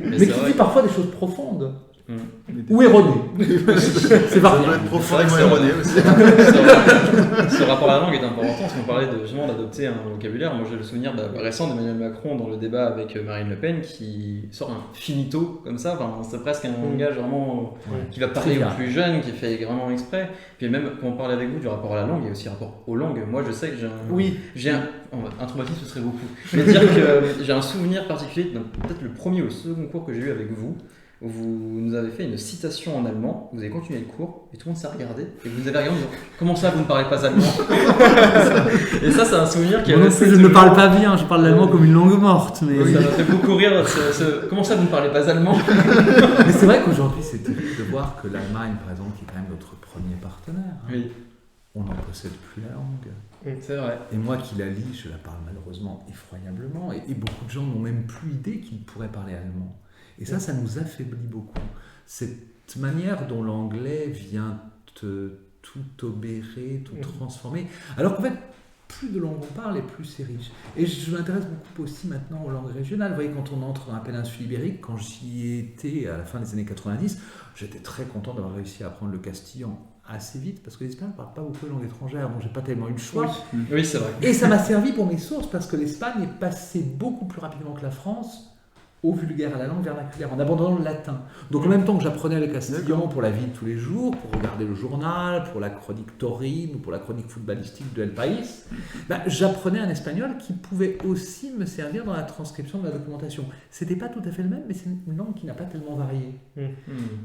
S6: mais
S5: c'est
S6: qui
S5: vrai
S6: dit
S5: que-
S6: parfois des choses profondes
S4: Mais des-
S6: ou erronées. C'est
S4: Ça doit
S6: variable.
S4: être profondément
S5: C'est vrai que
S4: erroné aussi.
S5: Ce rapport à la langue est important. Si on parlait justement d'adopter un vocabulaire, moi j'ai le souvenir récent d'Emmanuel Macron dans le débat avec Marine Le Pen qui sort un finito comme ça. Enfin, c'est presque un langage vraiment qui va parler
S6: Trivial.
S5: aux plus jeunes, qui fait vraiment exprès. Puis même quand on parle avec vous du rapport à la langue, il y a aussi un rapport aux langues. Moi je sais que j'ai un traumatisme, ce serait beaucoup. Mais dire que j'ai un souvenir particulier, donc peut-être le premier ou le second cours que j'ai eu avec vous. Vous nous avez fait une citation en allemand, vous avez continué le cours, et tout le monde s'est regardé, et vous nous avez regardé en disant « Comment ça, vous ne parlez pas allemand ?» Et ça, c'est un souvenir qui
S6: Moi
S5: est
S6: non plus, je ne parle pas bien, je parle l'allemand comme une langue morte. Mais,
S5: Ça m'a fait beaucoup rire, Comment ça, vous ne parlez pas allemand ?»
S6: mais c'est vrai qu'aujourd'hui, c'est terrible de voir que l'Allemagne, par exemple, qui est quand même notre premier partenaire, hein,
S5: Oui,
S6: on n'en possède plus la langue.
S5: c'est vrai.
S6: Et moi qui la lis, je la parle malheureusement effroyablement, et beaucoup de gens n'ont même plus idée qu'ils pourraient parler allemand. Et ça nous affaiblit beaucoup. Cette manière dont l'anglais vient tout obérer, tout transformer, alors qu'en fait, plus de langues on parle et plus c'est riche. Et je m'intéresse beaucoup aussi maintenant aux langues régionales. Vous voyez, quand on entre dans la péninsule ibérique, quand j'y étais à la fin des années 90, j'étais très content d'avoir réussi à apprendre le castillan assez vite, parce que les Espagnols ne parlent pas beaucoup de langues étrangères, donc j'ai pas tellement eu le choix.
S5: Oui, c'est vrai.
S6: Et ça m'a servi pour mes sources, parce que l'Espagne est passée beaucoup plus rapidement que la France au vulgaire, à la langue vernaculaire, en abandonnant le latin. Donc en même temps que j'apprenais le castillan pour la vie de tous les jours, pour regarder le journal, pour la chronique taurine ou pour la chronique footballistique de El País, j'apprenais un espagnol qui pouvait aussi me servir dans la transcription de ma documentation. C'était pas tout à fait le même, mais c'est une langue qui n'a pas tellement varié.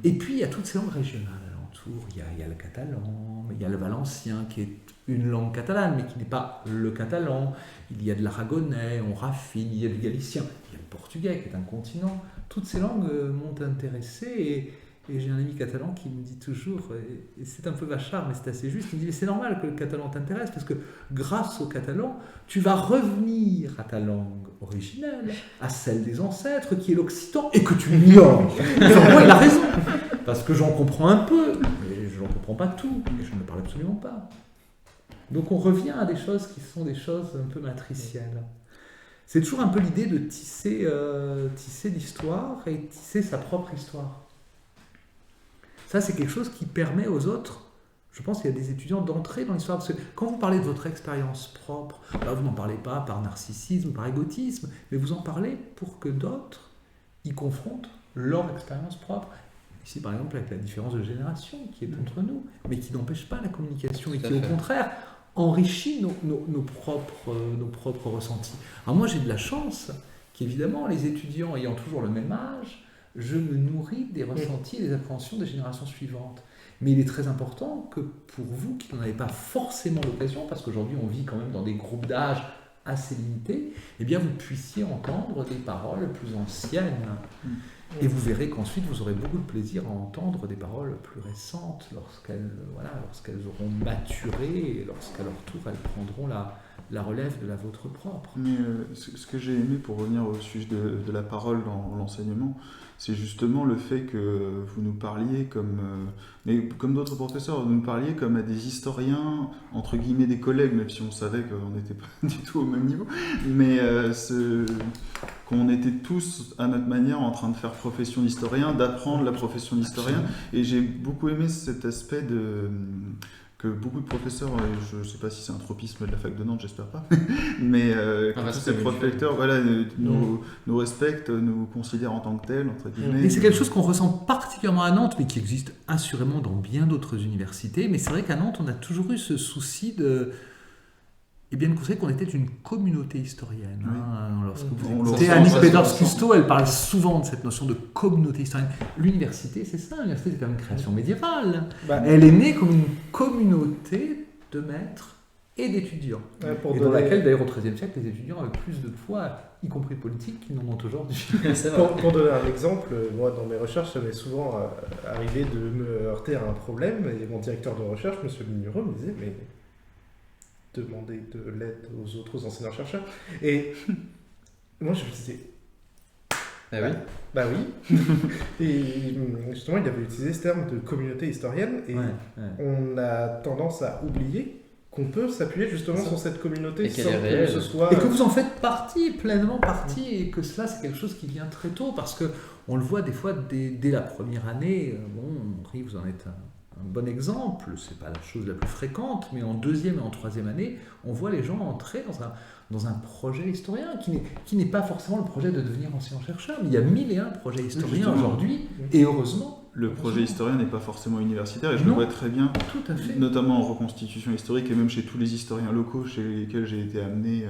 S6: Et puis il y a toutes ces langues régionales alentour. Il y a le catalan, il y a le valencien qui est une langue catalane, mais qui n'est pas le catalan. Il y a de l'aragonais, on raffine, il y a du galicien, il y a le portugais qui est un continent. Toutes ces langues m'ont intéressé et j'ai un ami catalan qui me dit toujours, et c'est un peu vachard mais c'est assez juste, il me dit mais c'est normal que le catalan t'intéresse parce que grâce au catalan, tu vas revenir à ta langue originelle, à celle des ancêtres qui est l'occitan et que tu ignores. Enfin, moi il a raison, parce que j'en comprends un peu, mais je n'en comprends pas tout, et je ne parle absolument pas. Donc on revient à des choses qui sont des choses un peu matricielles. C'est toujours un peu l'idée de tisser l'histoire et tisser sa propre histoire. Ça, c'est quelque chose qui permet aux autres, je pense qu'il y a des étudiants, d'entrer dans l'histoire. Parce que quand vous parlez de votre expérience propre, là, vous n'en parlez pas par narcissisme, par égotisme, mais vous en parlez pour que d'autres y confrontent leur expérience propre. Ici, par exemple, avec la différence de génération qui est entre nous, mais qui n'empêche pas la communication et qui, au contraire, enrichit nos propres ressentis. Alors moi, j'ai de la chance qu'évidemment, les étudiants ayant toujours le même âge, je me nourris des ressentis et des appréhensions des générations suivantes. Mais il est très important que pour vous, qui n'en avez pas forcément l'occasion, parce qu'aujourd'hui, on vit quand même dans des groupes d'âge assez limités, eh bien, vous puissiez entendre des paroles plus anciennes. Et vous verrez qu'ensuite, vous aurez beaucoup de plaisir à entendre des paroles plus récentes lorsqu'elles auront maturé et lorsqu'à leur tour, elles prendront la relève de la vôtre propre.
S4: Mais ce que j'ai aimé, pour revenir au sujet de la parole dans l'enseignement, c'est justement le fait que vous nous parliez comme d'autres professeurs, vous nous parliez comme à des historiens, entre guillemets des collègues, même si on savait qu'on n'était pas du tout au même niveau, mais qu'on était tous à notre manière en train de faire profession d'historien, d'apprendre la profession d'historien, et j'ai beaucoup aimé cet aspect que beaucoup de professeurs, et je ne sais pas si c'est un tropisme de la fac de Nantes, j'espère pas, mais que tous ces professeurs nous respectent, nous considèrent en tant que tels, entre guillemets.
S6: Et c'est quelque chose qu'on ressent particulièrement à Nantes, mais qui existe assurément dans bien d'autres universités. Mais c'est vrai qu'à Nantes, on a toujours eu ce souci de considérer qu'on était une communauté historienne.
S4: Oui.
S6: Lorsque vous
S4: On le
S6: écoutez
S4: ressent,
S6: Annick
S4: ça,
S6: Peters-Custo, elle parle souvent de cette notion de communauté historienne. L'université, c'est ça. L'université, c'est quand même une création médiévale. Elle est née comme une communauté de maîtres et d'étudiants. Et dans laquelle, d'ailleurs, au XIIIe siècle, les étudiants avaient plus de poids, y compris politique, qu'ils n'en ont aujourd'hui.
S3: Pour donner un exemple, moi, dans mes recherches, ça m'est souvent arrivé de me heurter à un problème, et mon directeur de recherche, M. Lignereux, me disait « mais demander de l'aide aux autres enseignants-chercheurs ». Et moi, je me disais «
S5: Ah oui.
S3: Bah oui ». Et justement, il avait utilisé ce terme de communauté historienne, et on a tendance à oublier qu'on peut s'appuyer justement
S5: Ça.
S3: sur cette communauté
S5: Et qu'elle
S3: sans
S5: est
S3: que
S5: réelle.
S3: ce soit...
S6: Et que vous en faites partie, pleinement partie, et que cela, c'est quelque chose qui vient très tôt, parce que on le voit des fois dès la première année. Bon, Henri, vous en êtes un bon exemple, c'est pas la chose la plus fréquente, mais en deuxième et en troisième année, on voit les gens entrer dans un projet historien qui n'est pas forcément le projet de devenir enseignant-chercheur, mais il y a 1001 projets historiens
S4: Justement.
S6: aujourd'hui, et heureusement.
S4: Le projet historien n'est pas forcément universitaire et je
S6: Non.
S4: le vois très bien,
S6: Tout à fait.
S4: notamment en reconstitution historique et même chez tous les historiens locaux chez lesquels j'ai été amené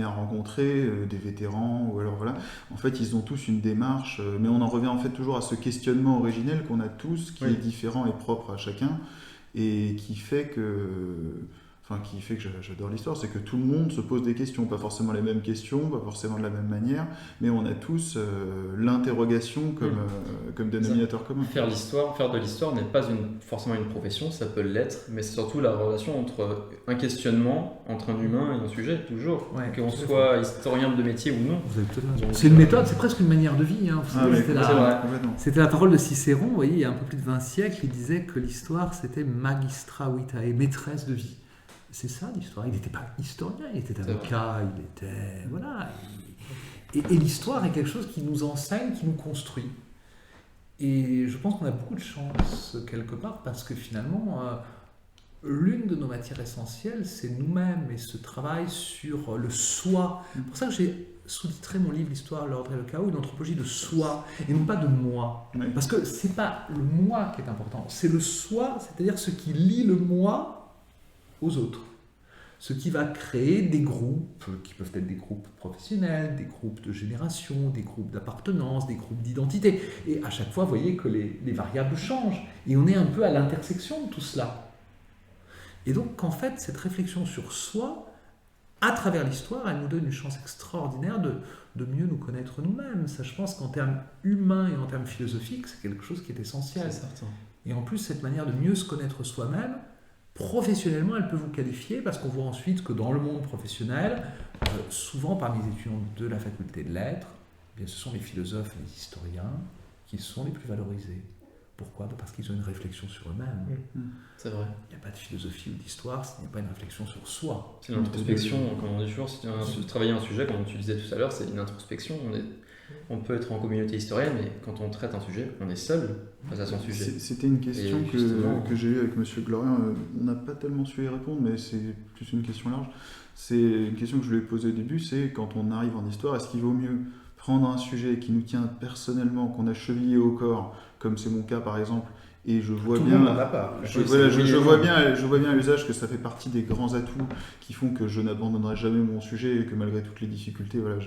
S4: à rencontrer, des vétérans, ou alors voilà. En fait, ils ont tous une démarche, mais on en revient en fait toujours à ce questionnement originel qu'on a tous, qui
S3: Oui.
S4: est différent et propre à chacun, et qui fait que j'adore l'histoire, c'est que tout le monde se pose des questions, pas forcément les mêmes questions, pas forcément de la même manière, mais on a tous l'interrogation comme dénominateur commun.
S5: Faire de l'histoire n'est pas forcément une profession, ça peut l'être, mais c'est surtout la relation entre un questionnement entre un humain et un sujet, toujours.
S6: Ouais,
S5: Qu'on
S6: tout à fait.
S5: soit historien de métier ou non.
S6: Vous avez tout raison.
S5: Donc,
S6: C'est une méthode, c'est presque une manière de vie. Hein. Vous
S4: Ah,
S6: savez,
S4: mais
S6: c'était
S5: c'est vrai.
S4: complètement.
S6: C'était la parole de Cicéron, vous voyez, il y a un peu plus de 20 siècles, il disait que l'histoire c'était magistra vitae, maîtresse de vie. C'est ça l'histoire, il n'était pas historien, il était
S5: C'est
S6: avocat, il était... Voilà. Et l'histoire est quelque chose qui nous enseigne, qui nous construit. Et je pense qu'on a beaucoup de chance quelque part parce que finalement, l'une de nos matières essentielles, c'est nous-mêmes et ce travail sur le soi. C'est pour ça que j'ai sous-titré mon livre L'histoire, l'ordre et le chaos, une anthropologie de soi et non pas de moi.
S4: Ouais.
S6: Parce que c'est pas le moi qui est important, c'est le soi, c'est-à-dire ce qui lie le moi aux autres. Ce qui va créer des groupes, qui peuvent être des groupes professionnels, des groupes de génération, des groupes d'appartenance, des groupes d'identité. Et à chaque fois, vous voyez que les variables changent. Et on est un peu à l'intersection de tout cela. Et donc, en fait, cette réflexion sur soi, à travers l'histoire, elle nous donne une chance extraordinaire de mieux nous connaître nous-mêmes. Ça, je pense qu'en termes humains et en termes philosophiques, c'est quelque chose qui est essentiel.
S5: C'est certain.
S6: Et en plus, cette manière de mieux se connaître soi-même, professionnellement, elle peut vous qualifier parce qu'on voit ensuite que dans le monde professionnel, souvent parmi les étudiants de la faculté de lettres, eh bien, ce sont les philosophes et les historiens qui sont les plus valorisés. Pourquoi ? Parce qu'ils ont une réflexion sur eux-mêmes.
S5: C'est vrai.
S6: Il n'y a pas de philosophie ou d'histoire s'il n'y a pas une réflexion sur soi.
S5: C'est l'introspection, comme on dit toujours, travailler un sujet, comme tu disais tout à l'heure, c'est une introspection. On peut être en communauté historienne, mais quand on traite un sujet, on est seul face à son sujet.
S4: C'était une question
S5: Et justement-
S4: que j'ai eue avec Monsieur Glorien. On n'a pas tellement su y répondre, mais c'est plus une question large. C'est une question que je lui ai posée au début, c'est quand on arrive en histoire, est-ce qu'il vaut mieux prendre un sujet qui nous tient personnellement, qu'on a chevillé au corps, comme c'est mon cas par exemple, et je vois
S3: Tout le
S4: bien...
S3: monde n'en a pas.
S4: Je vois bien à l'usage que ça fait partie des grands atouts qui font que je n'abandonnerai jamais mon sujet et que malgré toutes les difficultés, voilà,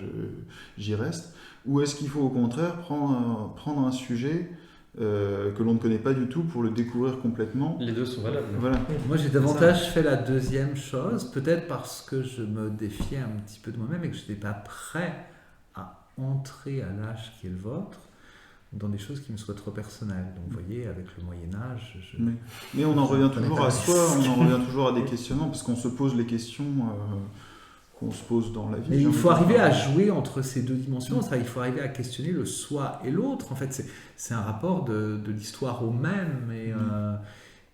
S4: j'y reste. Ou est-ce qu'il faut au contraire prendre un sujet que l'on ne connaît pas du tout pour le découvrir complètement?
S5: Les deux sont valables.
S4: Voilà.
S6: Moi, j'ai davantage fait la deuxième chose, peut-être parce que je me défiais un petit peu de moi-même et que je n'étais pas prêt à entrer à l'âge qui est le vôtre dans des choses qui me soient trop personnelles. Donc, vous voyez, avec le Moyen-Âge...
S4: Mais on en revient
S6: connais
S4: toujours
S6: pas
S4: à
S6: les
S4: soi, on
S6: risques.
S4: en revient toujours à des questionnements, parce qu'on se pose les questions qu'on se pose dans la vie.
S6: Mais il faut arriver à jouer entre ces deux dimensions, il faut arriver à questionner le soi et l'autre. En fait, c'est un rapport de l'histoire au même.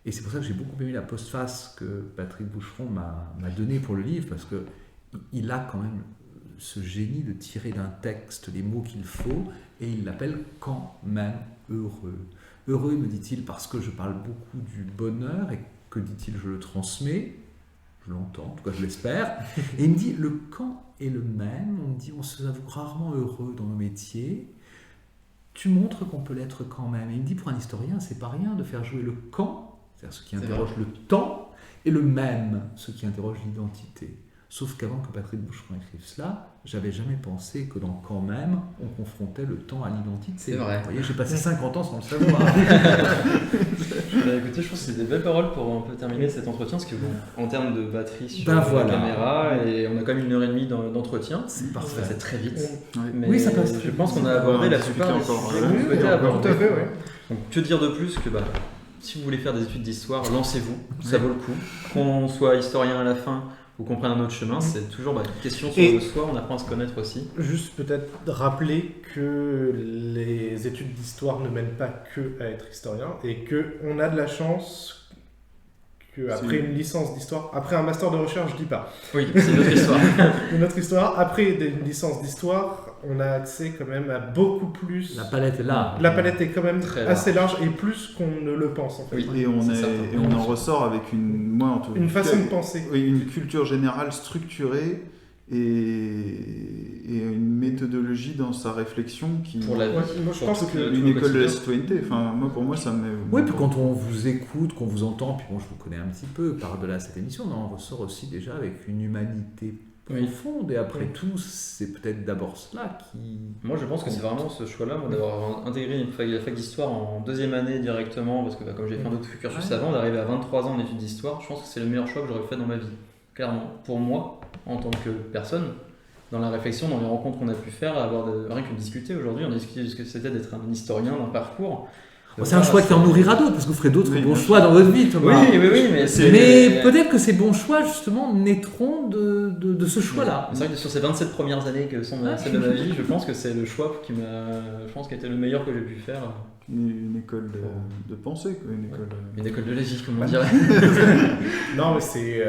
S6: Et c'est pour ça que j'ai beaucoup aimé la postface que Patrick Boucheron m'a donnée pour le livre, parce qu'il a quand même ce génie de tirer d'un texte les mots qu'il faut, et il l'appelle quand même heureux. Heureux, me dit-il, parce que je parle beaucoup du bonheur, et que dit-il, je le transmets. Je l'entends, en tout cas je l'espère. Et il me dit, le quand est le même. On me dit, on se avoue rarement heureux dans nos métiers. Tu montres qu'on peut l'être quand même. Et il me dit, pour un historien, c'est pas rien de faire jouer le quand, c'est-à-dire ce qui interroge le temps, et le même, ce qui interroge l'identité. Sauf qu'avant que Patrick Boucheron écrive cela, j'avais jamais pensé que dans quand même, on confrontait le temps à l'identité.
S5: C'est vrai.
S6: Vous voyez, j'ai passé 50 ans sans le savoir.
S5: Écoutez, je pense que c'est des belles paroles pour un peu terminer cet entretien, parce que bon, en termes de batterie sur
S6: voilà.
S5: la caméra, et on a quand même 1h30 d'entretien,
S6: C'est
S5: ça
S6: parfait.
S5: passe très vite.
S6: Oui,
S5: Mais
S6: ça passe.
S5: je pense qu'on a abordé la
S4: discuter
S5: plupart des
S4: encore,
S5: sujets
S4: hein.
S5: qu'on
S3: Oui,
S5: souhaitait
S3: tout
S5: aborder.
S3: à fait, oui.
S5: Donc que dire de plus que si vous voulez faire des études d'histoire, lancez-vous, ça vaut le coup. Qu'on soit historien à la fin ou qu'on prenne un autre chemin, c'est toujours une question sur
S3: Et-
S5: le soi, on apprend à se connaître aussi.
S3: Juste peut-être rappeler que les études d'histoire ne mènent pas que à être historien et qu'on a de la chance qu'après une licence d'histoire, après un master de recherche, je dis pas,
S5: Oui, c'est une autre histoire.
S3: une autre histoire, après une licence d'histoire, on a accès quand même à beaucoup plus.
S6: La palette est là.
S3: La palette est quand même
S5: Très
S3: assez large et plus qu'on ne le pense en fait.
S5: Oui.
S4: Et on,
S5: C'est certain.
S4: et on en ressort avec moi en tout
S3: Une
S4: cas,
S3: façon de penser.
S4: oui, une culture générale structurée et une méthodologie dans sa réflexion qui
S5: Pour la vie.
S3: Ouais, moi je
S5: pour
S3: pense
S5: tout
S3: que
S5: le-
S4: une école de la
S5: quotidien.
S4: citoyenneté. Enfin, pour moi, ça me.
S6: Oui, puis quand on vous écoute, qu'on vous entend, puis bon, je vous connais un petit peu par-delà cette émission, on en ressort aussi déjà avec une humanité
S5: Oui.
S6: profonde. Et après tout, c'est peut-être d'abord cela qui.
S5: Moi, je pense que c'est vraiment ce choix-là, moi, d'avoir intégré la fac d'histoire en deuxième année directement, parce que comme j'ai fait un autre cursus avant, d'arriver à 23 ans en études d'histoire, je pense que c'est le meilleur choix que j'aurais fait dans ma vie. Clairement, pour moi, en tant que personne, dans la réflexion, dans les rencontres qu'on a pu faire, rien que discuter aujourd'hui, on a discuté de ce que c'était d'être un historien d'un parcours.
S6: C'est un choix qui en nourrira d'autres, parce que vous ferez d'autres
S4: Oui,
S6: bons
S4: bien
S6: choix dans votre vie, Thomas.
S5: Oui, mais
S6: Mais peut-être que ces bons choix, justement, naîtront de ce choix-là.
S5: C'est vrai que sur ces 27 premières années que sont celles de ma vie, je pense que c'est le choix qui a été le meilleur que j'ai pu faire.
S4: Une école de pensée, quoi, une école.
S5: Une école de la vie, comme on dirait.
S3: non, mais c'est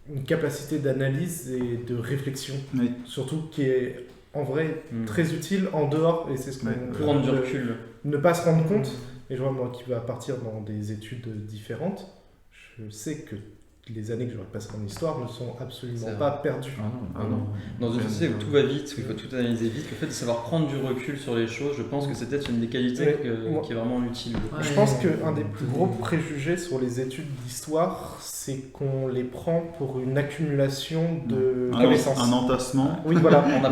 S3: une capacité d'analyse et de réflexion,
S4: Oui.
S3: surtout qui est en vrai très utile en dehors, et c'est ce qu'on
S4: Ouais.
S3: peut
S5: Prendre du recul.
S3: ne pas se rendre compte. Et je vois, moi qui va partir dans des études différentes, je sais que les années que j'aurais passées en histoire ne sont absolument
S5: C'est
S3: pas perdues.
S4: Ah non.
S5: Dans une société où tout va vite, où il faut tout analyser vite, le fait de savoir prendre du recul sur les choses, je pense que c'est peut-être une des qualités
S3: Ouais.
S5: qui est vraiment utile.
S6: Ouais.
S3: Je pense qu'un des plus gros préjugés sur les études d'histoire, c'est qu'on les prend pour une accumulation de connaissances.
S4: Un entassement.
S3: Oui, voilà.
S5: On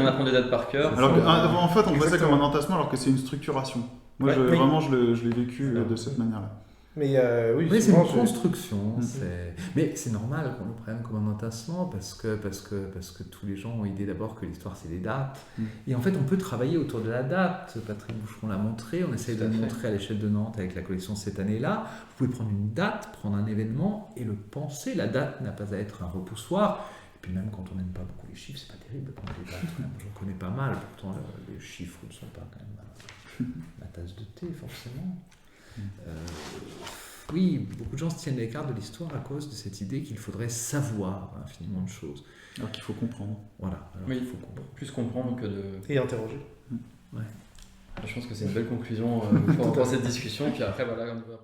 S5: apprend des dates par cœur.
S4: Alors en fait, on voit ça
S3: Exactement.
S4: comme un entassement alors que c'est une structuration. Moi,
S3: Ouais,
S4: je,
S3: mais-
S4: vraiment, je l'ai vécu de cette manière-là.
S3: Mais oui,
S6: Oui, c'est
S3: souvent,
S6: une construction.
S4: Mm.
S6: Mais c'est normal qu'on le prenne comme un entassement parce que tous les gens ont idée d'abord que l'histoire c'est des dates.
S4: Mm.
S6: Et en fait, on peut travailler autour de la date. Patrick Boucheron l'a montré. On essaye
S5: Tout
S6: de
S5: à
S6: le
S5: fait.
S6: montrer à l'échelle de Nantes avec la collection cette année-là. Vous pouvez prendre une date, prendre un événement et le penser. La date n'a pas à être un repoussoir. Et puis même quand on n'aime pas beaucoup les chiffres, c'est pas terrible de prendre les dates. Moi, j'en connais pas mal. Pourtant, les chiffres ne sont pas quand même ma tasse de thé, forcément. Oui, beaucoup de gens se tiennent à l'écart de l'histoire à cause de cette idée qu'il faudrait savoir infiniment de choses.
S4: Alors qu'il faut comprendre.
S6: Voilà, alors
S5: Oui.
S6: il faut comprendre.
S5: Plus comprendre que de.
S3: Et interroger.
S5: Je pense que c'est une belle conclusion pour cette discussion. Puis après, voilà, on va